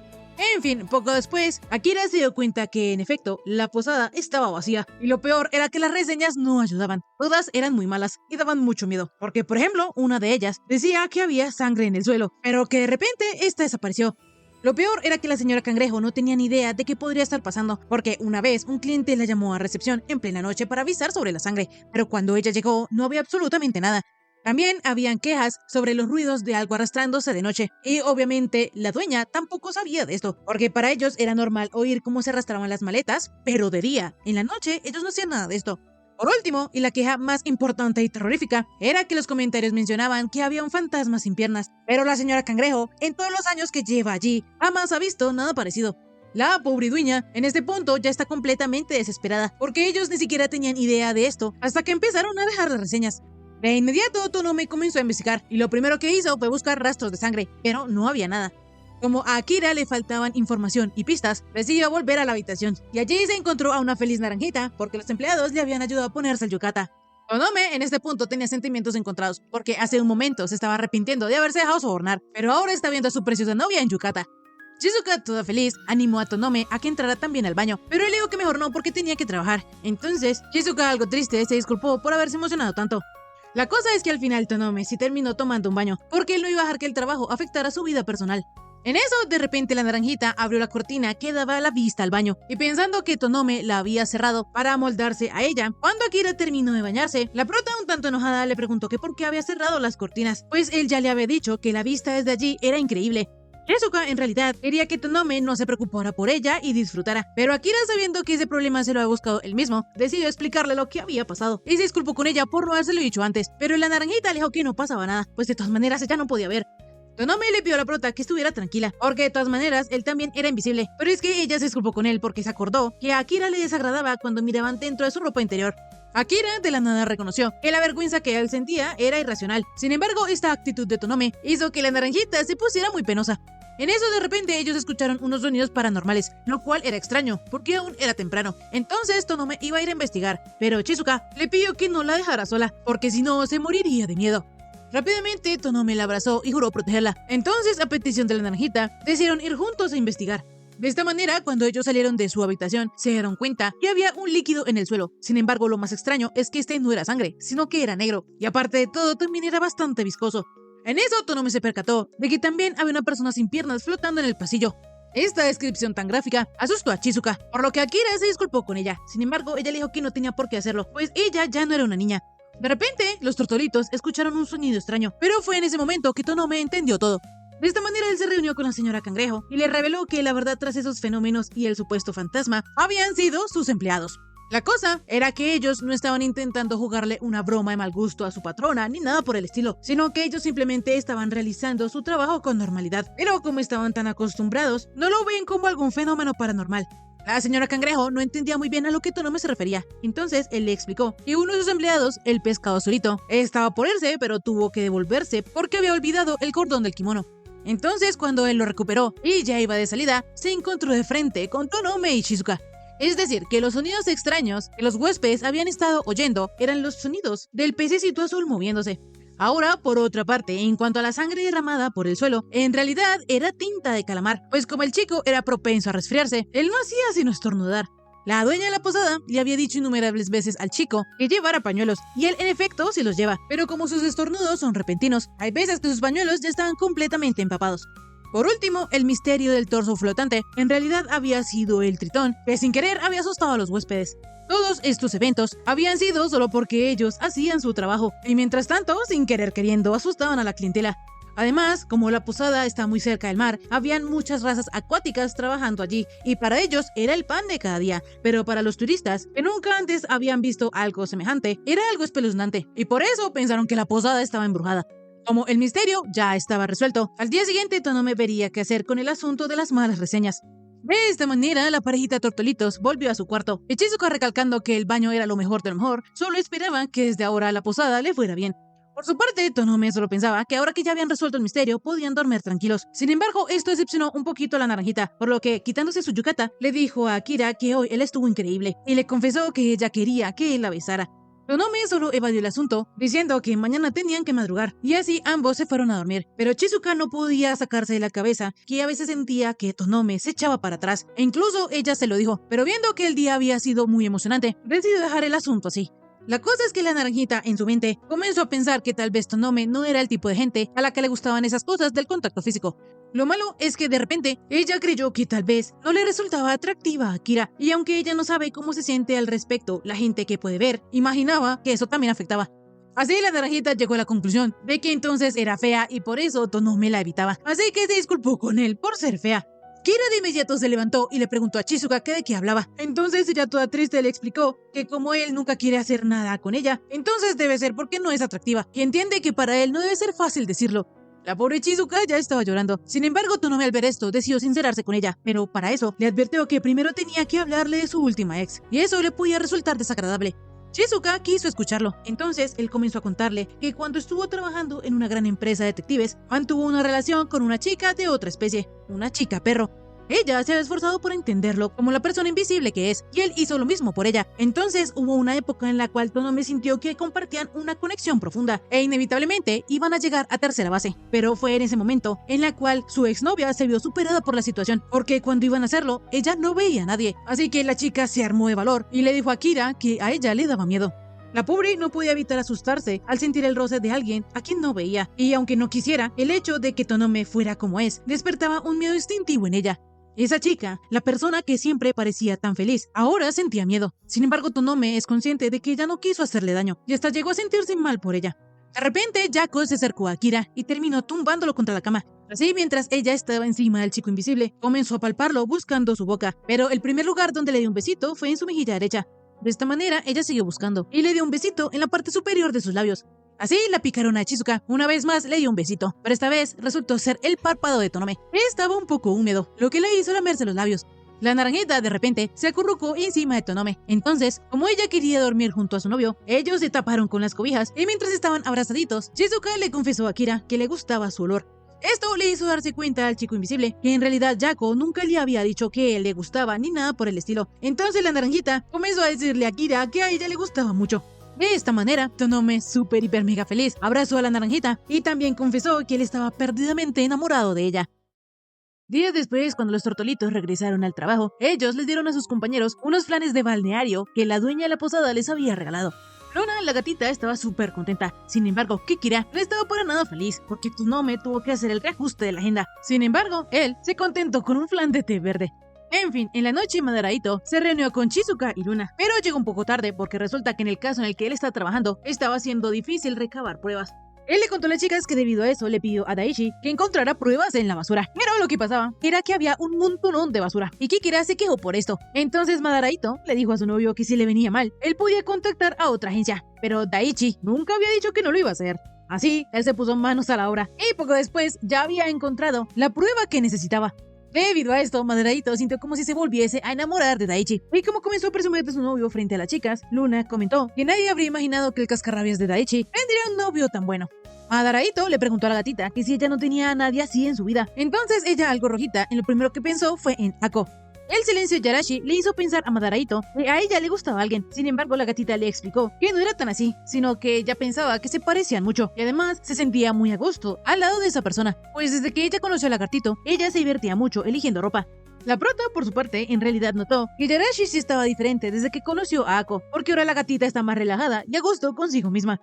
En fin, poco después, Akira se dio cuenta que, en efecto, la posada estaba vacía, y lo peor era que las reseñas no ayudaban. Todas eran muy malas y daban mucho miedo, porque, por ejemplo, una de ellas decía que había sangre en el suelo, pero que de repente esta desapareció. Lo peor era que la señora Cangrejo no tenía ni idea de qué podría estar pasando, porque una vez un cliente la llamó a recepción en plena noche para avisar sobre la sangre, pero cuando ella llegó no había absolutamente nada. También habían quejas sobre los ruidos de algo arrastrándose de noche, y obviamente la dueña tampoco sabía de esto, porque para ellos era normal oír cómo se arrastraban las maletas, pero de día, en la noche ellos no hacían nada de esto. Por último, y la queja más importante y terrorífica, era que los comentarios mencionaban que había un fantasma sin piernas, pero la señora Cangrejo, en todos los años que lleva allí, jamás ha visto nada parecido. La pobre dueña, en este punto, ya está completamente desesperada, porque ellos ni siquiera tenían idea de esto, hasta que empezaron a dejar las reseñas. De inmediato, Tonome comenzó a investigar, y lo primero que hizo fue buscar rastros de sangre, pero no había nada. Como a Akira le faltaban información y pistas, decidió volver a la habitación, y allí se encontró a una feliz naranjita, porque los empleados le habían ayudado a ponerse el yukata. Tonome en este punto tenía sentimientos encontrados, porque hace un momento se estaba arrepintiendo de haberse dejado sobornar, pero ahora está viendo a su preciosa novia en yukata. Shizuka, toda feliz, animó a Tonome a que entrara también al baño, pero él dijo que mejor no porque tenía que trabajar. Entonces, Shizuka, algo triste, se disculpó por haberse emocionado tanto. La cosa es que al final Tonome sí terminó tomando un baño, porque él no iba a dejar que el trabajo afectara su vida personal. En eso, de repente la naranjita abrió la cortina que daba a la vista al baño, y pensando que Tonome la había cerrado para amoldarse a ella, cuando Akira terminó de bañarse, la prota un tanto enojada le preguntó que por qué había cerrado las cortinas, pues él ya le había dicho que la vista desde allí era increíble. Shizuka en realidad quería que Tonome no se preocupara por ella y disfrutara, pero Akira, sabiendo que ese problema se lo había buscado él mismo, decidió explicarle lo que había pasado y se disculpó con ella por no habérselo dicho antes, pero la naranjita le dijo que no pasaba nada, pues de todas maneras ella no podía ver. Tonome le pidió a la prota que estuviera tranquila, porque de todas maneras él también era invisible, pero es que ella se disculpó con él porque se acordó que a Akira le desagradaba cuando miraban dentro de su ropa interior. Akira de la nada reconoció que la vergüenza que él sentía era irracional. Sin embargo, esta actitud de Tonome hizo que la naranjita se pusiera muy penosa. En eso, de repente, ellos escucharon unos sonidos paranormales, lo cual era extraño, porque aún era temprano. Entonces, Tonome iba a ir a investigar, pero Shizuka le pidió que no la dejara sola, porque si no, se moriría de miedo. Rápidamente, Tonome la abrazó y juró protegerla. Entonces, a petición de la naranjita, decidieron ir juntos a investigar. De esta manera, cuando ellos salieron de su habitación, se dieron cuenta que había un líquido en el suelo. Sin embargo, lo más extraño es que este no era sangre, sino que era negro, y aparte de todo, también era bastante viscoso. En eso, Tonome se percató de que también había una persona sin piernas flotando en el pasillo. Esta descripción tan gráfica asustó a Shizuka, por lo que Akira se disculpó con ella. Sin embargo, ella le dijo que no tenía por qué hacerlo, pues ella ya no era una niña. De repente, los tortolitos escucharon un sonido extraño, pero fue en ese momento que Tonome entendió todo. De esta manera, él se reunió con la señora Cangrejo y le reveló que la verdad tras esos fenómenos y el supuesto fantasma habían sido sus empleados. La cosa era que ellos no estaban intentando jugarle una broma de mal gusto a su patrona ni nada por el estilo, sino que ellos simplemente estaban realizando su trabajo con normalidad, pero como estaban tan acostumbrados, no lo ven como algún fenómeno paranormal. La señora Cangrejo no entendía muy bien a lo que Tonome se refería, entonces él le explicó que uno de sus empleados, el pescado azulito, estaba por irse, pero tuvo que devolverse porque había olvidado el cordón del kimono. Entonces, cuando él lo recuperó y ya iba de salida, se encontró de frente con Tonome y Shizuka. Es decir, que los sonidos extraños que los huéspedes habían estado oyendo eran los sonidos del pececito azul moviéndose. Ahora, por otra parte, en cuanto a la sangre derramada por el suelo, en realidad era tinta de calamar, pues como el chico era propenso a resfriarse, él no hacía sino estornudar. La dueña de la posada le había dicho innumerables veces al chico que llevara pañuelos, y él en efecto sí los lleva, pero como sus estornudos son repentinos, hay veces que sus pañuelos ya estaban completamente empapados. Por último, el misterio del torso flotante en realidad había sido el tritón, que sin querer había asustado a los huéspedes. Todos estos eventos habían sido solo porque ellos hacían su trabajo, y mientras tanto, sin querer queriendo, asustaban a la clientela. Además, como la posada está muy cerca del mar, habían muchas razas acuáticas trabajando allí, y para ellos era el pan de cada día, pero para los turistas, que nunca antes habían visto algo semejante, era algo espeluznante, y por eso pensaron que la posada estaba embrujada. Como el misterio ya estaba resuelto, al día siguiente Tonome vería qué hacer con el asunto de las malas reseñas. De esta manera, la parejita Tortolitos volvió a su cuarto, y Shizuka, recalcando que el baño era lo mejor de lo mejor, solo esperaba que desde ahora a la posada le fuera bien. Por su parte, Tonome solo pensaba que ahora que ya habían resuelto el misterio, podían dormir tranquilos. Sin embargo, esto decepcionó un poquito a la naranjita, por lo que, quitándose su yukata, le dijo a Akira que hoy él estuvo increíble, y le confesó que ella quería que él la besara. Tonome solo evadió el asunto, diciendo que mañana tenían que madrugar, y así ambos se fueron a dormir. Pero Shizuka no podía sacarse de la cabeza que a veces sentía que Tonome se echaba para atrás, e incluso ella se lo dijo, pero viendo que el día había sido muy emocionante, decidió dejar el asunto así. La cosa es que la naranjita, en su mente, comenzó a pensar que tal vez Tonome no era el tipo de gente a la que le gustaban esas cosas del contacto físico. Lo malo es que de repente ella creyó que tal vez no le resultaba atractiva a Akira, y aunque ella no sabe cómo se siente al respecto la gente que puede ver, imaginaba que eso también afectaba. Así la naranjita llegó a la conclusión de que entonces era fea y por eso Tonome la evitaba, así que se disculpó con él por ser fea. Kira de inmediato se levantó y le preguntó a Shizuka que de qué hablaba. Entonces ella toda triste le explicó que como él nunca quiere hacer nada con ella, entonces debe ser porque no es atractiva, y entiende que para él no debe ser fácil decirlo. La pobre Shizuka ya estaba llorando. Sin embargo, Tonome al ver esto decidió sincerarse con ella, pero para eso le advirtió que primero tenía que hablarle de su última ex, y eso le podía resultar desagradable. Shizuka quiso escucharlo, entonces él comenzó a contarle que cuando estuvo trabajando en una gran empresa de detectives, mantuvo una relación con una chica de otra especie, una chica perro. Ella se había esforzado por entenderlo como la persona invisible que es, y él hizo lo mismo por ella. Entonces hubo una época en la cual Tonome sintió que compartían una conexión profunda, e inevitablemente iban a llegar a tercera base. Pero fue en ese momento en la cual su exnovia se vio superada por la situación, porque cuando iban a hacerlo, ella no veía a nadie. Así que la chica se armó de valor y le dijo a Akira que a ella le daba miedo. La pobre no podía evitar asustarse al sentir el roce de alguien a quien no veía, y aunque no quisiera, el hecho de que Tonome fuera como es, despertaba un miedo instintivo en ella. Esa chica, la persona que siempre parecía tan feliz, ahora sentía miedo. Sin embargo, Tonome es consciente de que ella no quiso hacerle daño, y hasta llegó a sentirse mal por ella. De repente, Yako se acercó a Akira y terminó tumbándolo contra la cama. Así, mientras ella estaba encima del chico invisible, comenzó a palparlo buscando su boca, pero el primer lugar donde le dio un besito fue en su mejilla derecha. De esta manera, ella siguió buscando, y le dio un besito en la parte superior de sus labios. Así, la picarona de Shizuka una vez más le dio un besito, pero esta vez resultó ser el párpado de Tonome. Estaba un poco húmedo, lo que le hizo lamerse los labios. La naranjita de repente se acurrucó encima de Tonome. Entonces, como ella quería dormir junto a su novio, ellos se taparon con las cobijas, y mientras estaban abrazaditos, Shizuka le confesó a Akira que le gustaba su olor. Esto le hizo darse cuenta al chico invisible que en realidad Yako nunca le había dicho que él le gustaba ni nada por el estilo. Entonces la naranjita comenzó a decirle a Akira que a ella le gustaba mucho. De esta manera, Tonome, súper hiper mega feliz, abrazó a la naranjita y también confesó que él estaba perdidamente enamorado de ella. Días después, cuando los tortolitos regresaron al trabajo, ellos les dieron a sus compañeros unos planes de balneario que la dueña de la posada les había regalado. Luna, la gatita, estaba súper contenta. Sin embargo, Kikira no estaba para nada feliz, porque Tonome tuvo que hacer el reajuste de la agenda. Sin embargo, él se contentó con un flan de té verde. En fin, en la noche Madaraito se reunió con Shizuka y Luna, pero llegó un poco tarde porque resulta que en el caso en el que él está trabajando, estaba siendo difícil recabar pruebas. Él le contó a las chicas que debido a eso le pidió a Daichi que encontrara pruebas en la basura. Pero lo que pasaba era que había un montonón de basura y Kikira se quejó por esto. Entonces Madaraito le dijo a su novio que si le venía mal, él podía contactar a otra agencia. Pero Daichi nunca había dicho que no lo iba a hacer. Así, él se puso manos a la obra y poco después ya había encontrado la prueba que necesitaba. Debido a esto, Madaraito sintió como si se volviese a enamorar de Daichi. Y como comenzó a presumir de su novio frente a las chicas, Luna comentó que nadie habría imaginado que el cascarrabias de Daichi tendría un novio tan bueno. Madaraito le preguntó a la gatita que si ella no tenía a nadie así en su vida. Entonces ella, algo rojita, en lo primero que pensó fue en Ako. El silencio de Yarashi le hizo pensar a Madaraito que a ella le gustaba alguien. Sin embargo, la gatita le explicó que no era tan así, sino que ella pensaba que se parecían mucho y además se sentía muy a gusto al lado de esa persona, pues desde que ella conoció a Lagartito, ella se divertía mucho eligiendo ropa. La prota, por su parte, en realidad notó que Yarashi sí estaba diferente desde que conoció a Ako, porque ahora la gatita está más relajada y a gusto consigo misma.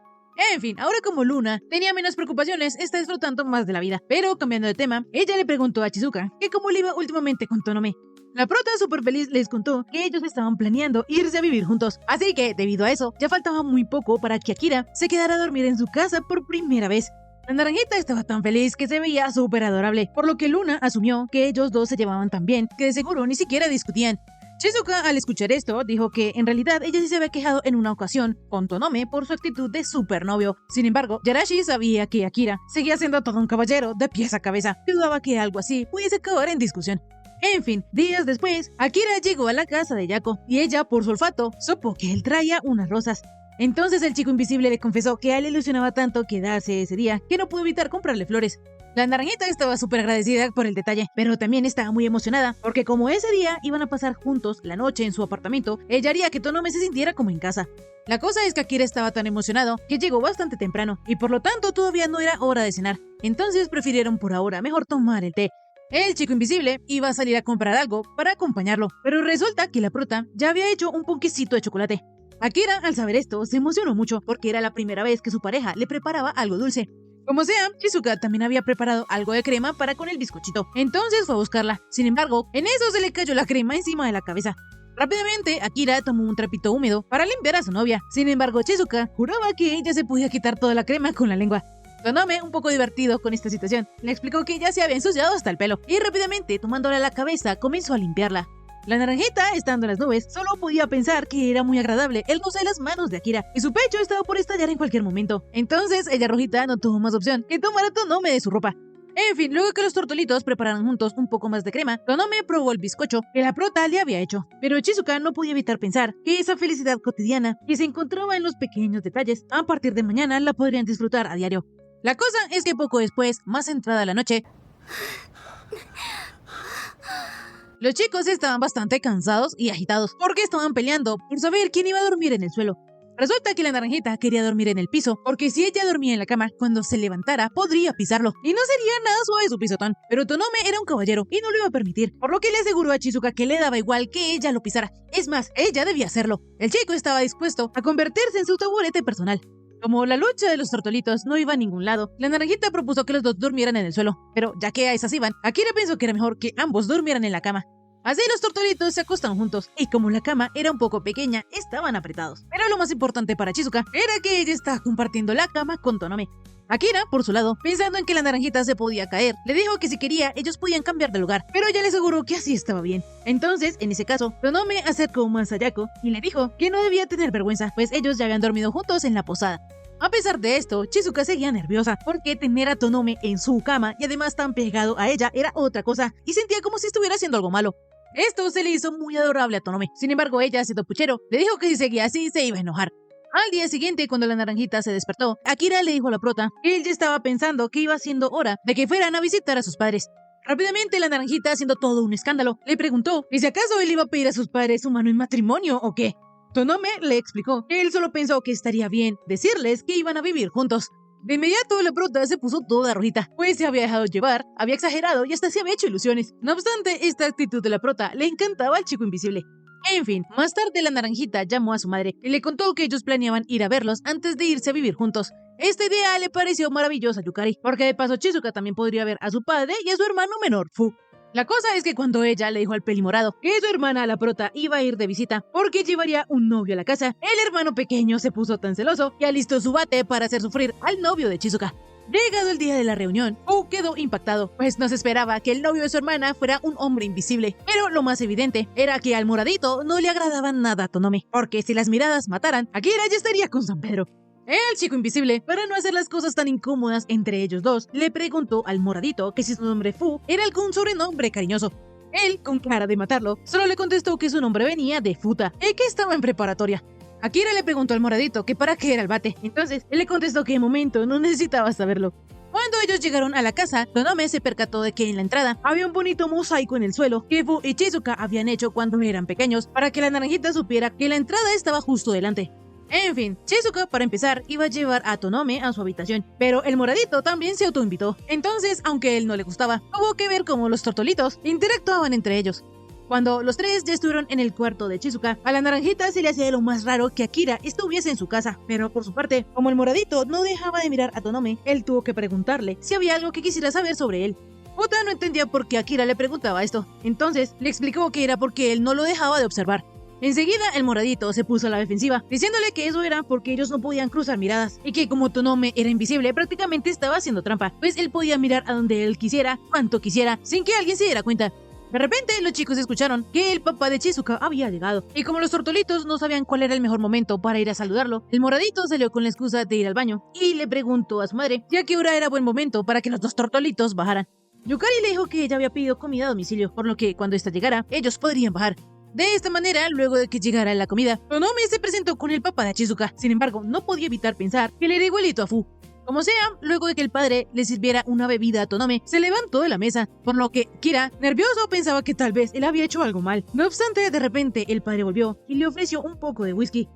En fin, ahora como Luna tenía menos preocupaciones, está disfrutando más de la vida. Pero cambiando de tema, ella le preguntó a Chizuka que cómo le iba últimamente con Tonome. La prota súper feliz les contó que ellos estaban planeando irse a vivir juntos, así que debido a eso ya faltaba muy poco para que Akira se quedara a dormir en su casa por primera vez. La naranjita estaba tan feliz que se veía súper adorable, por lo que Luna asumió que ellos dos se llevaban tan bien que de seguro ni siquiera discutían. Chizuka, al escuchar esto, dijo que en realidad ella sí se había quejado en una ocasión con Tonome por su actitud de supernovio. Sin embargo, Yarashi sabía que Akira seguía siendo todo un caballero de pies a cabeza, que dudaba que algo así pudiese acabar en discusión. En fin, días después, Akira llegó a la casa de Yako y ella, por su olfato, supo que él traía unas rosas. Entonces el chico invisible le confesó que a él le ilusionaba tanto quedarse ese día que no pudo evitar comprarle flores. La naranjita estaba súper agradecida por el detalle, pero también estaba muy emocionada, porque como ese día iban a pasar juntos la noche en su apartamento, ella haría que Tonome se sintiera como en casa. La cosa es que Akira estaba tan emocionado que llegó bastante temprano, y por lo tanto todavía no era hora de cenar. Entonces prefirieron por ahora mejor tomar el té. El chico invisible iba a salir a comprar algo para acompañarlo, pero resulta que la prota ya había hecho un ponquecito de chocolate. Akira, al saber esto, se emocionó mucho porque era la primera vez que su pareja le preparaba algo dulce. Como sea, Chizuka también había preparado algo de crema para con el bizcochito, entonces fue a buscarla. Sin embargo, en eso se le cayó la crema encima de la cabeza. Rápidamente, Akira tomó un trapito húmedo para limpiar a su novia. Sin embargo, Chizuka juraba que ella se podía quitar toda la crema con la lengua. Tonome, un poco divertido con esta situación, le explicó que ya se había ensuciado hasta el pelo y rápidamente, tomándola la cabeza, comenzó a limpiarla. La naranjita, estando en las nubes, solo podía pensar que era muy agradable el goce de las manos de Akira y su pecho estaba por estallar en cualquier momento. Entonces, ella rojita no tuvo más opción que tomar a Tonome de su ropa. En fin, luego que los tortolitos prepararon juntos un poco más de crema, Tonome probó el bizcocho que la prota le había hecho. Pero Chizuka no podía evitar pensar que esa felicidad cotidiana que se encontraba en los pequeños detalles, a partir de mañana la podrían disfrutar a diario. La cosa es que poco después, más entrada la noche, los chicos estaban bastante cansados y agitados porque estaban peleando por saber quién iba a dormir en el suelo. Resulta que la naranjita quería dormir en el piso porque si ella dormía en la cama, cuando se levantara podría pisarlo y no sería nada suave su pisotón. Pero Tonome era un caballero y no lo iba a permitir, por lo que le aseguró a Chizuka que le daba igual que ella lo pisara. Es más, ella debía hacerlo. El chico estaba dispuesto a convertirse en su taburete personal. Como la lucha de los tortolitos no iba a ningún lado, la naranjita propuso que los dos durmieran en el suelo, pero ya que a esas iban, Akira pensó que era mejor que ambos durmieran en la cama. Así los tortolitos se acostan juntos, y como la cama era un poco pequeña, estaban apretados. Pero lo más importante para Chizuka era que ella estaba compartiendo la cama con Tonome. Akira, por su lado, pensando en que la naranjita se podía caer, le dijo que si quería, ellos podían cambiar de lugar, pero ella le aseguró que así estaba bien. Entonces, en ese caso, Tonome acercó más a Yako y le dijo que no debía tener vergüenza, pues ellos ya habían dormido juntos en la posada. A pesar de esto, Chizuka seguía nerviosa, porque tener a Tonome en su cama y además tan pegado a ella era otra cosa, y sentía como si estuviera haciendo algo malo. Esto se le hizo muy adorable a Tonome. Sin embargo, ella, siendo puchero, le dijo que si seguía así se iba a enojar. Al día siguiente, cuando la naranjita se despertó, Akira le dijo a la prota que él ya estaba pensando que iba siendo hora de que fueran a visitar a sus padres. Rápidamente, la naranjita, haciendo todo un escándalo, le preguntó que si acaso él iba a pedir a sus padres su mano en matrimonio o qué. Tonome le explicó que él solo pensó que estaría bien decirles que iban a vivir juntos. De inmediato, la prota se puso toda rojita, pues se había dejado llevar, había exagerado y hasta se había hecho ilusiones. No obstante, esta actitud de la prota le encantaba al chico invisible. En fin, más tarde la naranjita llamó a su madre y le contó que ellos planeaban ir a verlos antes de irse a vivir juntos. Esta idea le pareció maravillosa a Yukari, porque de paso Chizuka también podría ver a su padre y a su hermano menor, Fu. La cosa es que cuando ella le dijo al pelimorado que su hermana la prota iba a ir de visita porque llevaría un novio a la casa, el hermano pequeño se puso tan celoso que alistó su bate para hacer sufrir al novio de Chizuka. Llegado el día de la reunión, Fu quedó impactado, pues no se esperaba que el novio de su hermana fuera un hombre invisible. Pero lo más evidente era que al moradito no le agradaba nada a Tonome, porque si las miradas mataran, Akira ya estaría con San Pedro. El chico invisible, para no hacer las cosas tan incómodas entre ellos dos, le preguntó al moradito que si su nombre Fu era algún sobrenombre cariñoso. Él, con cara de matarlo, solo le contestó que su nombre venía de Futa y que estaba en preparatoria. Akira le preguntó al moradito que para qué era el bate, entonces él le contestó que de momento no necesitaba saberlo. Cuando ellos llegaron a la casa, Tonome se percató de que en la entrada había un bonito mosaico en el suelo que Fu y Chizuka habían hecho cuando eran pequeños para que la naranjita supiera que la entrada estaba justo delante. En fin, Chizuka, para empezar, iba a llevar a Tonome a su habitación, pero el moradito también se autoinvitó. Entonces, aunque él no le gustaba, tuvo que ver cómo los tortolitos interactuaban entre ellos. Cuando los tres ya estuvieron en el cuarto de Chizuka, a la naranjita se le hacía lo más raro que Akira estuviese en su casa, pero por su parte, como el moradito no dejaba de mirar a Tonome, él tuvo que preguntarle si había algo que quisiera saber sobre él. Futa no entendía por qué Akira le preguntaba esto, entonces le explicó que era porque él no lo dejaba de observar. Enseguida el moradito se puso a la defensiva, diciéndole que eso era porque ellos no podían cruzar miradas, y que como Tonome era invisible prácticamente estaba haciendo trampa, pues él podía mirar a donde él quisiera, cuanto quisiera, sin que alguien se diera cuenta. De repente los chicos escucharon que el papá de Chizuka había llegado, y como los tortolitos no sabían cuál era el mejor momento para ir a saludarlo, el moradito salió con la excusa de ir al baño, y le preguntó a su madre si a qué hora era buen momento para que los dos tortolitos bajaran. Yukari le dijo que ella había pedido comida a domicilio, por lo que cuando ésta llegara, ellos podrían bajar. De esta manera, luego de que llegara la comida, Tonome se presentó con el papá de Chizuka. Sin embargo, no podía evitar pensar que le era igualito a Fu. Como sea, luego de que el padre le sirviera una bebida a Tonome, se levantó de la mesa, por lo que Kira, nervioso, pensaba que tal vez él había hecho algo mal. No obstante, de repente, el padre volvió y le ofreció un poco de whisky.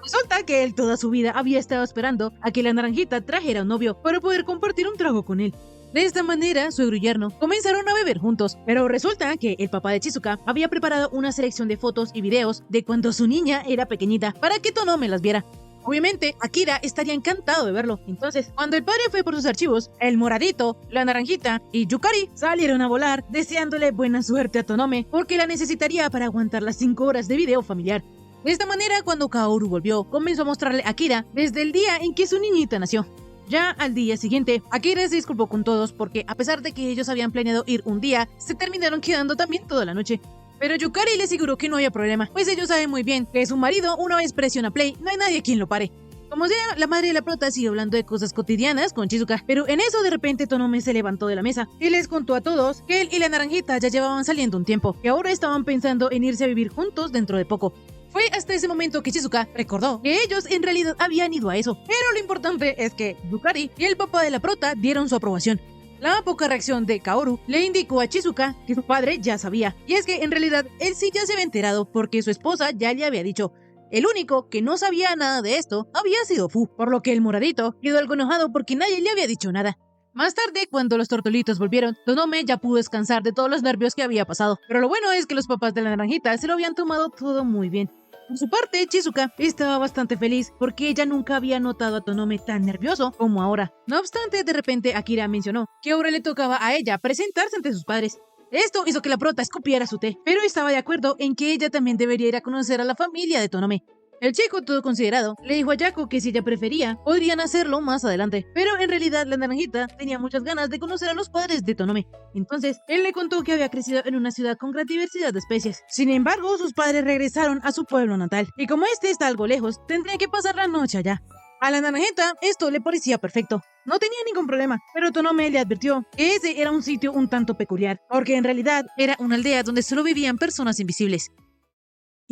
Resulta que él toda su vida había estado esperando a que la naranjita trajera un novio para poder compartir un trago con él. De esta manera, suegro y yerno comenzaron a beber juntos, pero resulta que el papá de Chizuka había preparado una selección de fotos y videos de cuando su niña era pequeñita para que Tonome las viera. Obviamente, Akira estaría encantado de verlo. Entonces, cuando el padre fue por sus archivos, el moradito, la naranjita y Yukari salieron a volar, deseándole buena suerte a Tonome, porque la necesitaría para aguantar las 5 horas de video familiar. De esta manera, cuando Kaoru volvió, comenzó a mostrarle a Akira desde el día en que su niñita nació. Ya al día siguiente, Akira se disculpó con todos porque, a pesar de que ellos habían planeado ir un día, se terminaron quedando también toda la noche. Pero Yukari le aseguró que no había problema, pues ellos saben muy bien que su marido, una vez presiona play, no hay nadie quien lo pare. Como sea, la madre de la prota siguió hablando de cosas cotidianas con Chizuka, pero en eso de repente Tonome se levantó de la mesa y les contó a todos que él y la naranjita ya llevaban saliendo un tiempo, que ahora estaban pensando en irse a vivir juntos dentro de poco. Fue hasta ese momento que Chizuka recordó que ellos en realidad habían ido a eso, pero lo importante es que Yukari y el papá de la prota dieron su aprobación. La poca reacción de Kaoru le indicó a Chizuka que su padre ya sabía, y es que en realidad él sí ya se había enterado porque su esposa ya le había dicho. El único que no sabía nada de esto había sido Fu, por lo que el moradito quedó algo enojado porque nadie le había dicho nada. Más tarde, cuando los tortolitos volvieron, Tonome ya pudo descansar de todos los nervios que había pasado, pero lo bueno es que los papás de la naranjita se lo habían tomado todo muy bien. Por su parte, Chizuka estaba bastante feliz porque ella nunca había notado a Tonome tan nervioso como ahora. No obstante, de repente Akira mencionó que ahora le tocaba a ella presentarse ante sus padres. Esto hizo que la prota escupiera su té, pero estaba de acuerdo en que ella también debería ir a conocer a la familia de Tonome. El chico, todo considerado, le dijo a Yako que si ella prefería, podrían hacerlo más adelante. Pero en realidad la naranjita tenía muchas ganas de conocer a los padres de Tonome. Entonces, él le contó que había crecido en una ciudad con gran diversidad de especies. Sin embargo, sus padres regresaron a su pueblo natal. Y como este está algo lejos, tendría que pasar la noche allá. A la naranjita esto le parecía perfecto. No tenía ningún problema, pero Tonome le advirtió que ese era un sitio un tanto peculiar, porque en realidad era una aldea donde solo vivían personas invisibles.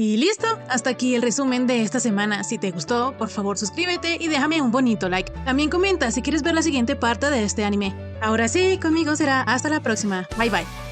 Y listo, hasta aquí el resumen de esta semana. Si te gustó, por favor suscríbete y déjame un bonito like. También comenta si quieres ver la siguiente parte de este anime. Ahora sí, conmigo será hasta la próxima. Bye bye.